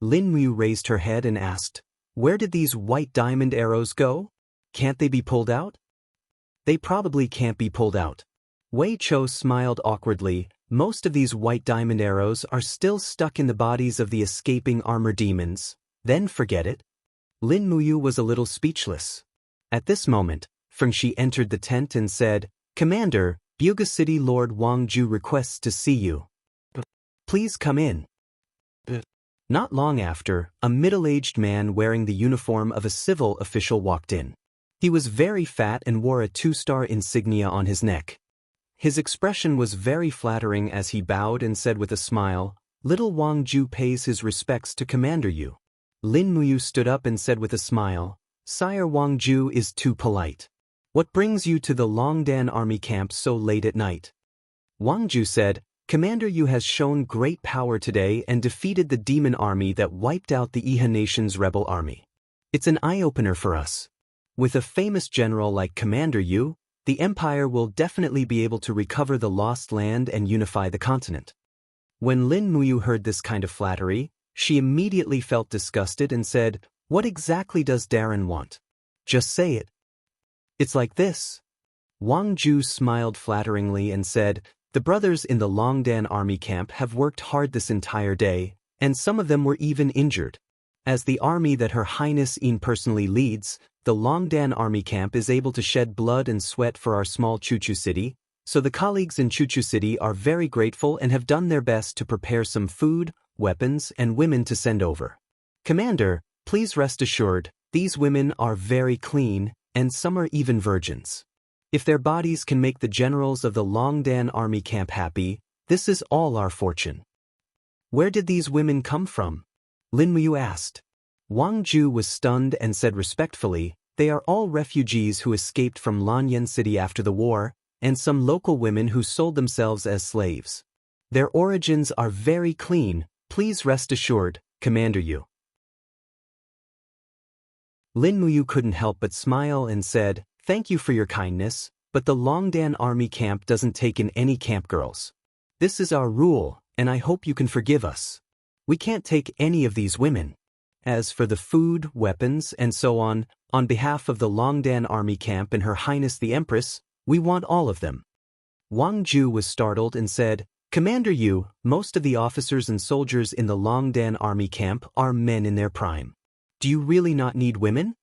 Lin Muyu raised her head and asked, "Where did these white diamond arrows go? Can't they be pulled out?" "They probably can't be pulled out." Wei Chou smiled awkwardly. "Most of these white diamond arrows are still stuck in the bodies of the escaping armor demons. Then forget it." Lin Muyu was a little speechless. At this moment, Fengxi entered the tent and said, "Commander, Jianghu City Lord Wang Ju requests to see you. Please come in." Not long after, a middle-aged man wearing the uniform of a civil official walked in. He was very fat and wore a 2-star insignia on his neck. His expression was very flattering as he bowed and said with a smile, "Little Wang Ju pays his respects to Commander Yu." Lin Muyu stood up and said with a smile, "Sire, Wang Ju is too polite. What brings you to the Longdan army camp so late at night?" Wang Ju said, Commander Yu has shown great power today and defeated the demon army that wiped out the Iha nation's rebel army. It's an eye-opener for us. With a famous general like Commander Yu, the Empire will definitely be able to recover the lost land and unify the continent. When Lin Muyu heard this kind of flattery, she immediately felt disgusted and said, "What exactly does Darren want? Just say it." "It's like this." Wang Ju smiled flatteringly and said, "The brothers in the Longdan army camp have worked hard this entire day, and some of them were even injured. As the army that Her Highness Yin personally leads, the Longdan army camp is able to shed blood and sweat for our small Chuchu city, so the colleagues in Chuchu city are very grateful and have done their best to prepare some food, weapons, and women to send over. Commander, please rest assured, these women are very clean, and some are even virgins. If their bodies can make the generals of the Longdan army camp happy, this is all our fortune." "Where did these women come from?" Lin Muyu asked. Wang Ju was stunned and said respectfully, "They are all refugees who escaped from Lanyan City after the war, and some local women who sold themselves as slaves. Their origins are very clean, please rest assured, Commander Yu." Lin Muyu couldn't help but smile and said, "Thank you for your kindness, but the Longdan army camp doesn't take in any camp girls. This is our rule, and I hope you can forgive us. We can't take any of these women. As for the food, weapons, and so on behalf of the Longdan army camp and Her Highness the Empress, we want all of them." Wang Ju was startled and said, "Commander Yu, most of the officers and soldiers in the Longdan army camp are men in their prime. Do you really not need women?"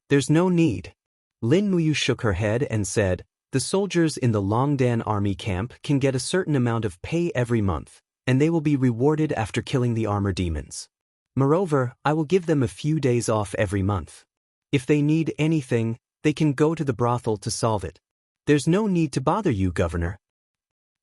"There's no need." Lin Muyu shook her head and said, "The soldiers in the Longdan army camp can get a certain amount of pay every month, and they will be rewarded after killing the armor demons. Moreover, I will give them a few days off every month. If they need anything, they can go to the brothel to solve it. There's no need to bother you, Governor."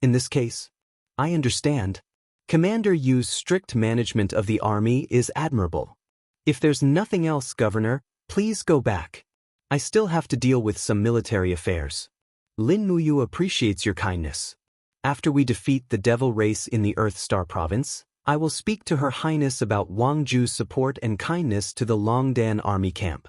"In this case, I understand. Commander Yu's strict management of the army is admirable. If there's nothing else, Governor, please go back. I still have to deal with some military affairs. Lin Muyu appreciates your kindness. After we defeat the devil race in the Earth Star province, I will speak to Her Highness about Wang Ju's support and kindness to the Longdan army camp."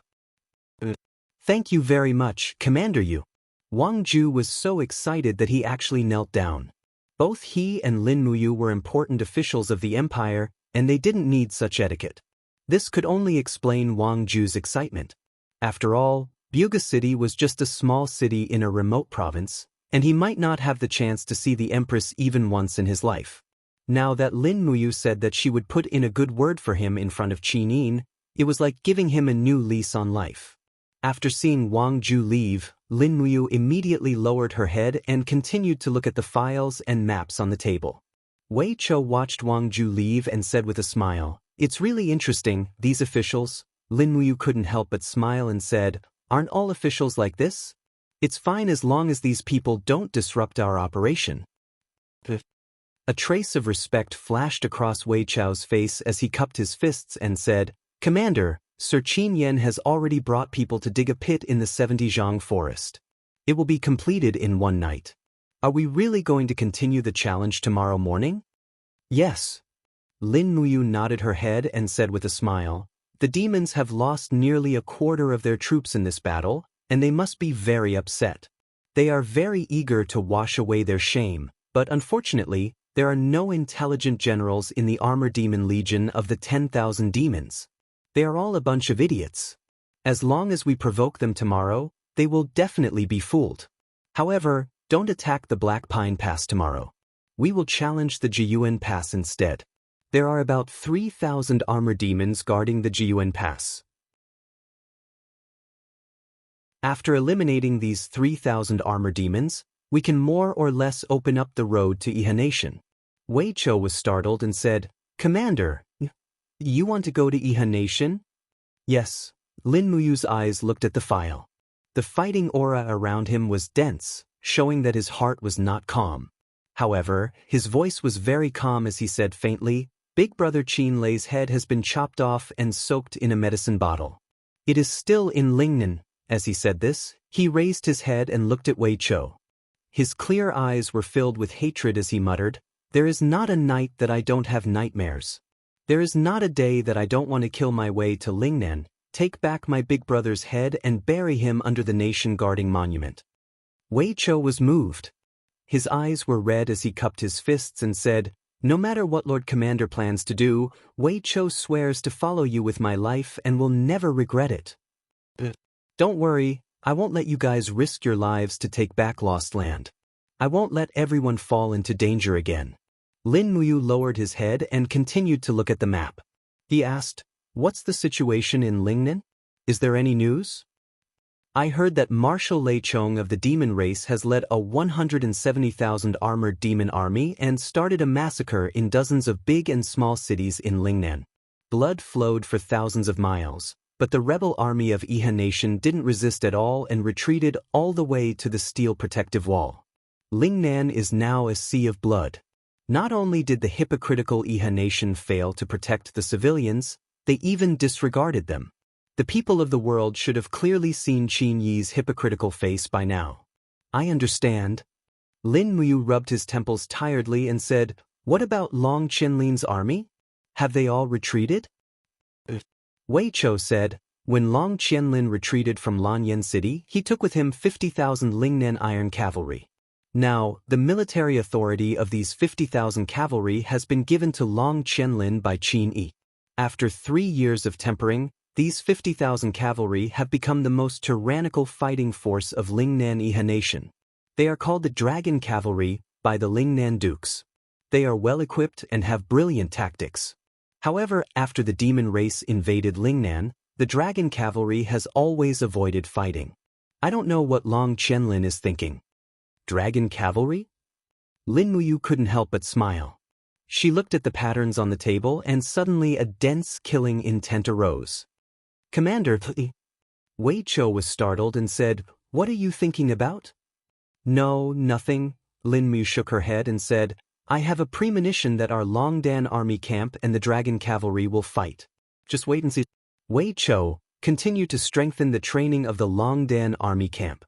"Thank you very much, Commander Yu." Wang Ju was so excited that he actually knelt down. Both he and Lin Muyu were important officials of the Empire, and they didn't need such etiquette. This could only explain Wang Ju's excitement. After all, Buga City was just a small city in a remote province, and he might not have the chance to see the Empress even once in his life. Now that Lin Muyu said that she would put in a good word for him in front of Qin, it was like giving him a new lease on life. After seeing Wang Ju leave, Lin Muyu immediately lowered her head and continued to look at the files and maps on the table. Wei Chou watched Wang Ju leave and said with a smile, "It's really interesting, these officials." Lin Muyu couldn't help but smile and said, "Aren't all officials like this? It's fine as long as these people don't disrupt our operation." A trace of respect flashed across Wei Chou's face as he cupped his fists and said, "Commander, Sir Qin Yen has already brought people to dig a pit in the 70 Jianghu forest. It will be completed in one night. Are we really going to continue the challenge tomorrow morning?" "Yes." Lin Muyu nodded her head and said with a smile, "The demons have lost nearly a quarter of their troops in this battle, and they must be very upset. They are very eager to wash away their shame, but unfortunately, there are no intelligent generals in the Armor Demon Legion of the 10,000 demons. They are all a bunch of idiots. As long as we provoke them tomorrow, they will definitely be fooled. However, don't attack the Black Pine Pass tomorrow. We will challenge the Jiyuan Pass instead. There are about 3,000 armor demons guarding the Jiyuan Pass. After eliminating these 3,000 armor demons, we can more or less open up the road to Iha Nation." Wei Chou was startled and said, "Commander, you want to go to Iha Nation?" "Yes." Lin Muyu's eyes looked at the file. The fighting aura around him was dense, showing that his heart was not calm. However, his voice was very calm as he said faintly, "Big Brother Qin Lei's head has been chopped off and soaked in a medicine bottle. It is still in Lingnan." As he said this, he raised his head and looked at Wei Chou. His clear eyes were filled with hatred as he muttered, There is not a night that I don't have nightmares. There is not a day that I don't want to kill my way to Lingnan, take back my big brother's head and bury him under the nation-guarding monument. Wei Chou was moved. His eyes were red as he cupped his fists and said, "No matter what Lord Commander plans to do, Wei Chou swears to follow you with my life and will never regret it. Don't worry, I won't let you guys risk your lives to take back lost land. I won't let everyone fall into danger again." Lin Muyu lowered his head and continued to look at the map. He asked, "What's the situation in Lingnan? Is there any news?" "I heard that Marshal Lei Chong of the demon race has led a 170,000 armored demon army and started a massacre in dozens of big and small cities in Lingnan. Blood flowed for thousands of miles, but the rebel army of Iha Nation didn't resist at all and retreated all the way to the steel protective wall. Lingnan is now a sea of blood. Not only did the hypocritical Iha Nation fail to protect the civilians, they even disregarded them. The people of the world should have clearly seen Qin Yi's hypocritical face by now." "I understand." Lin Muyu rubbed his temples tiredly and said, "What about Long Qianlin's army? Have they all retreated?" Wei Chou said, "When Long Qianlin retreated from Lanyan City, he took with him 50,000 Lingnan iron cavalry. Now, the military authority of these 50,000 cavalry has been given to Long Qianlin by Qin Yi. After 3 years of tempering, these 50,000 cavalry have become the most tyrannical fighting force of Lingnan Iha Nation. They are called the Dragon Cavalry by the Lingnan Dukes. They are well-equipped and have brilliant tactics. However, after the demon race invaded Lingnan, the Dragon Cavalry has always avoided fighting. I don't know what Long Qianlin is thinking." "Dragon Cavalry?" Lin Muyu couldn't help but smile. She looked at the patterns on the table and suddenly a dense killing intent arose. "Commander," Wei Chou was startled and said, "What are you thinking about?" "No, nothing." Lin Muyu shook her head and said, "I have a premonition that our Longdan army camp and the Dragon Cavalry will fight. Just wait and see." Wei Chou continued to strengthen the training of the Longdan army camp.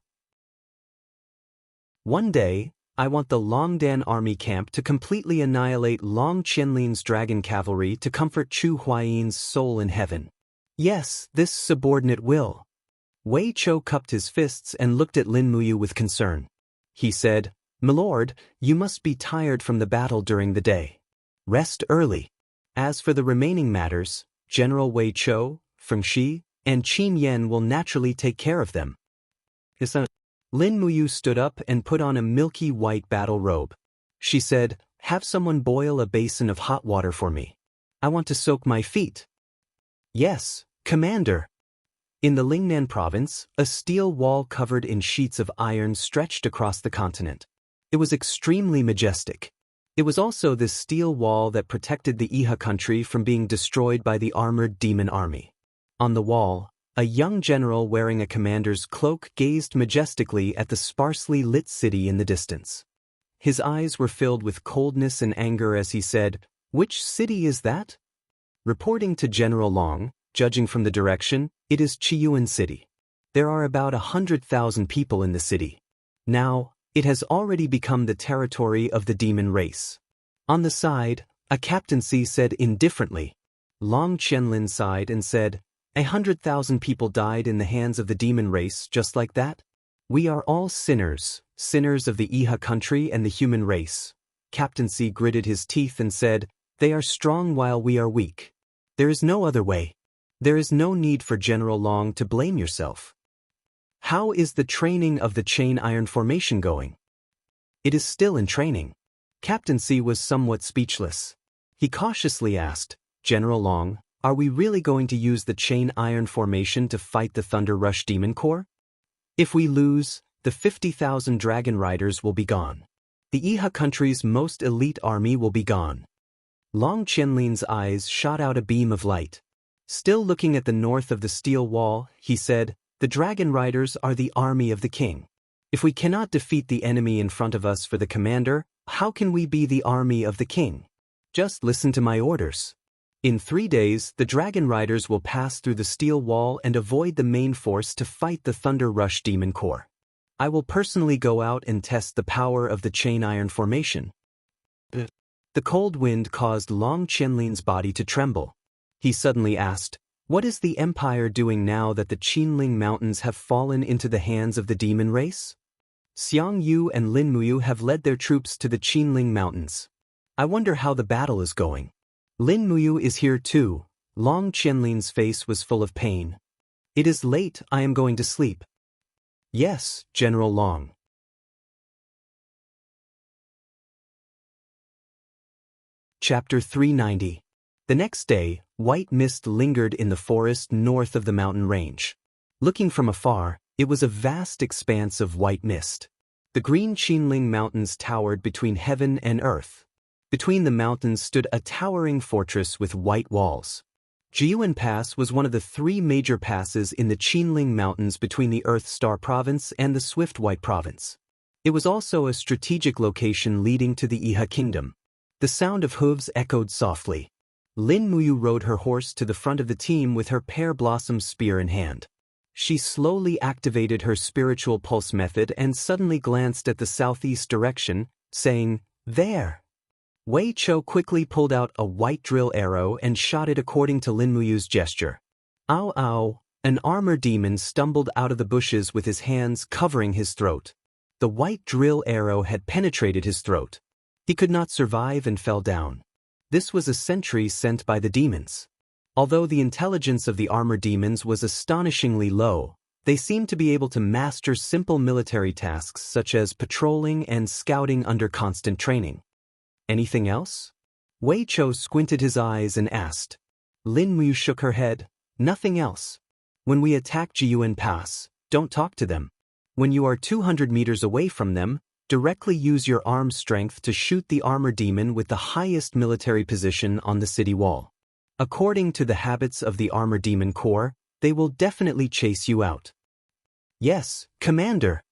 "One day, I want the Longdan army camp to completely annihilate Long Qianlin's Dragon Cavalry to comfort Chu Huayin's soul in heaven. Yes, this subordinate will." Wei Chou cupped his fists and looked at Lin Muyu with concern. He said, "Milord, you must be tired from the battle during the day. Rest early. As for the remaining matters, General Wei Chou, Feng Shi, and Qin Yan will naturally take care of them." Lin Muyu stood up and put on a milky white battle robe. She said, "Have someone boil a basin of hot water for me. I want to soak my feet." "Yes, Commander." In the Lingnan province, a steel wall covered in sheets of iron stretched across the continent. It was extremely majestic. It was also this steel wall that protected the Iha country from being destroyed by the armored demon army. On the wall, a young general wearing a commander's cloak gazed majestically at the sparsely lit city in the distance. His eyes were filled with coldness and anger as he said, "Which city is that?" Reporting to General Long, judging from the direction, it is Qiyuan City. There are about 100,000 people in the city. Now, it has already become the territory of the demon race. On the side, a captaincy said indifferently. Long Qianlin sighed and said, 100,000 people died in the hands of the demon race just like that? We are all sinners, sinners of the Iha country and the human race. Captaincy gritted his teeth and said, "They are strong while we are weak. There is no other way. There is no need for General Long to blame yourself." "How is the training of the chain iron formation going?" "It is still in training." Captaincy was somewhat speechless. He cautiously asked, "General Long, are we really going to use the chain iron formation to fight the Thunder Rush Demon Corps? If we lose, the 50,000 Dragon Riders will be gone. The Iha country's most elite army will be gone." Long Qianlin's eyes shot out a beam of light. Still looking at the north of the steel wall, he said, "The Dragon Riders are the army of the king. If we cannot defeat the enemy in front of us for the commander, how can we be the army of the king? Just listen to my orders. In 3 days, the Dragon Riders will pass through the steel wall and avoid the main force to fight the Thunder Rush Demon Corps. I will personally go out and test the power of the chain iron formation." The cold wind caused Long Qianlin's body to tremble. He suddenly asked, "What is the Empire doing now that the Qinling Mountains have fallen into the hands of the demon race?" "Xiang Yu and Lin Muyu have led their troops to the Qinling Mountains. I wonder how the battle is going." "Lin Muyu is here too." Long Qianlin's face was full of pain. "It is late, I am going to sleep." "Yes, General Long." Chapter 390. The next day, white mist lingered in the forest north of the mountain range. Looking from afar, it was a vast expanse of white mist. The green Qinling Mountains towered between heaven and earth. Between the mountains stood a towering fortress with white walls. Jianghu Pass was one of the three major passes in the Qinling Mountains between the Earth Star Province and the Swift White Province. It was also a strategic location leading to the Iha Kingdom. The sound of hooves echoed softly. Lin Muyu rode her horse to the front of the team with her pear blossom spear in hand. She slowly activated her spiritual pulse method and suddenly glanced at the southeast direction, saying, "There." Wei Chou quickly pulled out a white drill arrow and shot it according to Lin Muyu's gesture. "Ow ow!" An armor demon stumbled out of the bushes with his hands covering his throat. The white drill arrow had penetrated his throat. He could not survive and fell down. This was a sentry sent by the demons. Although the intelligence of the armor demons was astonishingly low, they seemed to be able to master simple military tasks such as patrolling and scouting under constant training. "Anything else?" Wei Chou squinted his eyes and asked. Lin Muyu shook her head. "Nothing else. When we attack Jianghu Pass, don't talk to them. When you are 200 meters away from them, directly use your arm strength to shoot the armor demon with the highest military position on the city wall. According to the habits of the armor demon corps, they will definitely chase you out." "Yes, Commander."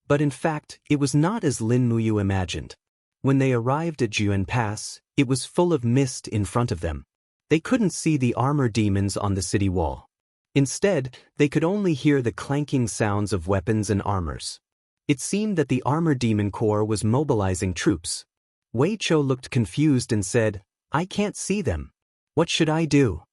But in fact, it was not as Lin Muyu imagined. When they arrived at Jianghu Pass, it was full of mist in front of them. They couldn't see the armor demons on the city wall. Instead, they could only hear the clanking sounds of weapons and armors. It seemed that the armor demon corps was mobilizing troops. Wei Chou looked confused and said, "I can't see them. What should I do?"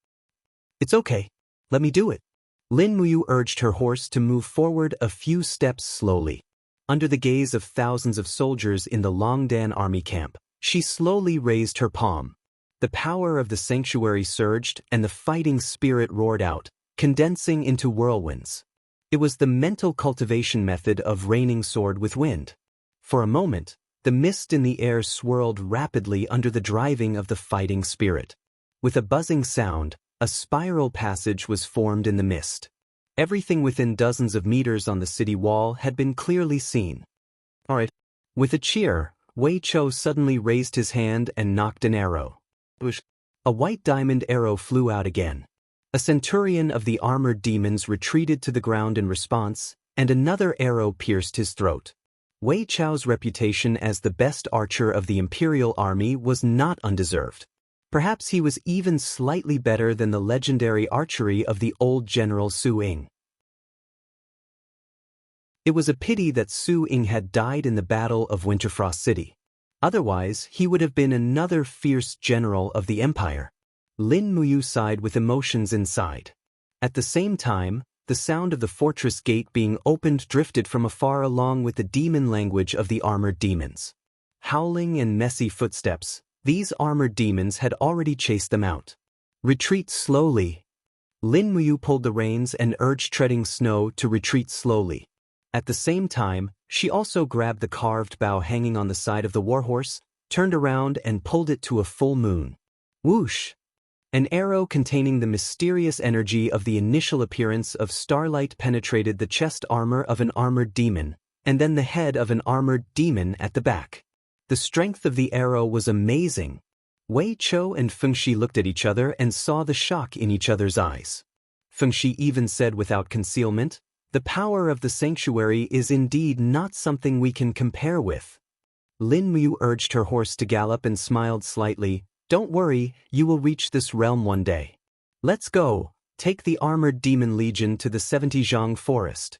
"It's okay. Let me do it." Lin Muyu urged her horse to move forward a few steps slowly. Under the gaze of thousands of soldiers in the Longdan army camp, she slowly raised her palm. The power of the sanctuary surged and the fighting spirit roared out, condensing into whirlwinds. It was the mental cultivation method of raining sword with wind. For a moment, the mist in the air swirled rapidly under the driving of the fighting spirit. With a buzzing sound, a spiral passage was formed in the mist. Everything within dozens of meters on the city wall had been clearly seen. "All right." With a cheer, Wei Chou suddenly raised his hand and knocked an arrow. A white diamond arrow flew out again. A centurion of the armored demons retreated to the ground in response, and another arrow pierced his throat. Wei Chou's reputation as the best archer of the Imperial Army was not undeserved. Perhaps he was even slightly better than the legendary archery of the old General Su Ying. It was a pity that Su Ying had died in the Battle of Winterfrost City. Otherwise, he would have been another fierce general of the Empire. Lin Muyu sighed with emotions inside. At the same time, the sound of the fortress gate being opened drifted from afar along with the demon language of the armored demons. Howling and messy footsteps, these armored demons had already chased them out. "Retreat slowly." Lin Muyu pulled the reins and urged Treading Snow to retreat slowly. At the same time, she also grabbed the carved bow hanging on the side of the warhorse, turned around and pulled it to a full moon. Whoosh! An arrow containing the mysterious energy of the initial appearance of starlight penetrated the chest armor of an armored demon, and then the head of an armored demon at the back. The strength of the arrow was amazing. Wei Chou and Fengxi looked at each other and saw the shock in each other's eyes. Fengxi even said without concealment, "The power of the sanctuary is indeed not something we can compare with." Lin Muyu urged her horse to gallop and smiled slightly. "Don't worry, you will reach this realm one day. Let's go, take the armored demon legion to the 70 Jianghu forest."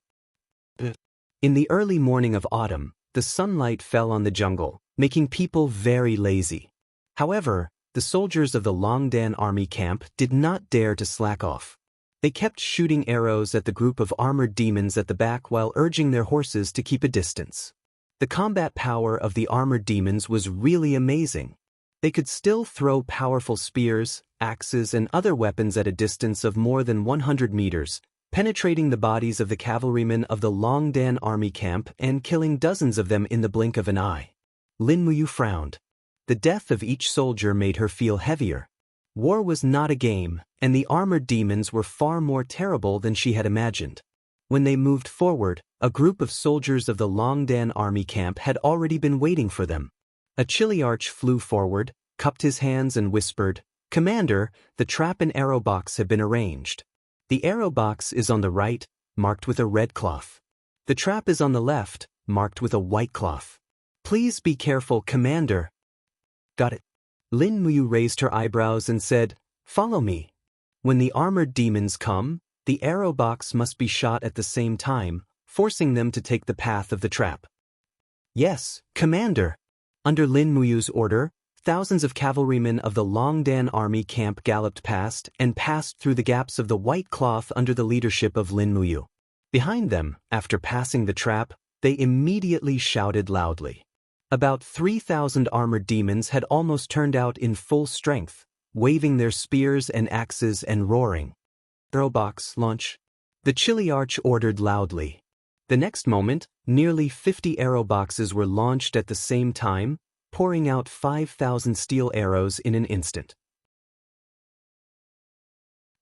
In the early morning of autumn, the sunlight fell on the jungle, making people very lazy. However, the soldiers of the Longdan army camp did not dare to slack off. They kept shooting arrows at the group of armored demons at the back while urging their horses to keep a distance. The combat power of the armored demons was really amazing. They could still throw powerful spears, axes, and other weapons at a distance of more than 100 meters, penetrating the bodies of the cavalrymen of the Longdan army camp and killing dozens of them in the blink of an eye. Lin Muyu frowned. The death of each soldier made her feel heavier. War was not a game, and the armored demons were far more terrible than she had imagined. When they moved forward, a group of soldiers of the Longdan army camp had already been waiting for them. A Chiliarch flew forward, cupped his hands and whispered, "Commander, the trap and arrow box have been arranged. The arrow box is on the right, marked with a red cloth. The trap is on the left, marked with a white cloth. Please be careful, Commander." "Got it." Lin Muyu raised her eyebrows and said, "Follow me. When the armored demons come, the arrow box must be shot at the same time, forcing them to take the path of the trap." "Yes, Commander." Under Lin Muyu's order, thousands of cavalrymen of the Longdan army camp galloped past and passed through the gaps of the white cloth under the leadership of Lin Muyu. Behind them, after passing the trap, they immediately shouted loudly. About 3,000 armored demons had almost turned out in full strength, waving their spears and axes and roaring. "Arrow box, launch." The Chiliarch ordered loudly. The next moment, nearly 50 arrow boxes were launched at the same time, pouring out 5,000 steel arrows in an instant.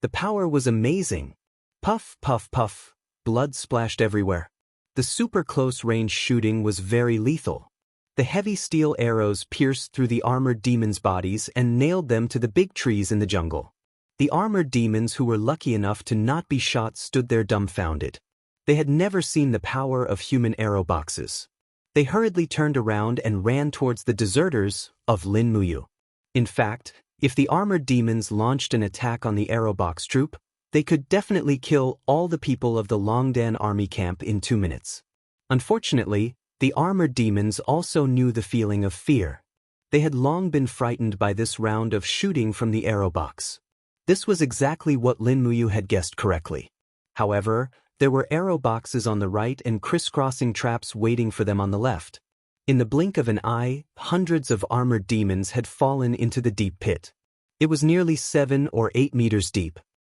The power was amazing. Puff, puff, puff, blood splashed everywhere. The super close-range shooting was very lethal. The heavy steel arrows pierced through the armored demons' bodies and nailed them to the big trees in the jungle. The armored demons who were lucky enough to not be shot stood there dumbfounded. They had never seen the power of human arrow boxes. They hurriedly turned around and ran towards the deserters of Lin Muyu. In fact, if the armored demons launched an attack on the arrow box troop, they could definitely kill all the people of the Longdan army camp in 2 minutes. Unfortunately, the armored demons also knew the feeling of fear. They had long been frightened by this round of shooting from the arrow box. This was exactly what Lin Muyu had guessed correctly. However, there were arrow boxes on the right and crisscrossing traps waiting for them on the left. In the blink of an eye, hundreds of armored demons had fallen into the deep pit. It was nearly 7 or 8 meters deep.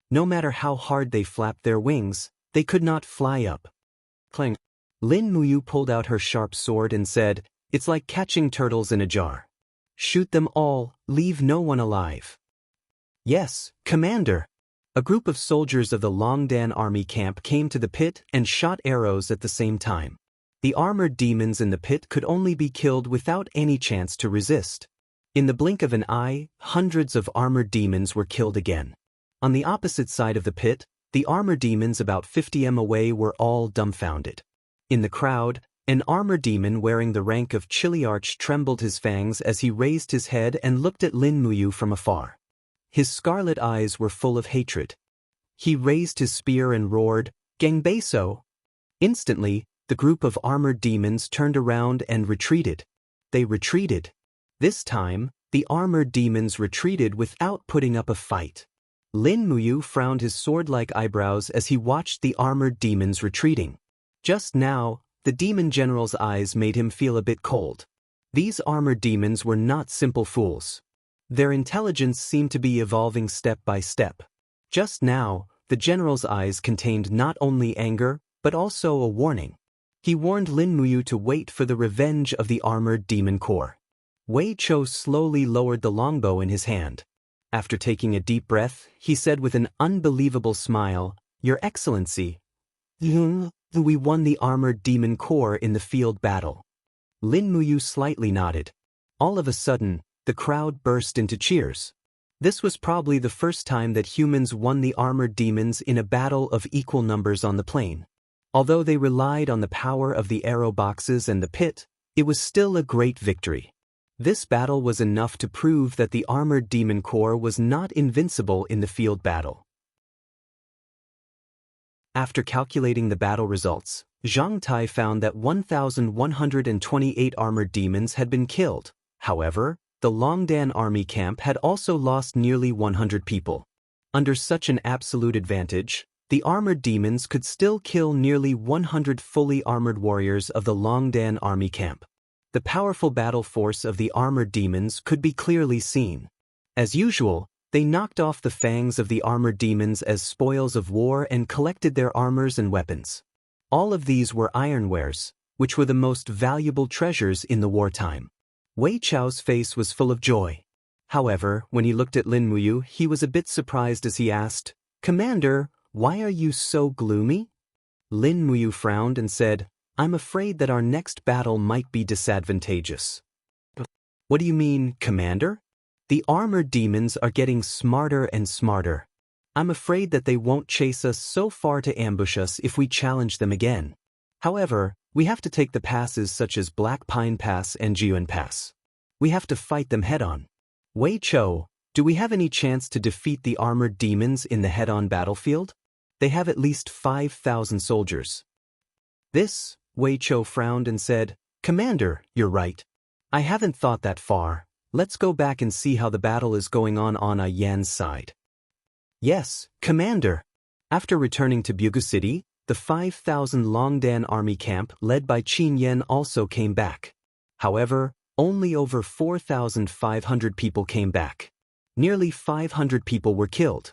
No matter how hard they flapped their wings, they could not fly up. Clang. Lin Muyu pulled out her sharp sword and said, "It's like catching turtles in a jar. Shoot them all, leave no one alive." "Yes, Commander." A group of soldiers of the Longdan army camp came to the pit and shot arrows at the same time. The armored demons in the pit could only be killed without any chance to resist. In the blink of an eye, hundreds of armored demons were killed again. On the opposite side of the pit, the armored demons about 50 m away were all dumbfounded. In the crowd, an armored demon wearing the rank of Chiliarch trembled his fangs as he raised his head and looked at Lin Muyu from afar. His scarlet eyes were full of hatred. He raised his spear and roared, "Gangbaso!" Instantly, the group of armored demons turned around and retreated. They retreated. This time, the armored demons retreated without putting up a fight. Lin Muyu frowned his sword-like eyebrows as he watched the armored demons retreating. Just now, the demon general's eyes made him feel a bit cold. These armored demons were not simple fools. Their intelligence seemed to be evolving step by step. Just now, the general's eyes contained not only anger, but also a warning. He warned Lin Muyu to wait for the revenge of the armored demon corps. Wei Cho slowly lowered the longbow in his hand. After taking a deep breath, he said with an unbelievable smile, "Your Excellency, we won the armored demon corps in the field battle." Lin Muyu slightly nodded. All of a sudden, the crowd burst into cheers. This was probably the first time that humans won the armored demons in a battle of equal numbers on the plain. Although they relied on the power of the arrow boxes and the pit, it was still a great victory. This battle was enough to prove that the armored demon corps was not invincible in the field battle. After calculating the battle results, Zhang Tai found that 1,128 armored demons had been killed. However, the Longdan army camp had also lost nearly 100 people. Under such an absolute advantage, the armored demons could still kill nearly 100 fully armored warriors of the Longdan army camp. The powerful battle force of the armored demons could be clearly seen. As usual, they knocked off the fangs of the armored demons as spoils of war and collected their armors and weapons. All of these were ironwares, which were the most valuable treasures in the wartime. Wei Chao's face was full of joy. However, when he looked at Lin Muyu, he was a bit surprised as he asked, "Commander, why are you so gloomy?" Lin Muyu frowned and said, "I'm afraid that our next battle might be disadvantageous." "What do you mean, Commander?" "The armored demons are getting smarter and smarter. I'm afraid that they won't chase us so far to ambush us if we challenge them again. However, we have to take the passes such as Black Pine Pass and Jiuan Pass. We have to fight them head-on. Wei Chou, do we have any chance to defeat the armored demons in the head-on battlefield? They have at least 5,000 soldiers." This, Wei Chou frowned and said, "Commander, you're right. I haven't thought that far. Let's go back and see how the battle is going on Yan's side." "Yes, Commander." After returning to Bugu City, the 5,000 Longdan army camp led by Qin Yan also came back. However, only over 4,500 people came back. Nearly 500 people were killed.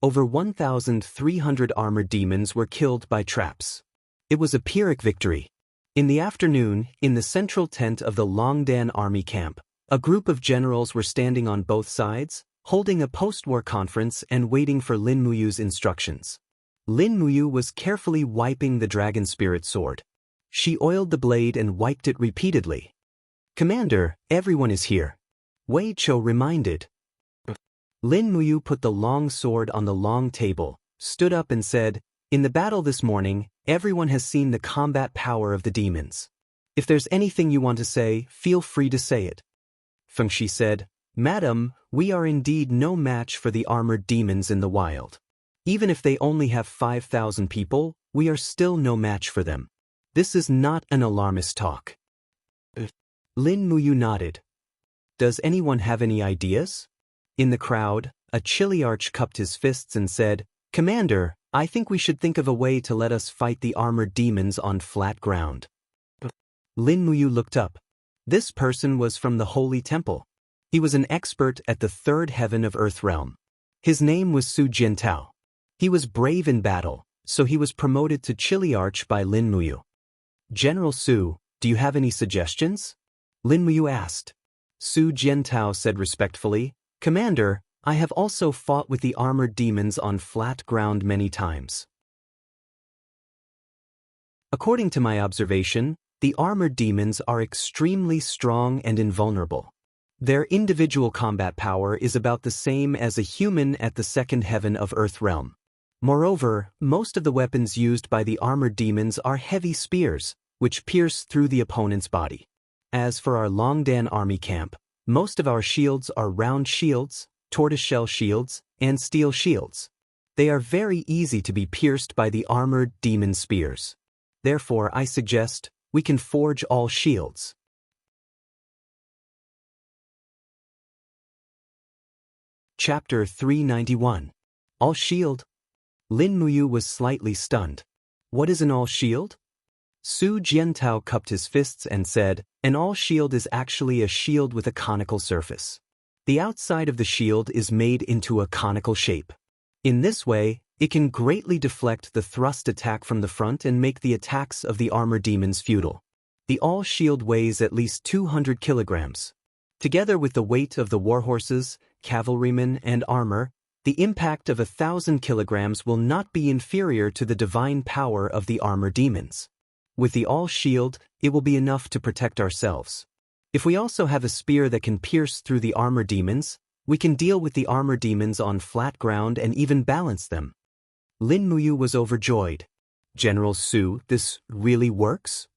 Over 1,300 armored demons were killed by traps. It was a Pyrrhic victory. In the afternoon, in the central tent of the Longdan army camp, a group of generals were standing on both sides, holding a post-war conference and waiting for Lin Muyu's instructions. Lin Muyu was carefully wiping the dragon spirit sword. She oiled the blade and wiped it repeatedly. "Commander, everyone is here," Wei Chou reminded. Lin Muyu put the long sword on the long table, stood up and said, "In the battle this morning, everyone has seen the combat power of the demons. If there's anything you want to say, feel free to say it." Feng Shi said, "Madam, we are indeed no match for the armored demons in the wild. Even if they only have 5,000 people, we are still no match for them. This is not an alarmist talk." Lin Muyu nodded. "Does anyone have any ideas?" In the crowd, a Chiliarch cupped his fists and said, "Commander, I think we should think of a way to let us fight the armored demons on flat ground." Lin Muyu looked up. This person was from the Holy Temple. He was an expert at the third heaven of Earth Realm. His name was Su Jiantao. He was brave in battle, so he was promoted to Chiliarch by Lin Muyu. "General Su, do you have any suggestions?" Lin Muyu asked. Su Jiantao said respectfully, "Commander, I have also fought with the armored demons on flat ground many times. According to my observation, the armored demons are extremely strong and invulnerable. Their individual combat power is about the same as a human at the second heaven of Earth Realm. Moreover, most of the weapons used by the armored demons are heavy spears, which pierce through the opponent's body. As for our Longdan army camp, most of our shields are round shields, tortoiseshell shields, and steel shields. They are very easy to be pierced by the armored demon spears. Therefore, I suggest we can forge all shields." Chapter 391. All shield. Lin Muyu was slightly stunned. "What is an all shield?" Su Jiantao cupped his fists and said, "An all shield is actually a shield with a conical surface. The outside of the shield is made into a conical shape. In this way, it can greatly deflect the thrust attack from the front and make the attacks of the armor demons futile. The all shield weighs at least 200 kilograms. Together with the weight of the warhorses, cavalrymen, and armor, the impact of 1,000 kilograms will not be inferior to the divine power of the armor demons. With the all shield, it will be enough to protect ourselves. If we also have a spear that can pierce through the armor demons, we can deal with the armor demons on flat ground and even balance them." Lin Muyu was overjoyed. "General Su, this really works?"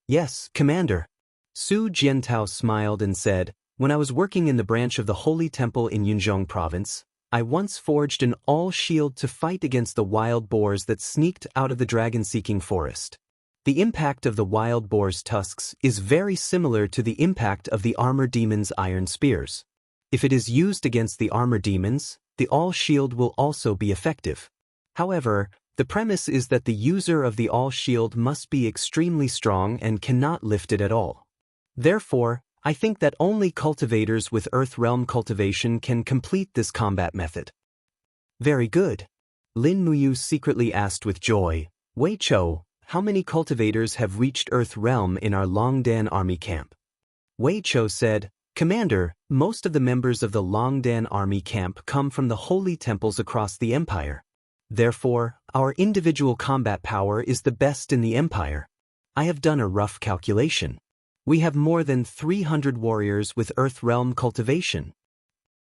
"Yes, Commander." Su Jiantao smiled and said, "When I was working in the branch of the Holy Temple in Yunzhong Province, I once forged an all-shield to fight against the wild boars that sneaked out of the dragon-seeking forest. The impact of the wild boar's tusks is very similar to the impact of the armor demon's iron spears. If it is used against the armor demons, the all shield will also be effective. However, the premise is that the user of the all shield must be extremely strong and cannot lift it at all. Therefore, I think that only cultivators with Earth Realm cultivation can complete this combat method. Very good. Lin Muyu secretly asked with joy, Wei Chou, how many cultivators have reached Earth Realm in our Longdan army camp? Wei Chou said, Commander, most of the members of the Longdan army camp come from the holy temples across the empire. Therefore, our individual combat power is the best in the empire. I have done a rough calculation. We have more than 300 warriors with Earth Realm cultivation.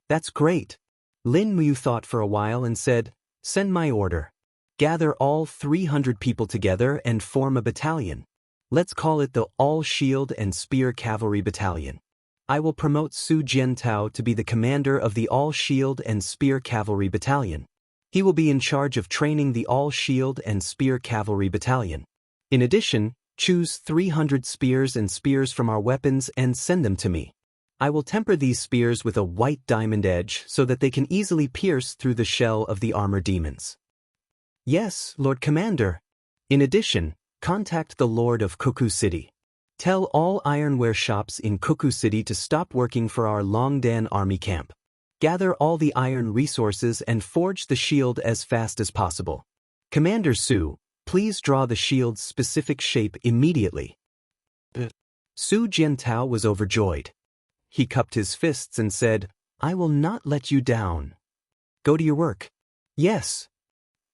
That's great. Lin Muyu thought for a while and said, Send my order. Gather all 300 people together and form a battalion. Let's call it the All-Shield and Spear Cavalry Battalion. I will promote Su Jiantao to be the commander of the All-Shield and Spear Cavalry Battalion. He will be in charge of training the All-Shield and Spear Cavalry Battalion. In addition, choose 300 spears and spears from our weapons and send them to me. I will temper these spears with a white diamond edge so that they can easily pierce through the shell of the armor demons. Yes, Lord Commander. In addition, contact the Lord of Koku City. Tell all ironware shops in Koku City to stop working for our Longdan army camp. Gather all the iron resources and forge the shield as fast as possible. Commander Su, please draw the shield's specific shape immediately. Su Jiantao was overjoyed. He cupped his fists and said, I will not let you down. Go to your work. Yes.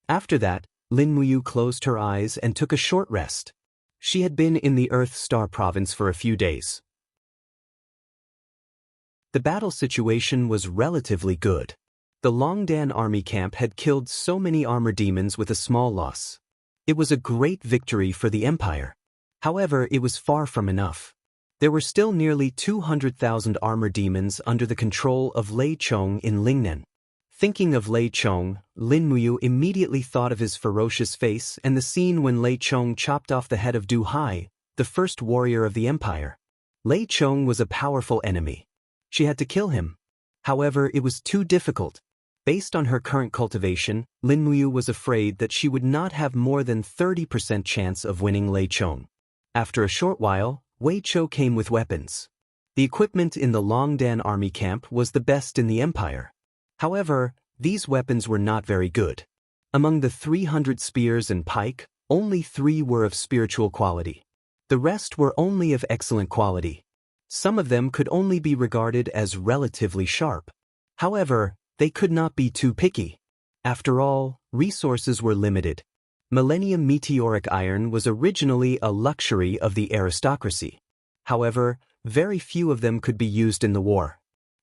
After that, Lin Muyu closed her eyes and took a short rest. She had been in the Earth Star Province for a few days. The battle situation was relatively good. The Longdan army camp had killed so many armor demons with a small loss. It was a great victory for the Empire. However, it was far from enough. There were still nearly 200,000 armor demons under the control of Lei Chong in Lingnan. Thinking of Lei Chong, Lin Muyu immediately thought of his ferocious face and the scene when Lei Chong chopped off the head of Du Hai, the first warrior of the empire. Lei Chong was a powerful enemy. She had to kill him. However, it was too difficult. Based on her current cultivation, Lin Muyu was afraid that she would not have more than 30% chance of winning Lei Chong. After a short while, Wei Chou came with weapons. The equipment in the Longdan army camp was the best in the empire. However, these weapons were not very good. Among the 300 spears and pike, only 3 were of spiritual quality. The rest were only of excellent quality. Some of them could only be regarded as relatively sharp. However, they could not be too picky. After all, resources were limited. Millennium meteoric iron was originally a luxury of the aristocracy. However, very few of them could be used in the war.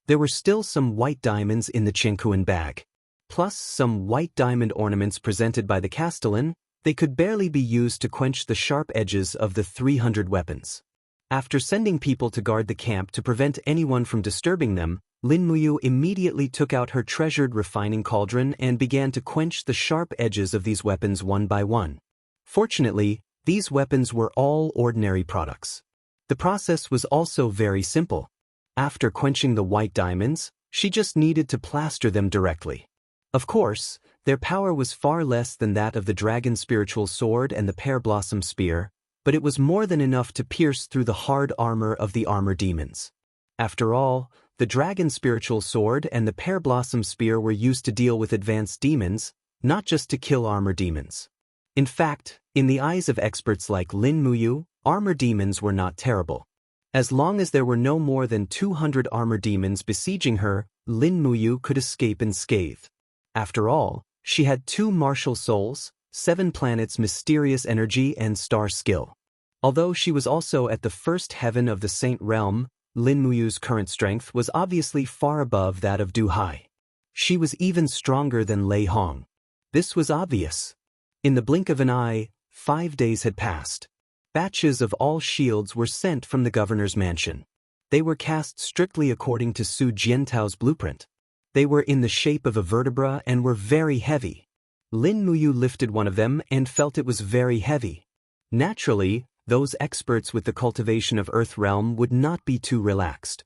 There were still some white diamonds in the Chenkuan bag. Plus some white diamond ornaments presented by the Castellan, they could barely be used to quench the sharp edges of the 300 weapons. After sending people to guard the camp to prevent anyone from disturbing them, Lin Muyu immediately took out her treasured refining cauldron and began to quench the sharp edges of these weapons one by one. Fortunately, these weapons were all ordinary products. The process was also very simple. After quenching the white diamonds, she just needed to plaster them directly. Of course, their power was far less than that of the dragon spiritual sword and the pear blossom spear, but it was more than enough to pierce through the hard armor of the armor demons. After all, the dragon spiritual sword and the pear blossom spear were used to deal with advanced demons, not just to kill armor demons. In fact, in the eyes of experts like Lin Muyu, armor demons were not terrible. As long as there were no more than 200 armor demons besieging her, Lin Muyu could escape unscathed. After all, she had 2 martial souls, 7 planets mysterious energy and star skill. Although she was also at the first heaven of the Saint Realm, Lin Muyu's current strength was obviously far above that of Du Hai. She was even stronger than Lei Hong. This was obvious. In the blink of an eye, 5 days had passed. Batches of all shields were sent from the governor's mansion. They were cast strictly according to Su Jiantao's blueprint. They were in the shape of a vertebra and were very heavy. Lin Muyu lifted one of them and felt it was very heavy. Naturally, those experts with the cultivation of Earth realm would not be too relaxed.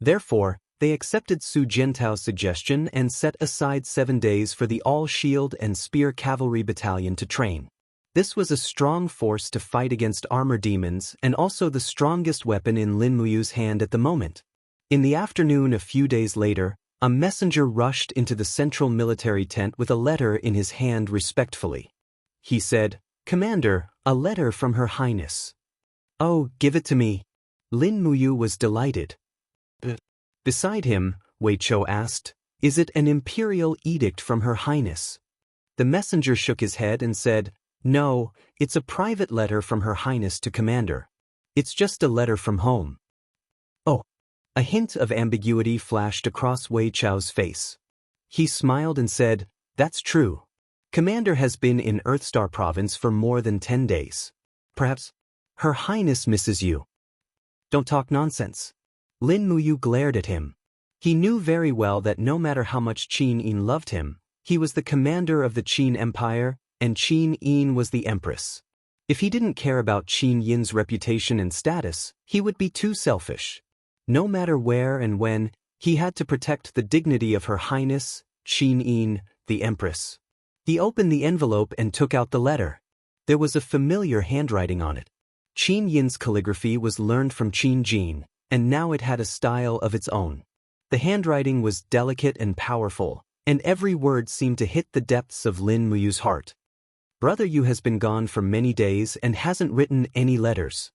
Therefore, they accepted Su Jiantao's suggestion and set aside 7 days for the all-shield and spear cavalry battalion to train. This was a strong force to fight against armor demons and also the strongest weapon in Lin Muyu's hand at the moment. In the afternoon a few days later, a messenger rushed into the central military tent with a letter in his hand respectfully. He said, "Commander, a letter from Her Highness." "Oh, give it to me." Lin Muyu was delighted. Beside him, Wei Chou asked, "Is it an imperial edict from Her Highness?" The messenger shook his head and said, "No, it's a private letter from Her Highness to Commander. It's just a letter from home." Oh. A hint of ambiguity flashed across Wei Chou's face. He smiled and said, "That's true. Commander has been in Earthstar Province for more than 10 days. Perhaps Her Highness misses you." "Don't talk nonsense." Lin Muyu glared at him. He knew very well that no matter how much Qin Yin loved him, he was the commander of the Qin Empire, and Qin Yin was the empress. If he didn't care about Qin Yin's reputation and status, he would be too selfish. No matter where and when, he had to protect the dignity of Her Highness, Qin Yin, the empress. He opened the envelope and took out the letter. There was a familiar handwriting on it. Qin Yin's calligraphy was learned from Qin Jin, and now it had a style of its own. The handwriting was delicate and powerful, and every word seemed to hit the depths of Lin Muyu's heart. "Brother Yu has been gone for many days and hasn't written any letters.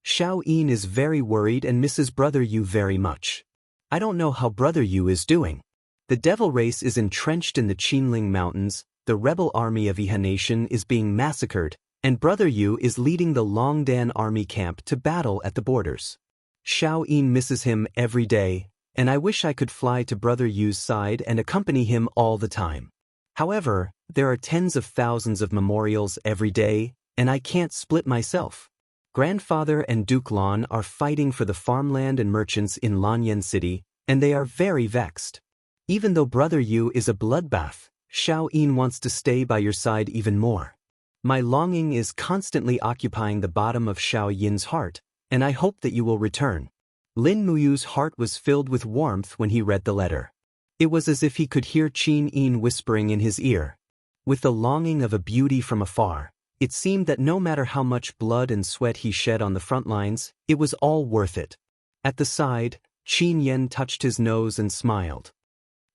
Xiao Yin is very worried and misses Brother Yu very much. I don't know how Brother Yu is doing. The devil race is entrenched in the Qinling Mountains, the rebel army of Yiha Nation is being massacred, and Brother Yu is leading the Longdan army camp to battle at the borders. Xiao Yin misses him every day, and I wish I could fly to Brother Yu's side and accompany him all the time. However, there are tens of thousands of memorials every day, and I can't split myself. Grandfather and Duke Lan are fighting for the farmland and merchants in Lanyan City, and they are very vexed. Even though Brother Yu is a bloodbath, Xiao Yin wants to stay by your side even more. My longing is constantly occupying the bottom of Xiao Yin's heart, and I hope that you will return." Lin Muyu's heart was filled with warmth when he read the letter. It was as if he could hear Qin Yin whispering in his ear. With the longing of a beauty from afar, it seemed that no matter how much blood and sweat he shed on the front lines, it was all worth it. At the side, Qin Yen touched his nose and smiled.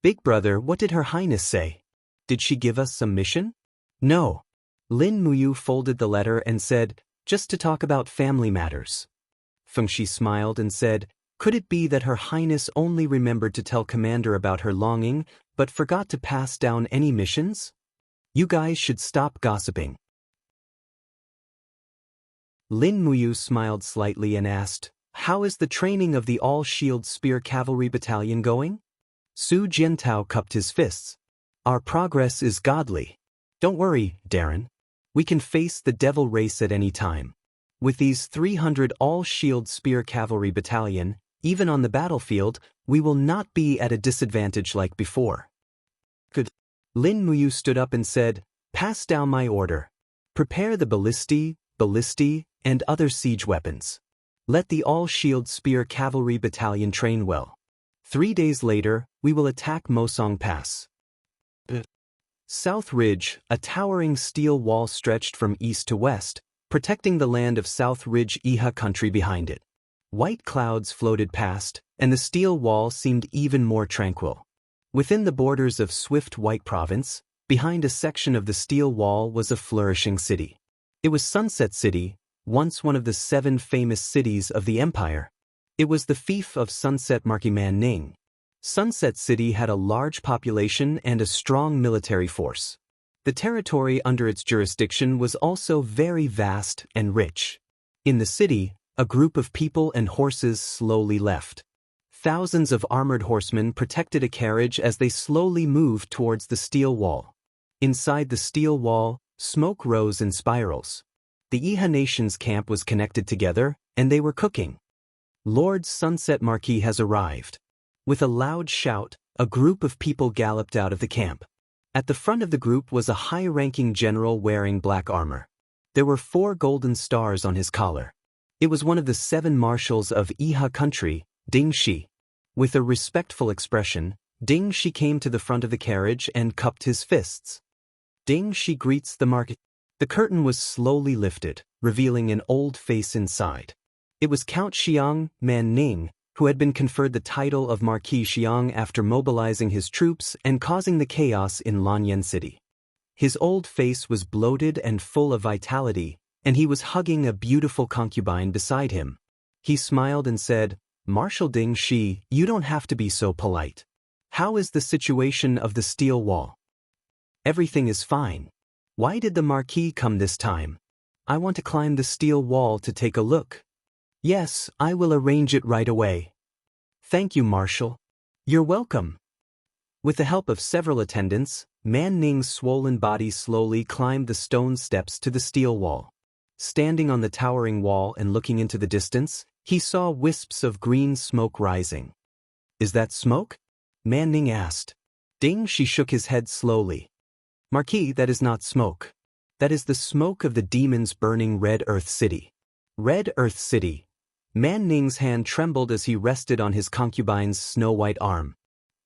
"Big brother, what did Her Highness say? Did she give us some mission?" "No." Lin Muyu folded the letter and said, "Just to talk about family matters." Fengxi smiled and said, "Could it be that Her Highness only remembered to tell Commander about her longing, but forgot to pass down any missions? You guys should stop gossiping." Lin Muyu smiled slightly and asked, "How is the training of the all-shield spear cavalry battalion going?" Su Jiantao cupped his fists. "Our progress is godly. Don't worry, Darren. We can face the devil race at any time. With these 300 all-shield spear cavalry battalion, even on the battlefield, we will not be at a disadvantage like before." "Good." Lin Muyu stood up and said, "Pass down my order. Prepare the ballistae, and other siege weapons. Let the all-shield spear cavalry battalion train well. 3 days later, we will attack Mosong Pass." South Ridge, a towering steel wall stretched from east to west, protecting the land of South Ridge Iha country behind it. White clouds floated past, and the steel wall seemed even more tranquil. Within the borders of Swift White Province, behind a section of the steel wall was a flourishing city. It was Sunset City, once one of the 7 famous cities of the empire. It was the fief of Sunset Marquis Man Ning. Sunset City had a large population and a strong military force. The territory under its jurisdiction was also very vast and rich. In the city, a group of people and horses slowly left. Thousands of armored horsemen protected a carriage as they slowly moved towards the steel wall. Inside the steel wall, smoke rose in spirals. The Iha Nation's camp was connected together, and they were cooking. Lord Sunset Marquis has arrived. With a loud shout, a group of people galloped out of the camp. At the front of the group was a high-ranking general wearing black armor. There were 4 golden stars on his collar. It was one of the 7 marshals of Iha country, Ding Shi. With a respectful expression, Ding Shi came to the front of the carriage and cupped his fists. Ding Shi greets the market. The curtain was slowly lifted, revealing an old face inside. It was Count Xiang Man Ning, who had been conferred the title of Marquis Xiang after mobilizing his troops and causing the chaos in Lanyan City. His old face was bloated and full of vitality, and he was hugging a beautiful concubine beside him. He smiled and said, "Marshal Ding Shi, you don't have to be so polite. How is the situation of the steel wall?" "Everything is fine. Why did the Marquis come this time?" "I want to climb the steel wall to take a look." "Yes, I will arrange it right away." "Thank you, Marshal." "You're welcome." With the help of several attendants, Man Ning's swollen body slowly climbed the stone steps to the steel wall. Standing on the towering wall and looking into the distance, he saw wisps of green smoke rising. "Is that smoke?" Man Ning asked. Ding Shi shook his head slowly. "Marquis, that is not smoke. That is the smoke of the demons burning Red Earth City." Red Earth City. Man Ning's hand trembled as he rested on his concubine's snow-white arm.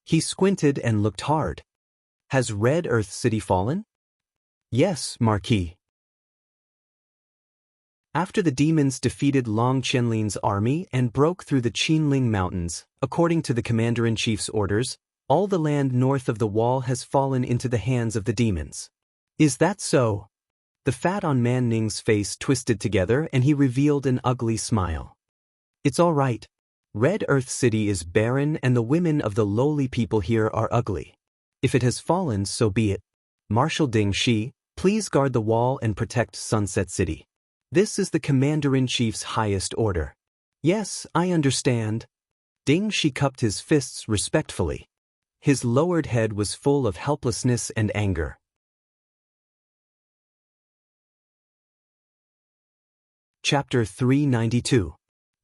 He squinted and looked hard. "Has Red Earth City fallen?" "Yes, Marquis." After the demons defeated Long Qianlin's army and broke through the Qinling Mountains, according to the commander-in-chief's orders, all the land north of the wall has fallen into the hands of the demons. "Is that so?" The fat on Man Ning's face twisted together and he revealed an ugly smile. "It's all right. Red Earth City is barren and the women of the lowly people here are ugly. If it has fallen, so be it. Marshal Ding Shi, please guard the wall and protect Sunset City. This is the commander-in-chief's highest order." "Yes, I understand." Ding Shi cupped his fists respectfully. His lowered head was full of helplessness and anger. Chapter 392.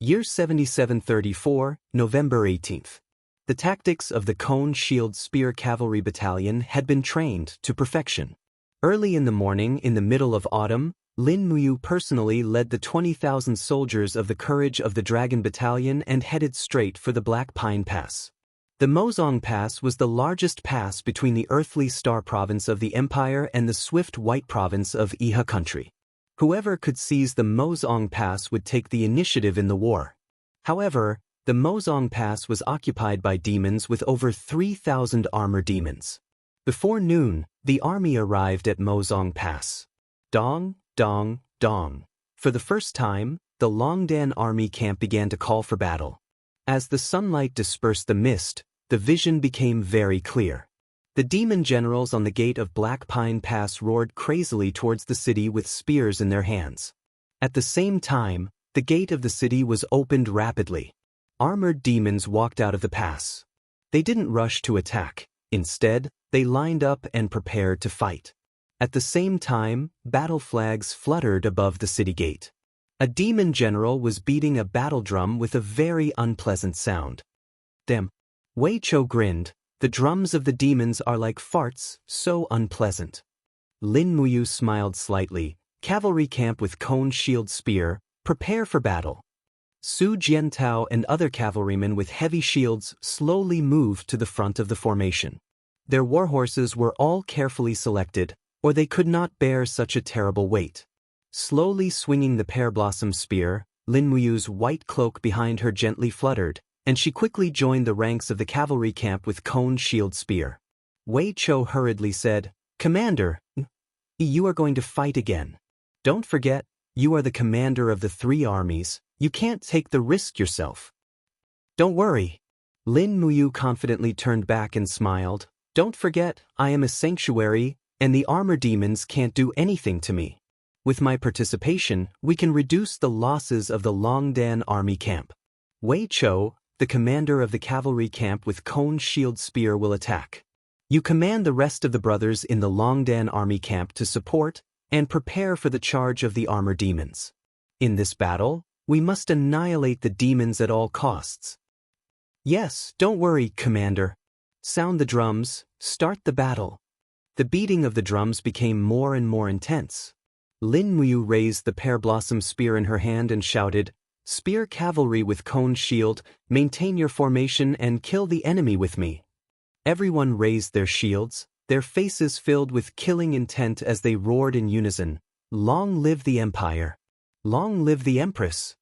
Year 7734, November 18th. The tactics of the Cone Shield Spear Cavalry Battalion had been trained to perfection. Early in the morning, in the middle of autumn, Lin Muyu personally led the 20,000 soldiers of the Courage of the Dragon Battalion and headed straight for the Black Pine Pass. The Mozong Pass was the largest pass between the Earthly Star Province of the Empire and the Swift White Province of Iha country. Whoever could seize the Mozong Pass would take the initiative in the war. However, the Mozong Pass was occupied by demons with over 3,000 armor demons. Before noon, the army arrived at Mozong Pass. Dong, dong, dong. For the first time, the Longdan army camp began to call for battle. As the sunlight dispersed the mist, the vision became very clear. The demon generals on the gate of Black Pine Pass roared crazily towards the city with spears in their hands. At the same time, the gate of the city was opened rapidly. Armored demons walked out of the pass. They didn't rush to attack. Instead, they lined up and prepared to fight. At the same time, battle flags fluttered above the city gate. A demon general was beating a battle drum with a very unpleasant sound. "Damn." Wei Chou grinned. "The drums of the demons are like farts, so unpleasant." Lin Muyu smiled slightly. "Cavalry camp with cone shield spear, prepare for battle." Su Jiantao and other cavalrymen with heavy shields slowly moved to the front of the formation. Their warhorses were all carefully selected, or they could not bear such a terrible weight. Slowly swinging the pear blossom spear, Lin Muyu's white cloak behind her gently fluttered, and she quickly joined the ranks of the cavalry camp with cone shield spear. Wei Chou hurriedly said, "Commander, you are going to fight again. Don't forget, you are the commander of the 3 armies, you can't take the risk yourself." "Don't worry." Lin Muyu confidently turned back and smiled. "Don't forget, I am a sanctuary, and the armor demons can't do anything to me. With my participation, we can reduce the losses of the Longdan army camp. Wei Chou, the commander of the cavalry camp with cone shield spear, will attack. You command the rest of the brothers in the Longdan army camp to support and prepare for the charge of the armor demons. In this battle, we must annihilate the demons at all costs." "Yes, don't worry, Commander. Sound the drums, start the battle." The beating of the drums became more and more intense. Lin Muyu raised the pear blossom spear in her hand and shouted, "Spear cavalry with cone shield, maintain your formation and kill the enemy with me." Everyone raised their shields, their faces filled with killing intent as they roared in unison, "Long live the Empire! Long live the Empress!"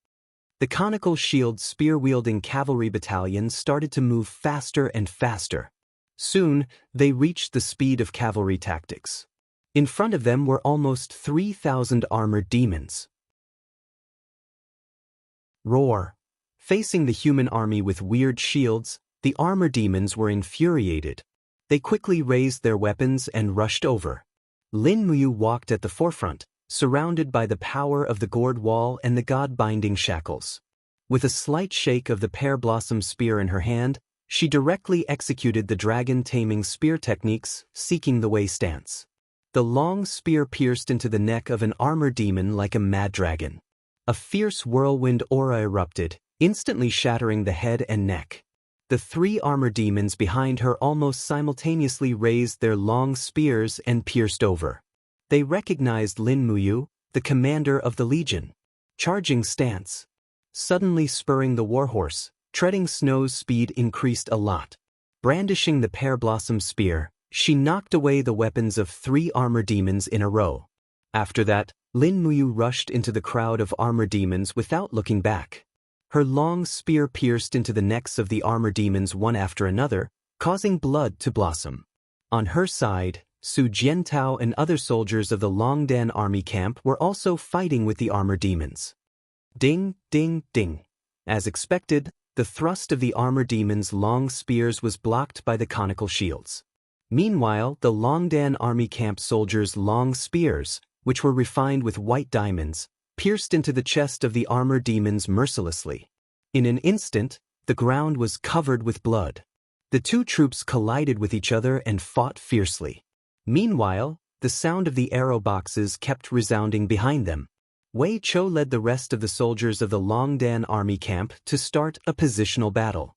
The conical shield spear-wielding cavalry battalions started to move faster and faster. Soon, they reached the speed of cavalry tactics. In front of them were almost 3,000 armored demons. Roar! Facing the human army with weird shields, the armor demons were infuriated. They quickly raised their weapons and rushed over. Lin Muyu walked at the forefront, surrounded by the power of the gourd wall and the god-binding shackles. With a slight shake of the pear blossom spear in her hand, she directly executed the dragon-taming spear techniques, seeking the way stance. The long spear pierced into the neck of an armor demon like a mad dragon. A fierce whirlwind aura erupted, instantly shattering the head and neck. The 3 armor demons behind her almost simultaneously raised their long spears and pierced over. They recognized Lin Muyu, the commander of the legion. Charging stance. Suddenly spurring the warhorse, treading Snow's speed increased a lot. Brandishing the pear blossom spear, she knocked away the weapons of 3 armor demons in a row. After that, Lin Muyu rushed into the crowd of armor demons without looking back. Her long spear pierced into the necks of the armor demons one after another, causing blood to blossom. On her side, Su Jiantao and other soldiers of the Longdan army camp were also fighting with the armor demons. Ding, ding, ding. As expected, the thrust of the armor demons' long spears was blocked by the conical shields. Meanwhile, the Longdan army camp soldiers' long spears, which were refined with white diamonds, pierced into the chest of the armor demons mercilessly. In an instant, the ground was covered with blood. The 2 troops collided with each other and fought fiercely. Meanwhile, the sound of the arrow boxes kept resounding behind them. Wei Chou led the rest of the soldiers of the Longdan army camp to start a positional battle.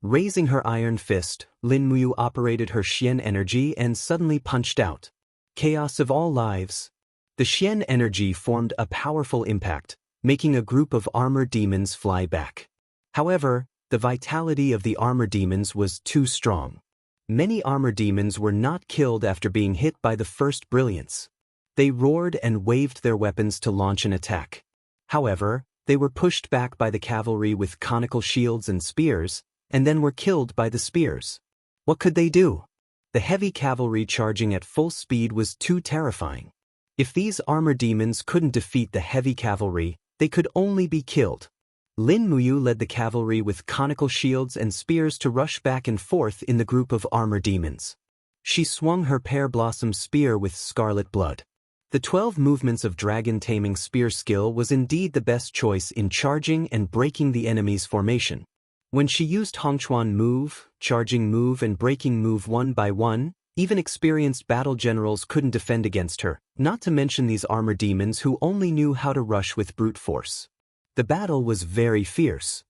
Raising her iron fist, Lin Muyu operated her Xian energy and suddenly punched out. Chaos of all lives. The Xian energy formed a powerful impact, making a group of armor demons fly back. However, the vitality of the armor demons was too strong. Many armor demons were not killed after being hit by the first brilliance. They roared and waved their weapons to launch an attack. However, they were pushed back by the cavalry with conical shields and spears, and then were killed by the spears. What could they do? The heavy cavalry charging at full speed was too terrifying. If these armor demons couldn't defeat the heavy cavalry, they could only be killed. Lin Muyu led the cavalry with conical shields and spears to rush back and forth in the group of armor demons. She swung her pear blossom spear with scarlet blood. The 12 movements of dragon-taming spear skill was indeed the best choice in charging and breaking the enemy's formation. When she used Hongchuan move, charging move and breaking move one by one, even experienced battle generals couldn't defend against her, not to mention these armor demons who only knew how to rush with brute force. The battle was very fierce.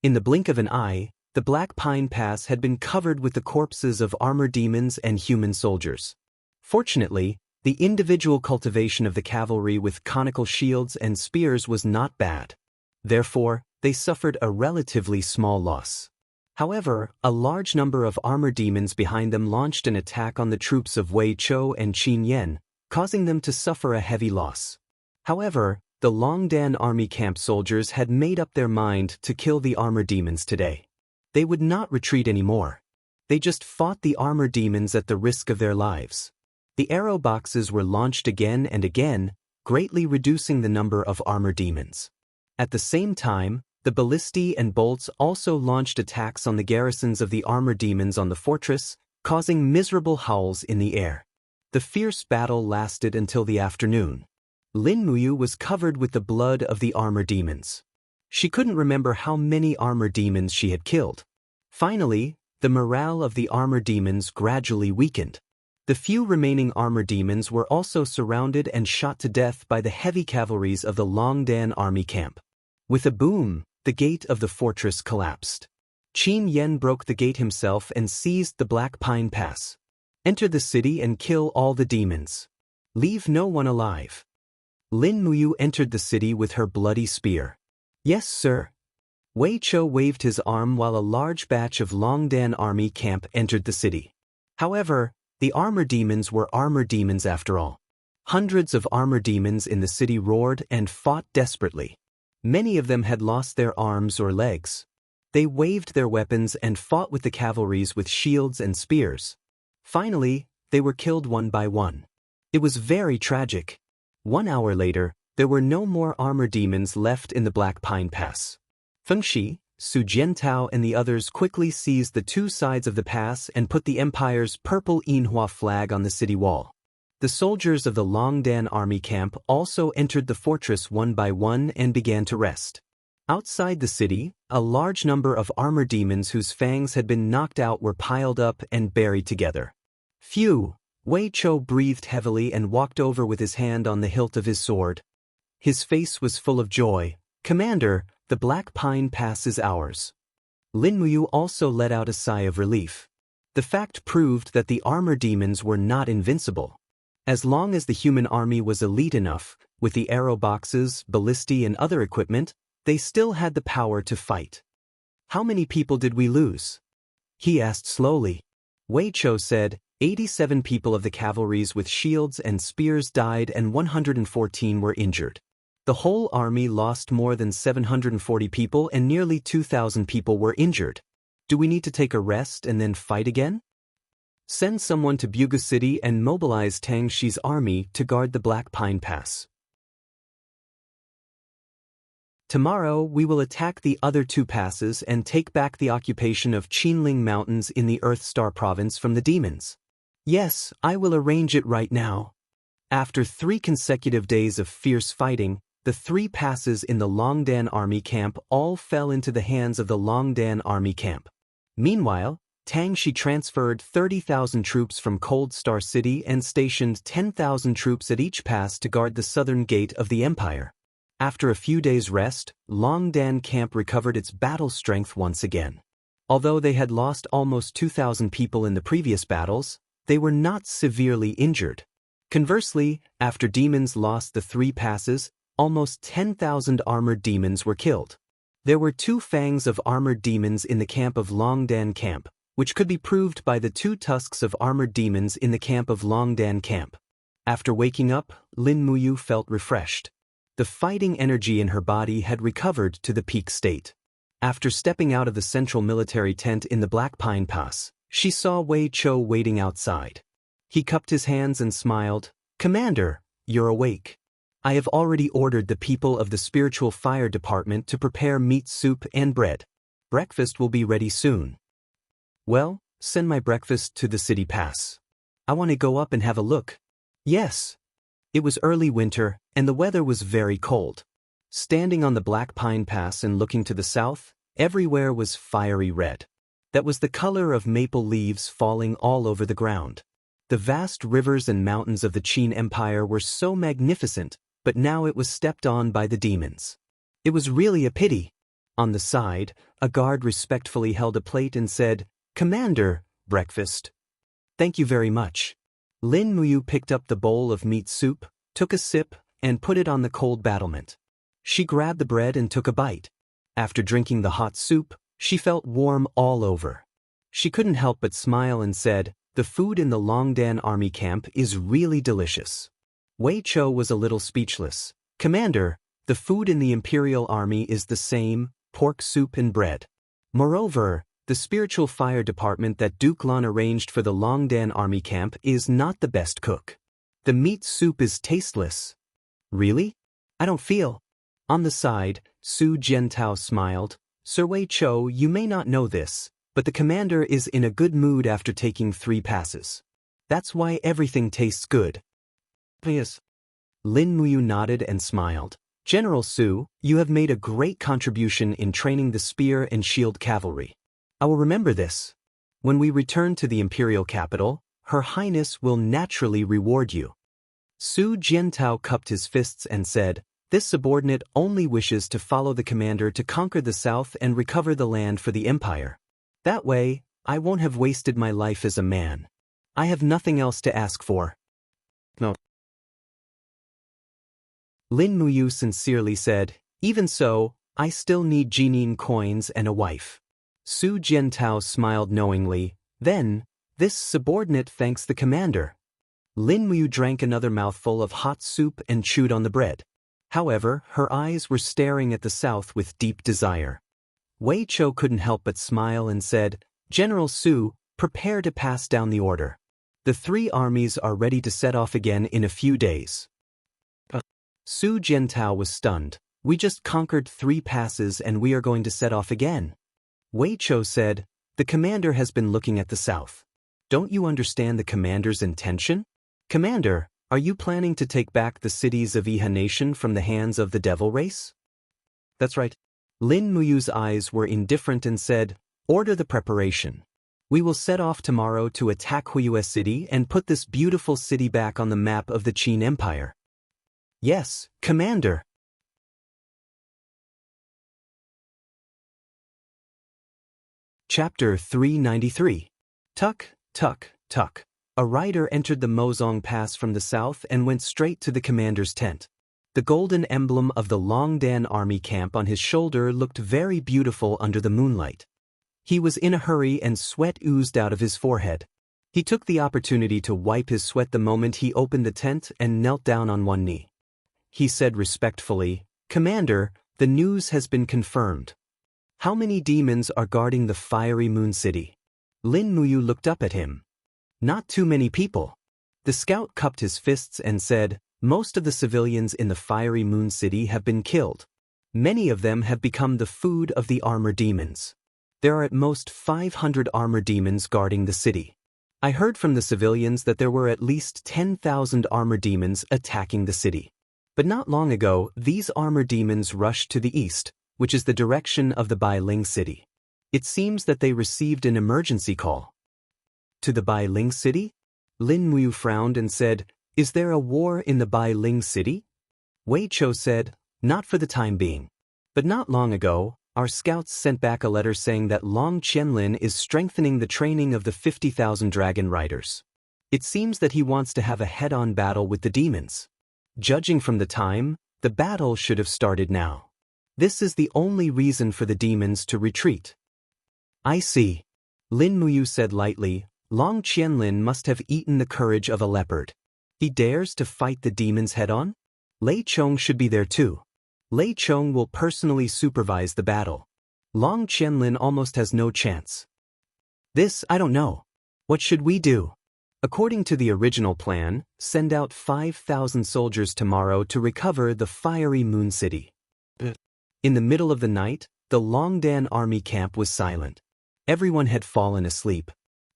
In the blink of an eye, the Black Pine Pass had been covered with the corpses of armor demons and human soldiers. Fortunately, the individual cultivation of the cavalry with conical shields and spears was not bad. Therefore, they suffered a relatively small loss. However, a large number of armor demons behind them launched an attack on the troops of Wei Chou and Qin Yan, causing them to suffer a heavy loss. However, the Longdan army camp soldiers had made up their mind to kill the armor demons today. They would not retreat anymore. They just fought the armor demons at the risk of their lives. The arrow boxes were launched again and again, greatly reducing the number of armor demons. At the same time, the ballistae and bolts also launched attacks on the garrisons of the armor demons on the fortress, causing miserable howls in the air. The fierce battle lasted until the afternoon. Lin Muyu was covered with the blood of the armor demons. She couldn't remember how many armor demons she had killed. Finally, the morale of the armor demons gradually weakened. The few remaining armor demons were also surrounded and shot to death by the heavy cavalries of the Longdan army camp. With a boom, the gate of the fortress collapsed. Qin Yen broke the gate himself and seized the Black Pine Pass. Enter the city and kill all the demons. Leave no one alive. Lin Muyu entered the city with her bloody spear. Yes, sir. Wei Chou waved his arm while a large batch of Longdan army camp entered the city. However, the armor demons were armor demons after all. Hundreds of armor demons in the city roared and fought desperately. Many of them had lost their arms or legs. They waved their weapons and fought with the cavalries with shields and spears. Finally, they were killed one by one. It was very tragic. 1 hour later, there were no more armor demons left in the Black Pine Pass. Feng Shi, Su Jiantao and the others quickly seized the two sides of the pass and put the Empire's purple Yinhua flag on the city wall. The soldiers of the Longdan army camp also entered the fortress one by one and began to rest. Outside the city, a large number of armor demons whose fangs had been knocked out were piled up and buried together. Phew! Wei Chou breathed heavily and walked over with his hand on the hilt of his sword. His face was full of joy. Commander, the Black Pine Pass is ours. Lin Muyu also let out a sigh of relief. The fact proved that the armor demons were not invincible. As long as the human army was elite enough, with the arrow boxes, ballistae and other equipment, they still had the power to fight. How many people did we lose? He asked slowly. Wei Chou said, 87 people of the cavalries with shields and spears died and 114 were injured. The whole army lost more than 740 people and nearly 2,000 people were injured. Do we need to take a rest and then fight again? Send someone to Buga City and mobilize Tang Shi's army to guard the Black Pine Pass. Tomorrow we will attack the other two passes and take back the occupation of Qinling Mountains in the Earth Star province from the demons. Yes, I will arrange it right now. After 3 consecutive days of fierce fighting, the 3 passes in the Longdan army camp all fell into the hands of the Longdan army camp. Meanwhile, Tang Shi transferred 30,000 troops from Cold Star City and stationed 10,000 troops at each pass to guard the southern gate of the empire. After a few days' rest, Longdan camp recovered its battle strength once again. Although they had lost almost 2,000 people in the previous battles, they were not severely injured. Conversely, after demons lost the 3 passes, almost 10,000 armored demons were killed. There were 2 fangs of armored demons in the camp of Longdan camp, which could be proved by the 2 tusks of armored demons in the camp of Longdan camp. After waking up, Lin Muyu felt refreshed. The fighting energy in her body had recovered to the peak state. After stepping out of the central military tent in the Black Pine Pass, she saw Wei Chou waiting outside. He cupped his hands and smiled. Commander, you're awake. I have already ordered the people of the Spiritual Fire Department to prepare meat soup and bread. Breakfast will be ready soon. Well, send my breakfast to the city pass. I want to go up and have a look. Yes. It was early winter, and the weather was very cold. Standing on the Black Pine Pass and looking to the south, everywhere was fiery red. That was the color of maple leaves falling all over the ground. The vast rivers and mountains of the Qin Empire were so magnificent, but now it was stepped on by the demons. It was really a pity. On the side, a guard respectfully held a plate and said, Commander, breakfast. Thank you very much. Lin Muyu picked up the bowl of meat soup, took a sip, and put it on the cold battlement. She grabbed the bread and took a bite. After drinking the hot soup, she felt warm all over. She couldn't help but smile and said, the food in the Longdan army camp is really delicious. Wei Chou was a little speechless. Commander, the food in the Imperial Army is the same, pork soup and bread. Moreover, the Spiritual Fire Department that Duke Lan arranged for the Longdan army camp is not the best cook. The meat soup is tasteless. Really? I don't feel. On the side, Su Jiantao smiled. Sir Wei Chou, you may not know this, but the commander is in a good mood after taking 3 passes. That's why everything tastes good. Yes. Lin Muyu nodded and smiled. General Su, you have made a great contribution in training the spear and shield cavalry. I will remember this. When we return to the imperial capital, Her Highness will naturally reward you. Su Jiantao cupped his fists and said, this subordinate only wishes to follow the commander to conquer the south and recover the land for the empire. That way, I won't have wasted my life as a man. I have nothing else to ask for. No. Lin Muyu sincerely said, even so, I still need Jinin coins and a wife. Su Jiantao smiled knowingly, then, this subordinate thanks the commander. Lin Muyu drank another mouthful of hot soup and chewed on the bread. However, her eyes were staring at the south with deep desire. Wei Chou couldn't help but smile and said, General Su, prepare to pass down the order. The 3 armies are ready to set off again in a few days. Su Jiantao was stunned. We just conquered 3 passes and we are going to set off again. Wei Chou said, the commander has been looking at the south. Don't you understand the commander's intention? Commander, are you planning to take back the cities of Iha Nation from the hands of the devil race? That's right. Lin Muyu's eyes were indifferent and said, order the preparation. We will set off tomorrow to attack Huiyue City and put this beautiful city back on the map of the Qin Empire. Yes, Commander. Chapter 393. Tuck, tuck, tuck. A rider entered the Mozong Pass from the south and went straight to the commander's tent. The golden emblem of the Longdan army camp on his shoulder looked very beautiful under the moonlight. He was in a hurry and sweat oozed out of his forehead. He took the opportunity to wipe his sweat the moment he opened the tent and knelt down on one knee. He said respectfully, Commander, the news has been confirmed. How many demons are guarding the fiery moon city? Lin Muyu looked up at him. Not too many people. The scout cupped his fists and said, most of the civilians in the fiery moon city have been killed. Many of them have become the food of the armor demons. There are at most 500 armor demons guarding the city. I heard from the civilians that there were at least 10,000 armor demons attacking the city. But not long ago, these armor demons rushed to the east, which is the direction of the Bailing city. It seems that they received an emergency call. To the Bailing city? Lin Muyu frowned and said, is there a war in the Bailing city? Wei Chou said, not for the time being. But not long ago, our scouts sent back a letter saying that Long Qianlin is strengthening the training of the 50,000 dragon riders. It seems that he wants to have a head-on battle with the demons. Judging from the time, the battle should have started now. This is the only reason for the demons to retreat. I see. Lin Muyu said lightly, Long Qianlin must have eaten the courage of a leopard. He dares to fight the demons head-on? Lei Chong should be there too. Lei Chong will personally supervise the battle. Long Qianlin almost has no chance. This, I don't know. What should we do? According to the original plan, send out 5,000 soldiers tomorrow to recover the fiery moon city. In the middle of the night, the Longdan army camp was silent. Everyone had fallen asleep.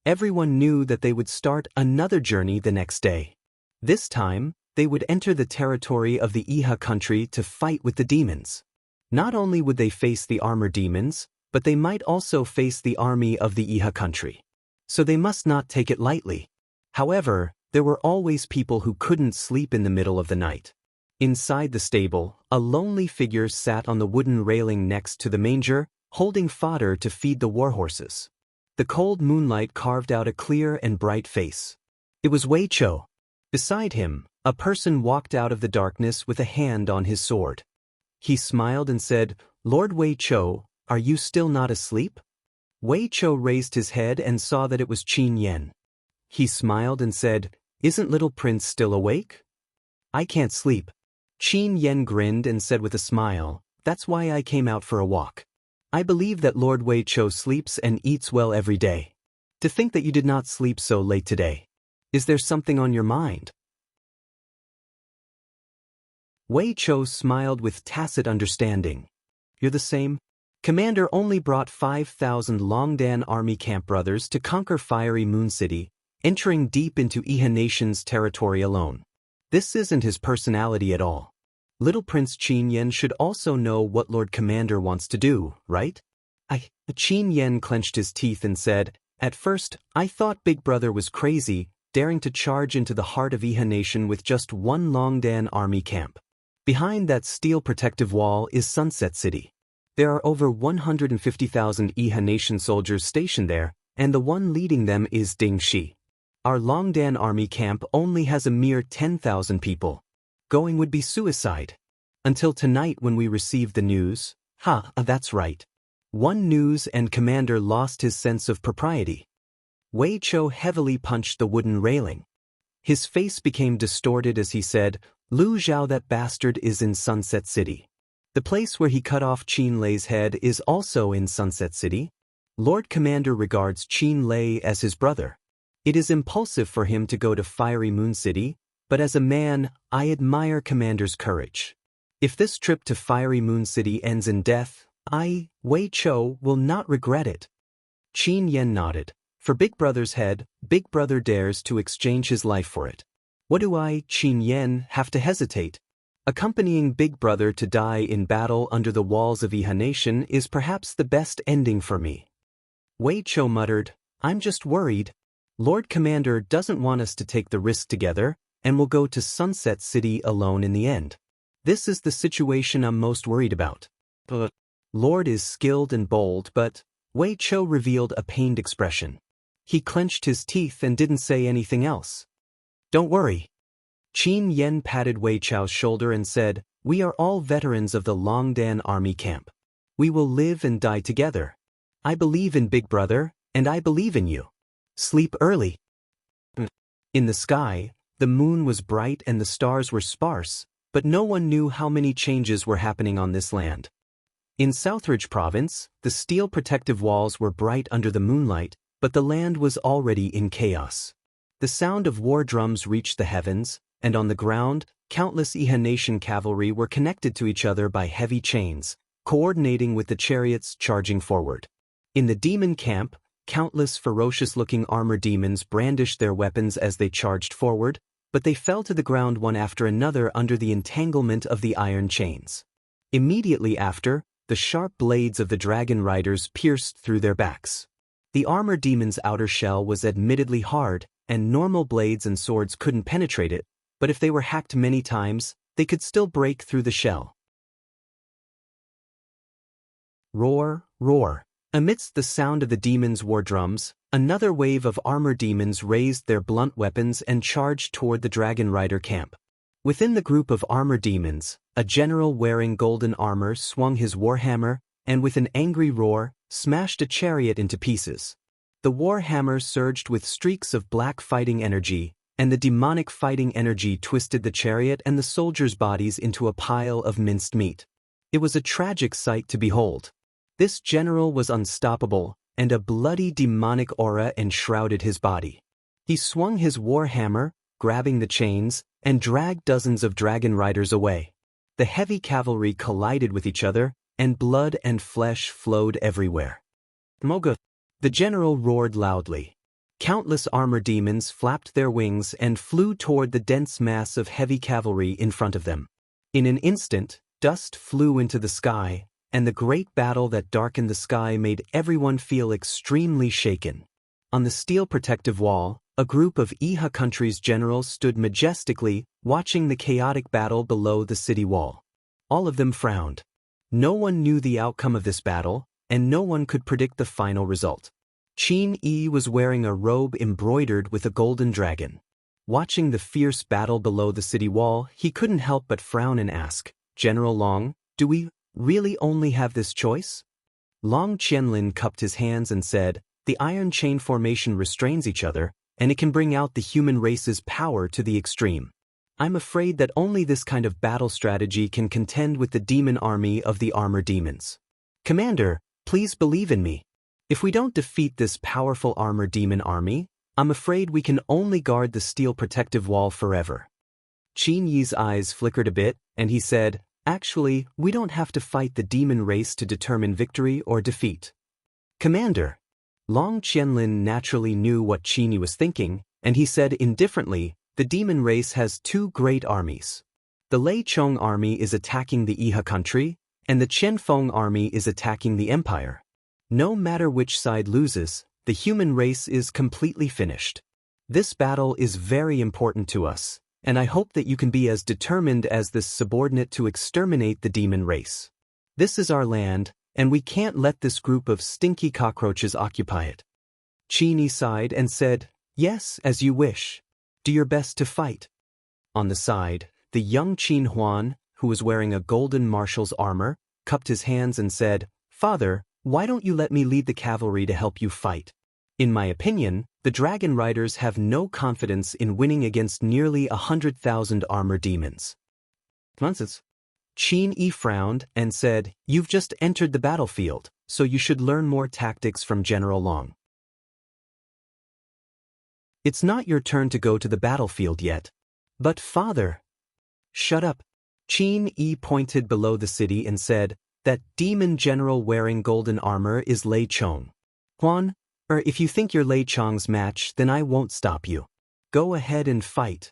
Everyone knew that they would start another journey the next day. This time, they would enter the territory of the Iha country to fight with the demons. Not only would they face the armor demons, but they might also face the army of the Iha country. So they must not take it lightly. However, there were always people who couldn't sleep in the middle of the night. Inside the stable, a lonely figure sat on the wooden railing next to the manger, holding fodder to feed the warhorses. The cold moonlight carved out a clear and bright face. It was Wei Chou. Beside him, a person walked out of the darkness with a hand on his sword. He smiled and said, Lord Wei Chou, are you still not asleep? Wei Chou raised his head and saw that it was Qin Yan. He smiled and said, isn't little prince still awake? I can't sleep. Qin Yan grinned and said with a smile, that's why I came out for a walk. I believe that Lord Wei Chou sleeps and eats well every day. To think that you did not sleep so late today. Is there something on your mind? Wei Chou smiled with tacit understanding. You're the same? Commander only brought 5,000 Longdan army camp brothers to conquer Fiery Moon City, entering deep into Iha Nation's territory alone. This isn't his personality at all. Little Prince Qin Yan should also know what Lord Commander wants to do, right? Qin Yan clenched his teeth and said, at first, I thought Big Brother was crazy, daring to charge into the heart of Iha Nation with just one Longdan army camp. Behind that steel protective wall is Sunset City. There are over 150,000 Iha nation soldiers stationed there, and the one leading them is Ding Shi. Our Longdan army camp only has a mere 10,000 people. Going would be suicide. Until tonight when we received the news. That's right. One news and commander lost his sense of propriety. Wei Chou heavily punched the wooden railing. His face became distorted as he said, Lu Zhao, that bastard, is in Sunset City. The place where he cut off Qin Lei's head is also in Sunset City. Lord Commander regards Qin Lei as his brother. It is impulsive for him to go to Fiery Moon City, but as a man, I admire Commander's courage. If this trip to Fiery Moon City ends in death, I, Wei Chou, will not regret it. Qin Yen nodded. For Big Brother's head, Big Brother dares to exchange his life for it. What do I, Qin Yen, have to hesitate? Accompanying Big Brother to die in battle under the walls of Iha Nation is perhaps the best ending for me. Wei Chou muttered, I'm just worried. Lord Commander doesn't want us to take the risk together, and will go to Sunset City alone in the end. This is the situation I'm most worried about. Lord is skilled and bold, but Wei Chou revealed a pained expression. He clenched his teeth and didn't say anything else. Don't worry. Qin Yen patted Wei Chou's shoulder and said, We are all veterans of the Longdan army camp. We will live and die together. I believe in Big Brother, and I believe in you. Sleep early. In the sky, the moon was bright and the stars were sparse, but no one knew how many changes were happening on this land. In Southridge Province, the steel protective walls were bright under the moonlight, but the land was already in chaos. The sound of war drums reached the heavens, and on the ground, countless Iha Nation cavalry were connected to each other by heavy chains, coordinating with the chariots charging forward. In the demon camp, countless ferocious-looking armor demons brandished their weapons as they charged forward, but they fell to the ground one after another under the entanglement of the iron chains. Immediately after, the sharp blades of the dragon riders pierced through their backs. The armor demon's outer shell was admittedly hard, and normal blades and swords couldn't penetrate it, but if they were hacked many times, they could still break through the shell. Roar, roar. Amidst the sound of the demon's war drums, another wave of armor demons raised their blunt weapons and charged toward the dragon rider camp. Within the group of armor demons, a general wearing golden armor swung his warhammer, and with an angry roar, smashed a chariot into pieces. The warhammer surged with streaks of black fighting energy, and the demonic fighting energy twisted the chariot and the soldiers' bodies into a pile of minced meat. It was a tragic sight to behold. This general was unstoppable, and a bloody demonic aura enshrouded his body. He swung his warhammer, grabbing the chains, and dragged dozens of dragon riders away. The heavy cavalry collided with each other, and blood and flesh flowed everywhere. Moga! The general roared loudly. Countless armor demons flapped their wings and flew toward the dense mass of heavy cavalry in front of them. In an instant, dust flew into the sky, and the great battle that darkened the sky made everyone feel extremely shaken. On the steel protective wall, a group of Iha country's generals stood majestically, watching the chaotic battle below the city wall. All of them frowned. No one knew the outcome of this battle, and no one could predict the final result. Qin Yi was wearing a robe embroidered with a golden dragon. Watching the fierce battle below the city wall, he couldn't help but frown and ask, General Long, do we really only have this choice? Long Qianlin cupped his hands and said, The iron chain formation restrains each other, and it can bring out the human race's power to the extreme. I'm afraid that only this kind of battle strategy can contend with the demon army of the armor demons. Commander, please believe in me. If we don't defeat this powerful armor demon army, I'm afraid we can only guard the steel protective wall forever. Qin Yi's eyes flickered a bit, and he said, Actually, we don't have to fight the demon race to determine victory or defeat. Commander! Long Qianlin naturally knew what Qin Yi was thinking, and he said indifferently, The demon race has two great armies. The Lei Chong army is attacking the Iha country, and the Qianfeng army is attacking the empire. No matter which side loses, the human race is completely finished. This battle is very important to us, and I hope that you can be as determined as this subordinate to exterminate the demon race. This is our land, and we can't let this group of stinky cockroaches occupy it. Qin sighed and said, "Yes, as you wish. Do your best to fight." On the side, the young Qin Huan, who was wearing a golden marshal's armor, cupped his hands and said, "Father, why don't you let me lead the cavalry to help you fight? In my opinion, the dragon riders have no confidence in winning against nearly 100,000 armor demons." Nonsense. Qin frowned and said, "You've just entered the battlefield, so you should learn more tactics from General Long. It's not your turn to go to the battlefield yet." "But father..." "Shut up." Qin pointed below the city and said, "That demon general wearing golden armor is Lei Chong. Huan, if you think you're Lei Chong's match, then I won't stop you. Go ahead and fight."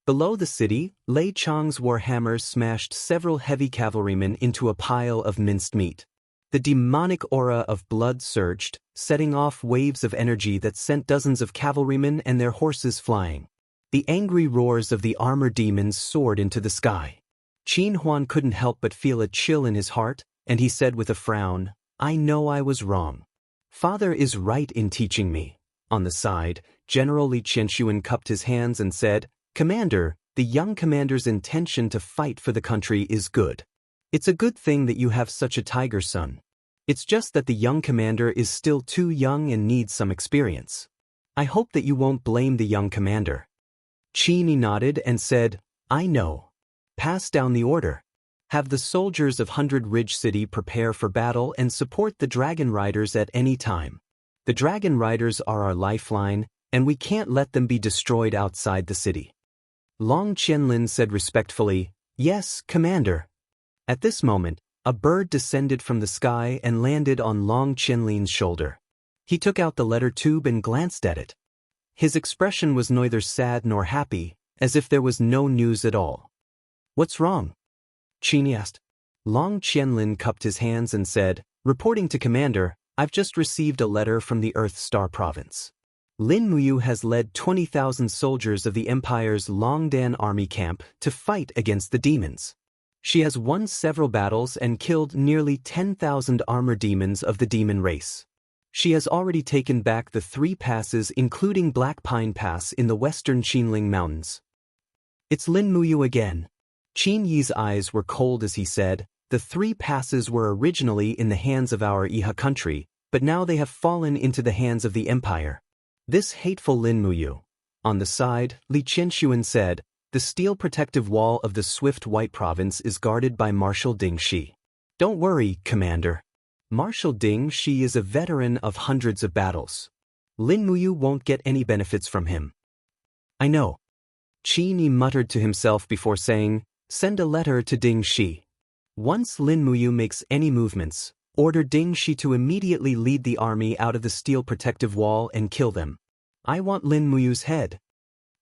Below the city, Lei Chong's warhammer smashed several heavy cavalrymen into a pile of minced meat. The demonic aura of blood surged, setting off waves of energy that sent dozens of cavalrymen and their horses flying. The angry roars of the armor demons soared into the sky. Qin Huan couldn't help but feel a chill in his heart, and he said with a frown, "I know I was wrong. Father is right in teaching me." On the side, General Li Qianshuan cupped his hands and said, "Commander, the young commander's intention to fight for the country is good. It's a good thing that you have such a tiger son. It's just that the young commander is still too young and needs some experience. I hope that you won't blame the young commander." Qin nodded and said, "I know. Pass down the order. Have the soldiers of 100 Ridge City prepare for battle and support the dragon riders at any time. The dragon riders are our lifeline, and we can't let them be destroyed outside the city." Long Qianlin said respectfully, "Yes, Commander." At this moment, a bird descended from the sky and landed on Long Qianlin's shoulder. He took out the letter tube and glanced at it. His expression was neither sad nor happy, as if there was no news at all. "What's wrong?" Qin asked. Long Qianlin cupped his hands and said, "Reporting to Commander, I've just received a letter from the Earth Star Province. Lin Muyu has led 20,000 soldiers of the Empire's Longdan army camp to fight against the demons. She has won several battles and killed nearly 10,000 armor demons of the demon race. She has already taken back the 3 passes including Black Pine Pass in the western Qinling Mountains." "It's Lin Muyu again." Qin Yi's eyes were cold as he said, "The 3 passes were originally in the hands of our Iha country, but now they have fallen into the hands of the Empire. This hateful Lin Muyu." On the side, Li Qianshuan said, "The steel protective wall of the Swift White Province is guarded by Marshal Ding Shi. Don't worry, Commander. Marshal Ding Shi is a veteran of hundreds of battles. Lin Muyu won't get any benefits from him." "I know." Qin Yi muttered to himself before saying, "Send a letter to Ding Shi. Once Lin Muyu makes any movements, order Ding Shi to immediately lead the army out of the steel protective wall and kill them. I want Lin Muyu's head."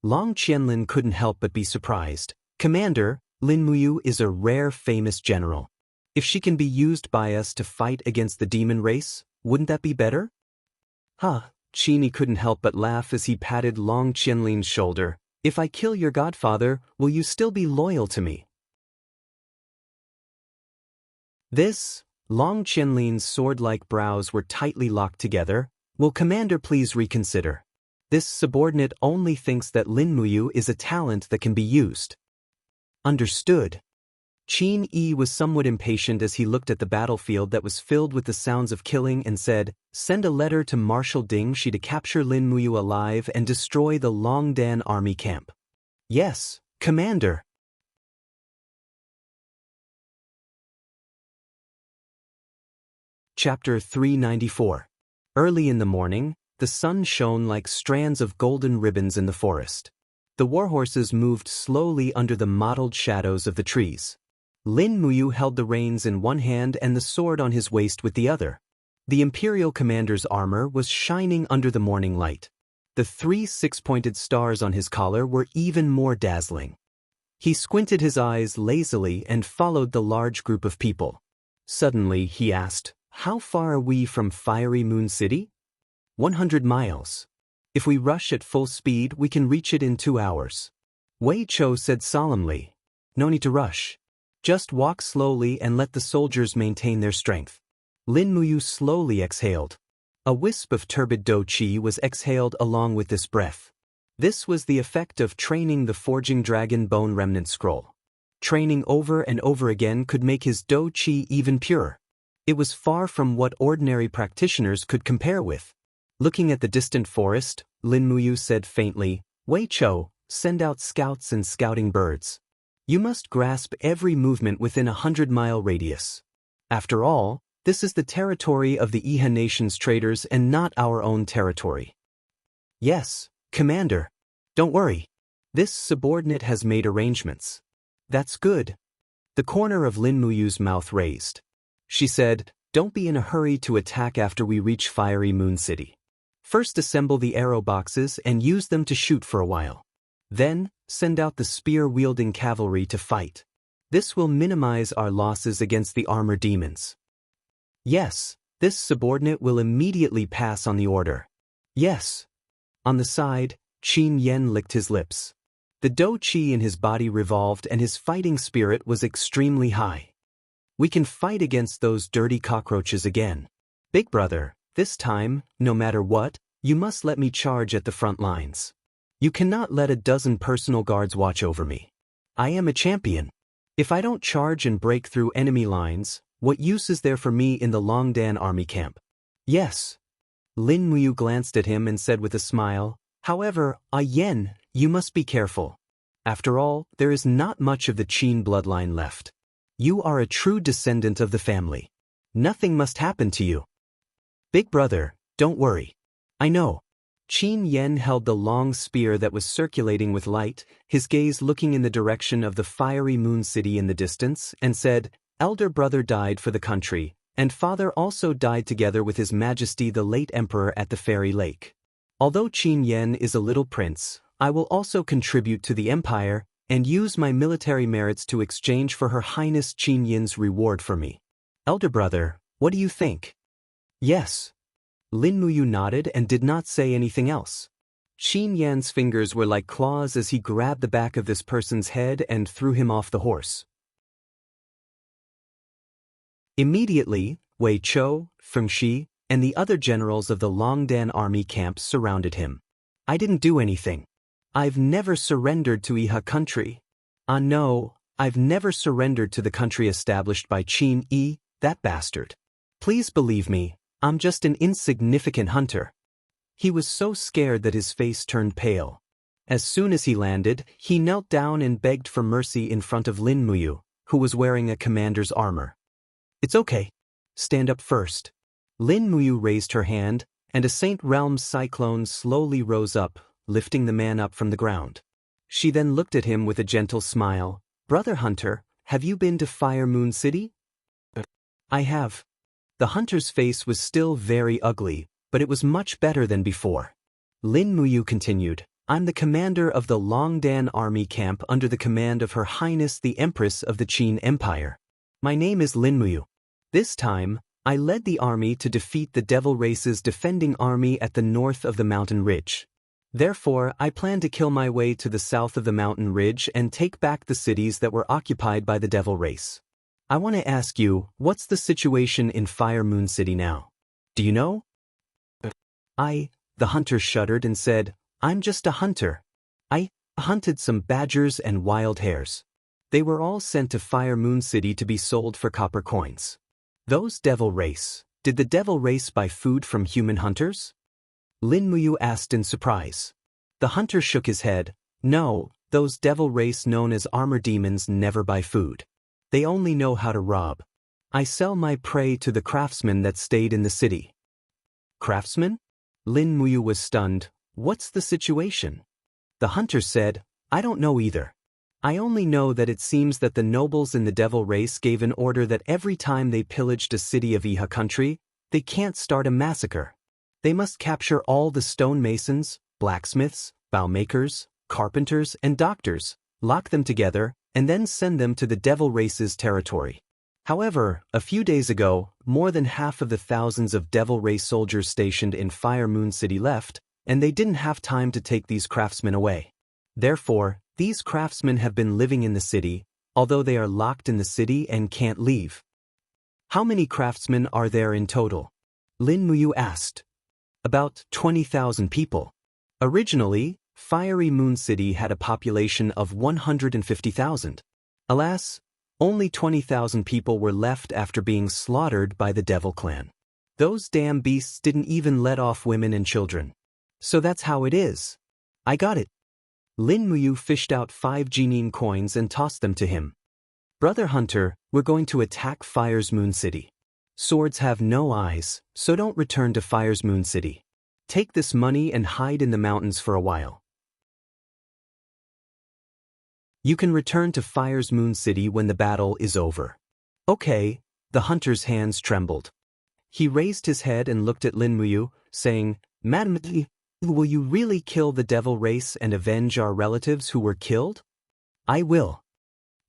Long Qianlin couldn't help but be surprised. "Commander, Lin Muyu is a rare famous general. If she can be used by us to fight against the demon race, wouldn't that be better?" "Huh." Qin Yi couldn't help but laugh as he patted Long Qianlin's shoulder. "If I kill your godfather, will you still be loyal to me?" This, Long Qianlin's sword-like brows were tightly locked together. "Will Commander please reconsider? This subordinate only thinks that Lin Muyu is a talent that can be used." "Understood." Qin Yi was somewhat impatient as he looked at the battlefield that was filled with the sounds of killing and said, "Send a letter to Marshal Ding Shi to capture Lin Muyu alive and destroy the Longdan army camp." "Yes, Commander." Chapter 394. Early in the morning, the sun shone like strands of golden ribbons in the forest. The warhorses moved slowly under the mottled shadows of the trees. Lin Muyu held the reins in one hand and the sword on his waist with the other. The Imperial commander's armor was shining under the morning light. The 3 six-pointed stars on his collar were even more dazzling. He squinted his eyes lazily and followed the large group of people. Suddenly, he asked, "How far are we from Fiery Moon City?" 100 miles. If we rush at full speed, we can reach it in 2 hours. Wei Chou said solemnly, "No need to rush. Just walk slowly and let the soldiers maintain their strength. Lin Muyu slowly exhaled. A wisp of turbid do qi was exhaled along with this breath. This was the effect of training the forging dragon bone remnant scroll. Training over and over again could make his do qi even purer. It was far from what ordinary practitioners could compare with. Looking at the distant forest, Lin Muyu said faintly, "Wei Chou, send out scouts and scouting birds. You must grasp every movement within a 100-mile radius. After all, this is the territory of the Iha Nation's traders and not our own territory." "Yes, Commander. Don't worry. This subordinate has made arrangements." "That's good." The corner of Lin Muyu's mouth raised. She said, "Don't be in a hurry to attack after we reach Fiery Moon City. First assemble the arrow boxes and use them to shoot for a while. Then, send out the spear-wielding cavalry to fight. This will minimize our losses against the armor demons." "Yes, this subordinate will immediately pass on the order." "Yes." On the side, Qin Yen licked his lips. The do qi in his body revolved and his fighting spirit was extremely high. "We can fight against those dirty cockroaches again. Big brother, this time, no matter what, you must let me charge at the front lines. You cannot let a dozen personal guards watch over me. I am a champion. If I don't charge and break through enemy lines, what use is there for me in the Longdan army camp?" "Yes." Lin Muyu glanced at him and said with a smile, "However, Yen, you must be careful. After all, there is not much of the Qin bloodline left. You are a true descendant of the family. Nothing must happen to you." "Big brother, don't worry. I know." Qin Yen held the long spear that was circulating with light, his gaze looking in the direction of the Fiery Moon City in the distance, and said, "Elder brother died for the country, and father also died together with His Majesty the late Emperor at the Fairy Lake. Although Qin Yen is a little prince, I will also contribute to the empire, and use my military merits to exchange for Her Highness Qin Yin's reward for me. Elder brother, what do you think?" "Yes." Lin Muyu nodded and did not say anything else. Qin Yan's fingers were like claws as he grabbed the back of this person's head and threw him off the horse. Immediately, Wei Chou, Feng Shi, and the other generals of the Longdan army camp surrounded him. "I didn't do anything. I've never surrendered to Iha country. No, I've never surrendered to the country established by Qin Yi, that bastard. Please believe me, I'm just an insignificant hunter." He was so scared that his face turned pale. As soon as he landed, he knelt down and begged for mercy in front of Lin Muyu, who was wearing a commander's armor. "It's okay. Stand up first." Lin Muyu raised her hand, and a Saint Realm cyclone slowly rose up, lifting the man up from the ground. She then looked at him with a gentle smile. "Brother Hunter, have you been to Fire Moon City?" "I have." The hunter's face was still very ugly, but it was much better than before. Lin Muyu continued, "I'm the commander of the Longdan army camp under the command of Her Highness the Empress of the Qin Empire. My name is Lin Muyu. This time, I led the army to defeat the Devil Race's defending army at the north of the mountain ridge. Therefore, I plan to kill my way to the south of the mountain ridge and take back the cities that were occupied by the Devil Race. I want to ask you, what's the situation in Fire Moon City now? Do you know?" The hunter shuddered and said, "I'm just a hunter. I hunted some badgers and wild hares. They were all sent to Fire Moon City to be sold for copper coins." "Those Devil Race, did the Devil Race buy food from human hunters?" Lin Muyu asked in surprise. The hunter shook his head. "No, those Devil Race known as armor demons never buy food. They only know how to rob. I sell my prey to the craftsmen that stayed in the city." "Craftsmen?" Lin Muyu was stunned. "What's the situation?" The hunter said, "I don't know either. I only know that it seems that the nobles in the Devil Race gave an order that every time they pillaged a city of Iha country, they can't start a massacre. They must capture all the stonemasons, blacksmiths, bowmakers, carpenters, and doctors, lock them together, and then send them to the Devil Race's territory. However, a few days ago, more than half of the thousands of Devil Race soldiers stationed in Fire Moon City left, and they didn't have time to take these craftsmen away. Therefore, these craftsmen have been living in the city, although they are locked in the city and can't leave." How many craftsmen are there in total? Lin Muyu asked. About 20,000 people. Originally, Fiery Moon City had a population of 150,000. Alas, only 20,000 people were left after being slaughtered by the Devil Clan. Those damn beasts didn't even let off women and children. So that's how it is. I got it. Lin Muyu fished out 5 Jinin coins and tossed them to him. Brother Hunter, we're going to attack Fire's Moon City. Swords have no eyes, so don't return to Fire's Moon City. Take this money and hide in the mountains for a while. You can return to Fire's Moon City when the battle is over. Okay, the hunter's hands trembled. He raised his head and looked at Lin Muyu, saying, Madam, will you really kill the devil race and avenge our relatives who were killed? I will.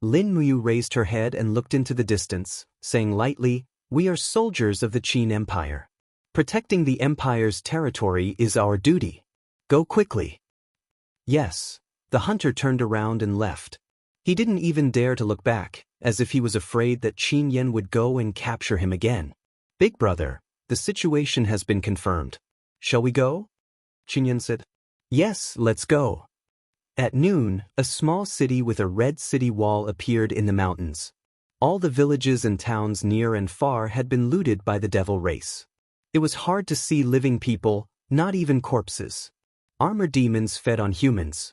Lin Muyu raised her head and looked into the distance, saying lightly, We are soldiers of the Qin Empire. Protecting the Empire's territory is our duty. Go quickly. Yes. The hunter turned around and left. He didn't even dare to look back, as if he was afraid that Qin Yan would go and capture him again. Big brother, the situation has been confirmed. Shall we go? Qin Yan said. Yes, let's go. At noon, a small city with a red city wall appeared in the mountains. All the villages and towns near and far had been looted by the devil race. It was hard to see living people, not even corpses. Armor demons fed on humans.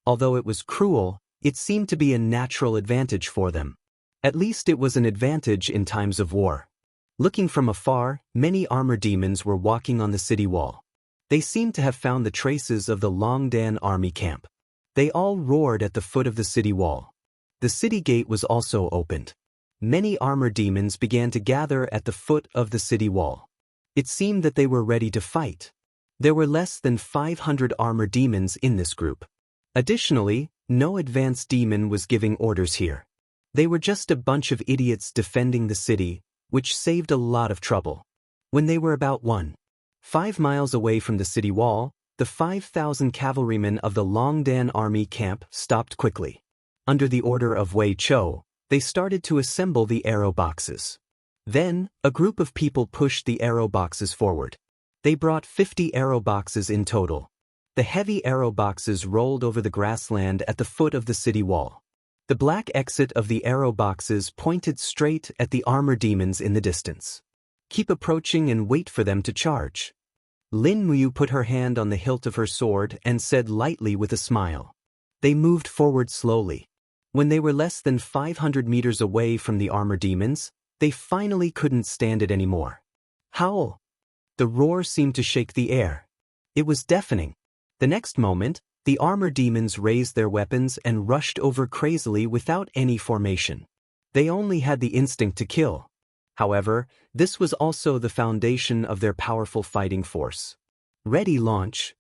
Although it was cruel, it seemed to be a natural advantage for them. At least it was an advantage in times of war. Looking from afar, many armor demons were walking on the city wall. They seemed to have found the traces of the Longdan army camp. They all roared at the foot of the city wall. The city gate was also opened. Many armor demons began to gather at the foot of the city wall. It seemed that they were ready to fight. There were less than 500 armor demons in this group. Additionally, no advanced demon was giving orders here. They were just a bunch of idiots defending the city, which saved a lot of trouble. When they were about 1.5 miles away from the city wall, the 5,000 cavalrymen of the Longdan army camp stopped quickly. Under the order of Wei Chou, they started to assemble the arrow boxes. Then, a group of people pushed the arrow boxes forward. They brought 50 arrow boxes in total. The heavy arrow boxes rolled over the grassland at the foot of the city wall. The black exit of the arrow boxes pointed straight at the armor demons in the distance. Keep approaching and wait for them to charge. Lin Muyu put her hand on the hilt of her sword and said lightly with a smile. They moved forward slowly. When they were less than 500 meters away from the armor demons, they finally couldn't stand it anymore. Howl! The roar seemed to shake the air. It was deafening. The next moment, the armor demons raised their weapons and rushed over crazily without any formation. They only had the instinct to kill. However, this was also the foundation of their powerful fighting force. Ready, launch!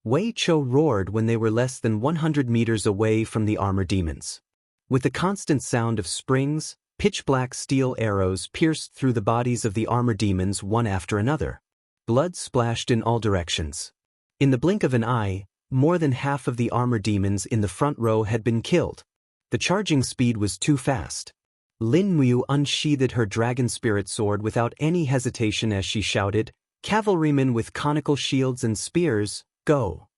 Wei Chou roared when they were less than 100 meters away from the armor demons. With the constant sound of springs, pitch-black steel arrows pierced through the bodies of the armor demons one after another. Blood splashed in all directions. In the blink of an eye, more than half of the armor demons in the front row had been killed. The charging speed was too fast. Lin Muyu unsheathed her dragon spirit sword without any hesitation as she shouted, "Cavalrymen with conical shields and spears, go!"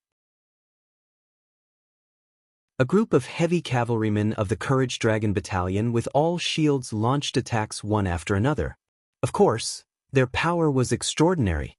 A group of heavy cavalrymen of the Courage Dragon Battalion with all shields launched attacks one after another. Of course, their power was extraordinary.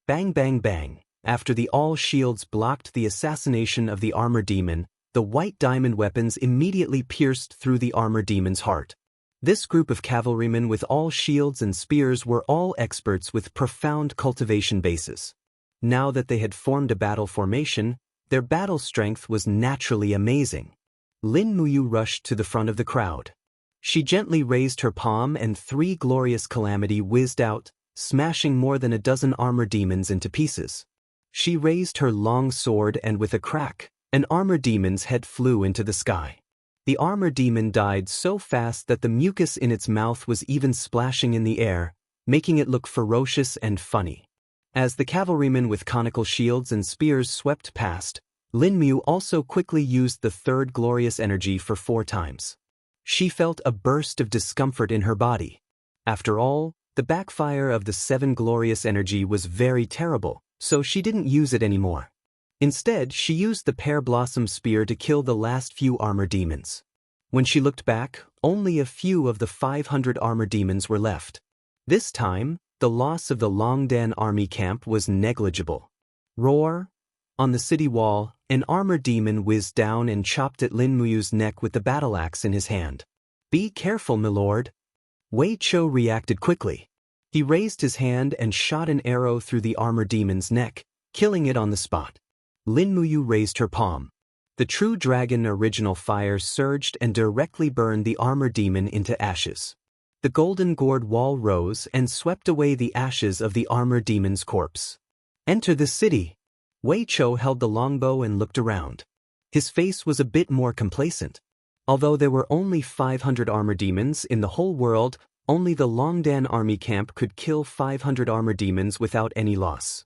Bang bang bang. After the all-shields blocked the assassination of the armor demon, the white diamond weapons immediately pierced through the armor demon's heart. This group of cavalrymen with all shields and spears were all experts with profound cultivation bases. Now that they had formed a battle formation, their battle strength was naturally amazing. Lin Muyu rushed to the front of the crowd. She gently raised her palm and 3 glorious calamity whizzed out, smashing more than a dozen armor demons into pieces. She raised her long sword and with a crack, an armor demon's head flew into the sky. The armor demon died so fast that the mucus in its mouth was even splashing in the air, making it look ferocious and funny. As the cavalrymen with conical shields and spears swept past, Lin Muyu also quickly used the 3rd glorious energy for 4 times. She felt a burst of discomfort in her body. After all, the backfire of the 7 glorious energy was very terrible, so she didn't use it anymore. Instead, she used the pear blossom spear to kill the last few armor demons. When she looked back, only a few of the 500 armor demons were left. This time, the loss of the Longdan army camp was negligible. Roar! On the city wall, an armor demon whizzed down and chopped at Lin Muyu's neck with the battle axe in his hand. "Be careful, milord." Wei Chou reacted quickly. He raised his hand and shot an arrow through the armor demon's neck, killing it on the spot. Lin Muyu raised her palm. The true dragon original fire surged and directly burned the armor demon into ashes. The golden gourd wall rose and swept away the ashes of the armor demon's corpse. "Enter the city." Wei Chou held the longbow and looked around. His face was a bit more complacent. Although there were only 500 armor demons in the whole world, only the Longdan army camp could kill 500 armor demons without any loss.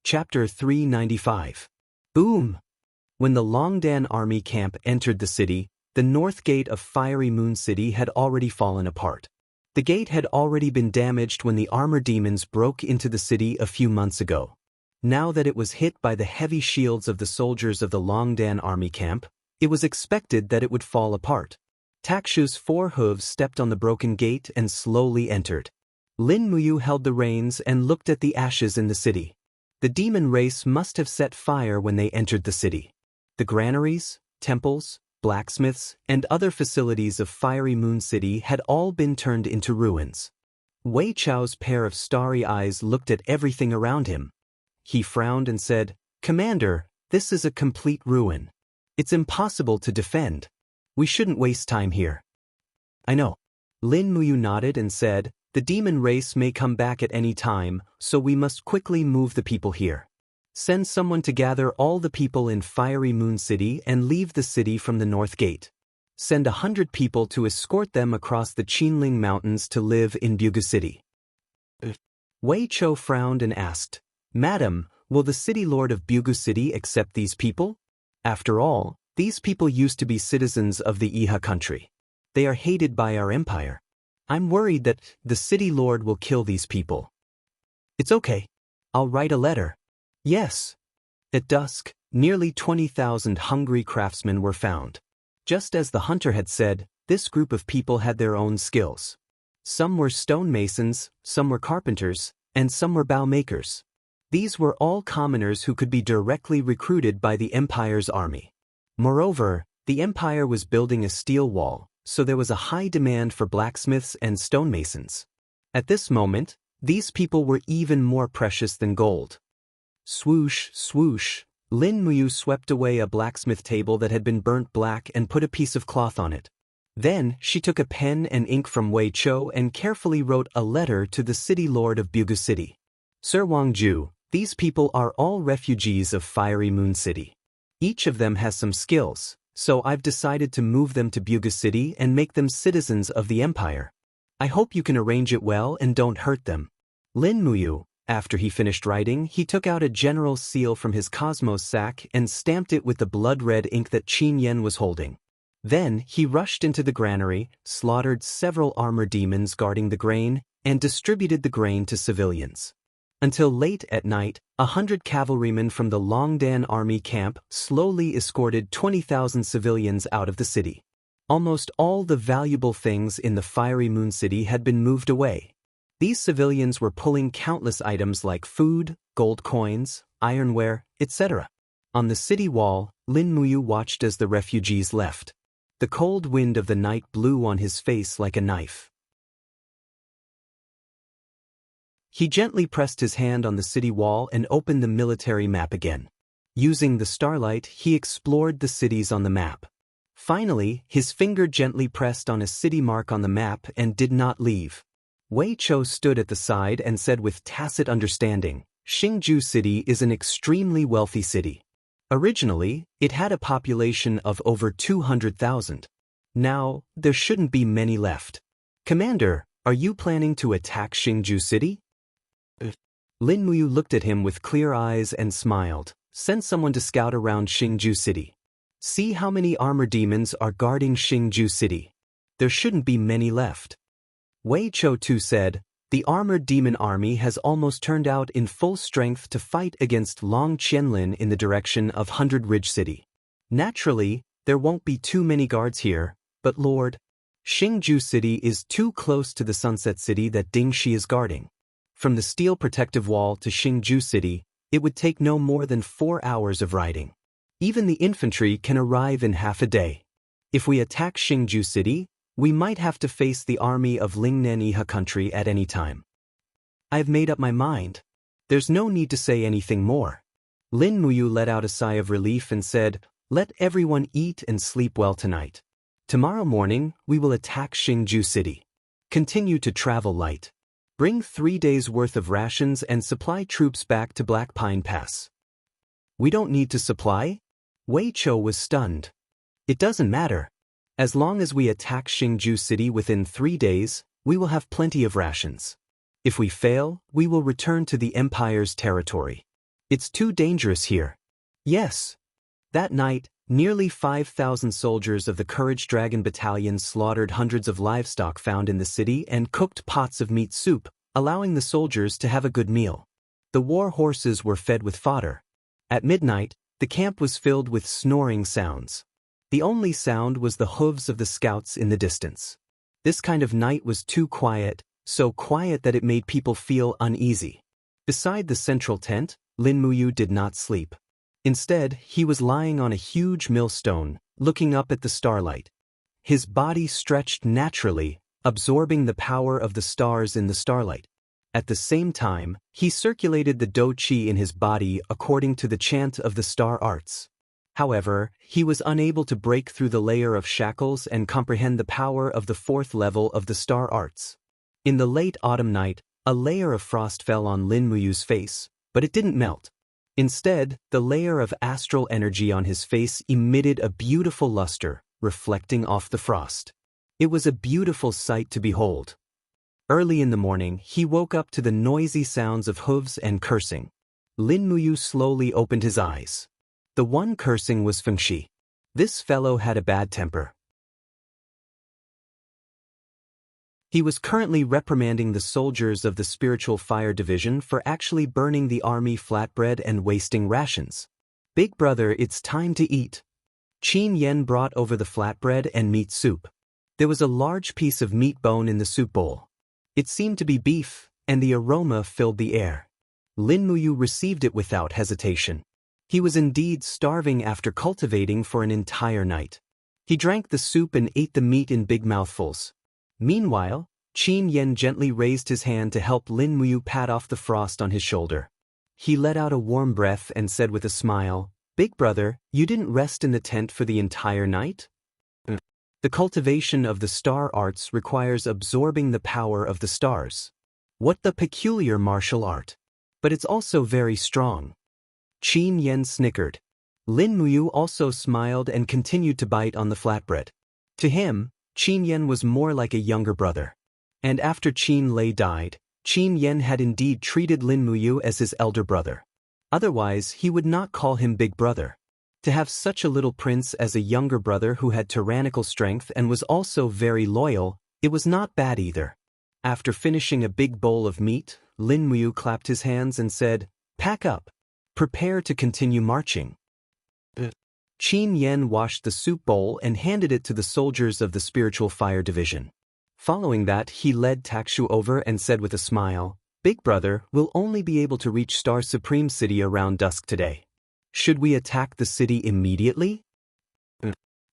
Chapter 395. Boom! When the Longdan army camp entered the city, the north gate of Fiery Moon City had already fallen apart. The gate had already been damaged when the armor demons broke into the city a few months ago. Now that it was hit by the heavy shields of the soldiers of the Longdan army camp, it was expected that it would fall apart. Takshu's 4 hooves stepped on the broken gate and slowly entered. Lin Muyu held the reins and looked at the ashes in the city. The demon race must have set fire when they entered the city. The granaries, temples, blacksmiths, and other facilities of Fiery Moon City had all been turned into ruins. Wei Chou's pair of starry eyes looked at everything around him. He frowned and said, "Commander, this is a complete ruin. It's impossible to defend. We shouldn't waste time here." "I know." Lin Muyu nodded and said, "The demon race may come back at any time, so we must quickly move the people here. Send someone to gather all the people in Fiery Moon City and leave the city from the north gate. Send 100 people to escort them across the Qinling Mountains to live in Jianghu City." Wei Chou frowned and asked, "Madam, will the city lord of Jianghu City accept these people? After all, these people used to be citizens of the Iha country. They are hated by our empire. I'm worried that the city lord will kill these people." "It's okay. I'll write a letter." "Yes." At dusk, nearly 20,000 hungry craftsmen were found. Just as the hunter had said, this group of people had their own skills. Some were stonemasons, some were carpenters, and some were bow makers. These were all commoners who could be directly recruited by the empire's army. Moreover, the empire was building a steel wall, so there was a high demand for blacksmiths and stonemasons. At this moment, these people were even more precious than gold. Swoosh, swoosh, Lin Muyu swept away a blacksmith table that had been burnt black and put a piece of cloth on it. Then, she took a pen and ink from Wei Chou and carefully wrote a letter to the city lord of Jianghu City. "Sir Wangju, these people are all refugees of Fiery Moon City. Each of them has some skills, so I've decided to move them to Jianghu City and make them citizens of the empire. I hope you can arrange it well and don't hurt them." Lin Muyu, after he finished writing, he took out a general's seal from his cosmos sack and stamped it with the blood-red ink that Qin Yan was holding. Then, he rushed into the granary, slaughtered several armor demons guarding the grain, and distributed the grain to civilians. Until late at night, 100 cavalrymen from the Longdan army camp slowly escorted 20,000 civilians out of the city. Almost all the valuable things in the Fiery Moon City had been moved away. These civilians were pulling countless items like food, gold coins, ironware, etc. On the city wall, Lin Muyu watched as the refugees left. The cold wind of the night blew on his face like a knife. He gently pressed his hand on the city wall and opened the military map again. Using the starlight, he explored the cities on the map. Finally, his finger gently pressed on a city mark on the map and did not leave. Wei Chou stood at the side and said with tacit understanding, "Jianghu City is an extremely wealthy city. Originally, it had a population of over 200,000. Now, there shouldn't be many left. Commander, are you planning to attack Jianghu City?" Lin Muyu looked at him with clear eyes and smiled. "Send someone to scout around Jianghu City. See how many armor demons are guarding Xingju City. There shouldn't be many left. Wei Chou too said, the armored demon army has almost turned out in full strength to fight against Long Qianlin in the direction of 100 Ridge City. Naturally, there won't be too many guards here, but Lord, Xingju City is too close to the Sunset City that Ding Shi is guarding. From the steel protective wall to Xingju City, it would take no more than 4 hours of riding. Even the infantry can arrive in half a day. If we attack Xingju City, we might have to face the army of Lingnan Iha country at any time. I have made up my mind. There's no need to say anything more. Lin Muyu let out a sigh of relief and said, let everyone eat and sleep well tonight. Tomorrow morning, we will attack Xingju City. Continue to travel light. Bring 3 days' worth of rations and supply troops back to Black Pine Pass. We don't need to supply? Wei Chou was stunned. It doesn't matter. As long as we attack Xingju City within 3 days, we will have plenty of rations. If we fail, we will return to the Empire's territory. It's too dangerous here. Yes. That night, nearly 5,000 soldiers of the Courage Dragon Battalion slaughtered hundreds of livestock found in the city and cooked pots of meat soup, allowing the soldiers to have a good meal. The war horses were fed with fodder. At midnight, the camp was filled with snoring sounds. The only sound was the hooves of the scouts in the distance. This kind of night was too quiet, so quiet that it made people feel uneasy. Beside the central tent, Lin Muyu did not sleep. Instead, he was lying on a huge millstone, looking up at the starlight. His body stretched naturally, absorbing the power of the stars in the starlight. At the same time, he circulated the Do Qi in his body according to the chant of the star arts. However, he was unable to break through the layer of shackles and comprehend the power of the 4th level of the star arts. In the late autumn night, a layer of frost fell on Lin Muyu's face, but it didn't melt. Instead, the layer of astral energy on his face emitted a beautiful luster, reflecting off the frost. It was a beautiful sight to behold. Early in the morning, he woke up to the noisy sounds of hooves and cursing. Lin Muyu slowly opened his eyes. The one cursing was Fengxi. This fellow had a bad temper. He was currently reprimanding the soldiers of the Spiritual Fire Division for actually burning the army flatbread and wasting rations. Big brother, it's time to eat. Qin Yen brought over the flatbread and meat soup. There was a large piece of meat bone in the soup bowl. It seemed to be beef, and the aroma filled the air. Lin Muyu received it without hesitation. He was indeed starving after cultivating for an entire night. He drank the soup and ate the meat in big mouthfuls. Meanwhile, Qin Yen gently raised his hand to help Lin Muyu pat off the frost on his shoulder. He let out a warm breath and said with a smile, "Big brother, you didn't rest in the tent for the entire night?" The cultivation of the star arts requires absorbing the power of the stars. What the peculiar martial art! But it's also very strong. Qin Yen snickered. Lin Muyu also smiled and continued to bite on the flatbread. To him, Qin Yen was more like a younger brother. And after Qin Lei died, Qin Yen had indeed treated Lin Muyu as his elder brother. Otherwise, he would not call him big brother. To have such a little prince as a younger brother who had tyrannical strength and was also very loyal, it was not bad either. After finishing a big bowl of meat, Lin Muyu clapped his hands and said, "Pack up. Prepare to continue marching." Qin Yen washed the soup bowl and handed it to the soldiers of the Spiritual Fire Division. Following that, he led Takshu over and said with a smile, "Big brother, we'll only be able to reach Star Supreme City around dusk today. Should we attack the city immediately?"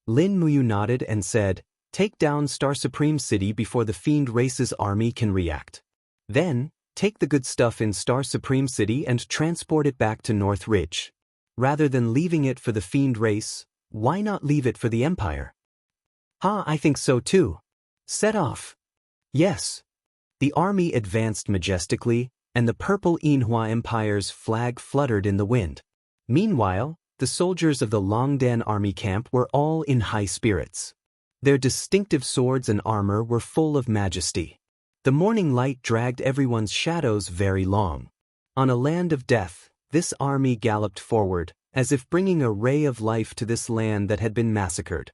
Lin Muyu nodded and said, "Take down Star Supreme City before the Fiend Race's army can react. Then, take the good stuff in Star Supreme City and transport it back to North Ridge. Rather than leaving it for the Fiend Race, why not leave it for the Empire?" I think so too. Set off." Yes. The army advanced majestically, and the purple Yinhua Empire's flag fluttered in the wind. Meanwhile, the soldiers of the Longdan army camp were all in high spirits. Their distinctive swords and armor were full of majesty. The morning light dragged everyone's shadows very long. On a land of death, this army galloped forward, as if bringing a ray of life to this land that had been massacred.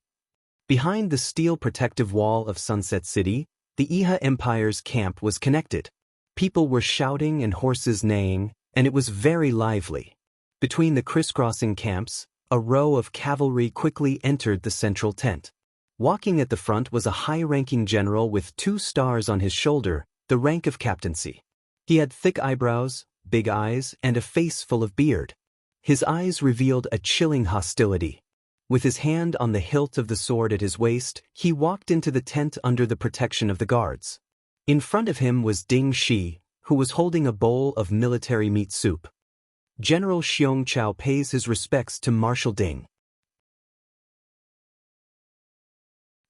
Behind the steel protective wall of Sunset City, the Iha Empire's camp was connected. People were shouting and horses neighing, and it was very lively. Between the crisscrossing camps, a row of cavalry quickly entered the central tent. Walking at the front was a high-ranking general with 2 stars on his shoulder, the rank of captaincy. He had thick eyebrows, big eyes, and a face full of beard. His eyes revealed a chilling hostility. With his hand on the hilt of the sword at his waist, he walked into the tent under the protection of the guards. In front of him was Ding Shi, who was holding a bowl of military meat soup. General Xiong Chao pays his respects to Marshal Ding,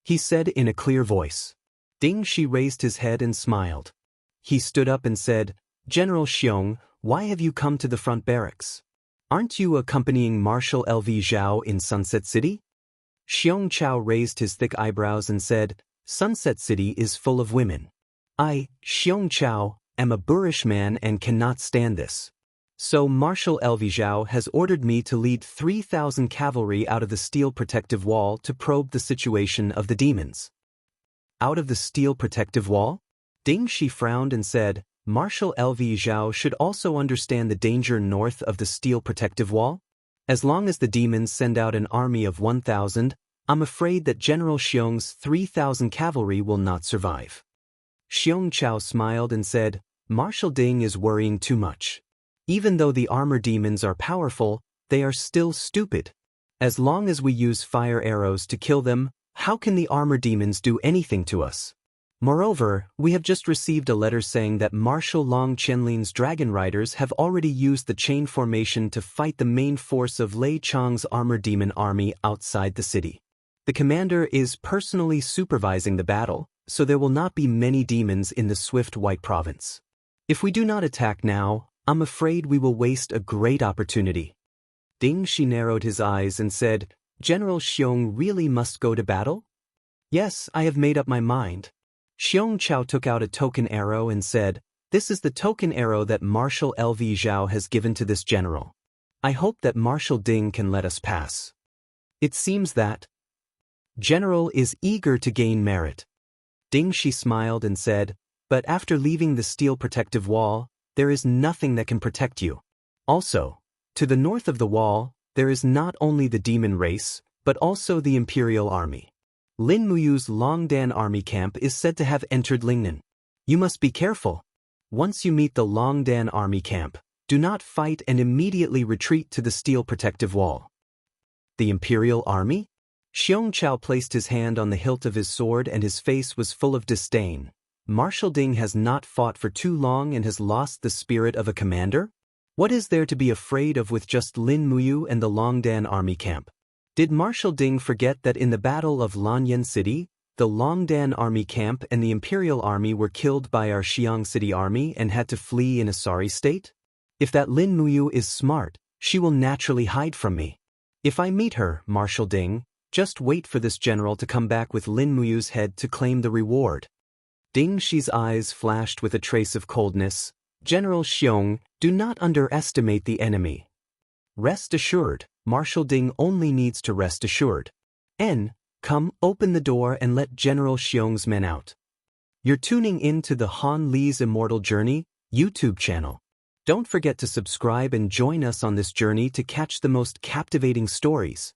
he said in a clear voice. Ding Shi raised his head and smiled. He stood up and said, General Xiong, why have you come to the front barracks? Aren't you accompanying Marshal L.V. Zhao in Sunset City? Xiong Chao raised his thick eyebrows and said, Sunset City is full of women. I, Xiong Chao, am a boorish man and cannot stand this. So Marshal L.V. Zhao has ordered me to lead 3,000 cavalry out of the steel protective wall to probe the situation of the demons. Out of the steel protective wall? Ding Shi frowned and said, Marshal L.V. Zhao should also understand the danger north of the steel protective wall. As long as the demons send out an army of 1,000, I'm afraid that General Xiong's 3,000 cavalry will not survive. Xiong Chao smiled and said, Marshal Ding is worrying too much. Even though the armor demons are powerful, they are still stupid. As long as we use fire arrows to kill them, how can the armor demons do anything to us? Moreover, we have just received a letter saying that Marshal Long Qianlin's dragon riders have already used the chain formation to fight the main force of Lei Chang's armor demon army outside the city. The commander is personally supervising the battle, so there will not be many demons in the Swift White Province. If we do not attack now, I'm afraid we will waste a great opportunity. Ding Shi narrowed his eyes and said, General Xiong really must go to battle? Yes, I have made up my mind. Xiong Chao took out a token arrow and said, This is the token arrow that Marshal L.V. Zhao has given to this general. I hope that Marshal Ding can let us pass. It seems that General is eager to gain merit. Ding Shi smiled and said, But after leaving the steel protective wall, there is nothing that can protect you. Also, to the north of the wall, there is not only the demon race, but also the Imperial Army. Lin Muyu's Longdan army camp is said to have entered Lingnan. You must be careful. Once you meet the Longdan army camp, do not fight and immediately retreat to the steel protective wall. The Imperial Army? Xiong Chao placed his hand on the hilt of his sword and his face was full of disdain. Marshal Ding has not fought for too long and has lost the spirit of a commander? What is there to be afraid of with just Lin Muyu and the Longdan army camp? Did Marshal Ding forget that in the Battle of Lanyan City, the Longdan army camp and the Imperial Army were killed by our Xiang City army and had to flee in a sorry state? If that Lin Muyu is smart, she will naturally hide from me. If I meet her, Marshal Ding, just wait for this general to come back with Lin Muyu's head to claim the reward. Ding Shi's eyes flashed with a trace of coldness. General Xiong, do not underestimate the enemy. Rest assured, Marshal Ding only needs to rest assured. Come, open the door and let General Xiong's men out. You're tuning in to the Han Li's Immortal Journey YouTube channel. Don't forget to subscribe and join us on this journey to catch the most captivating stories.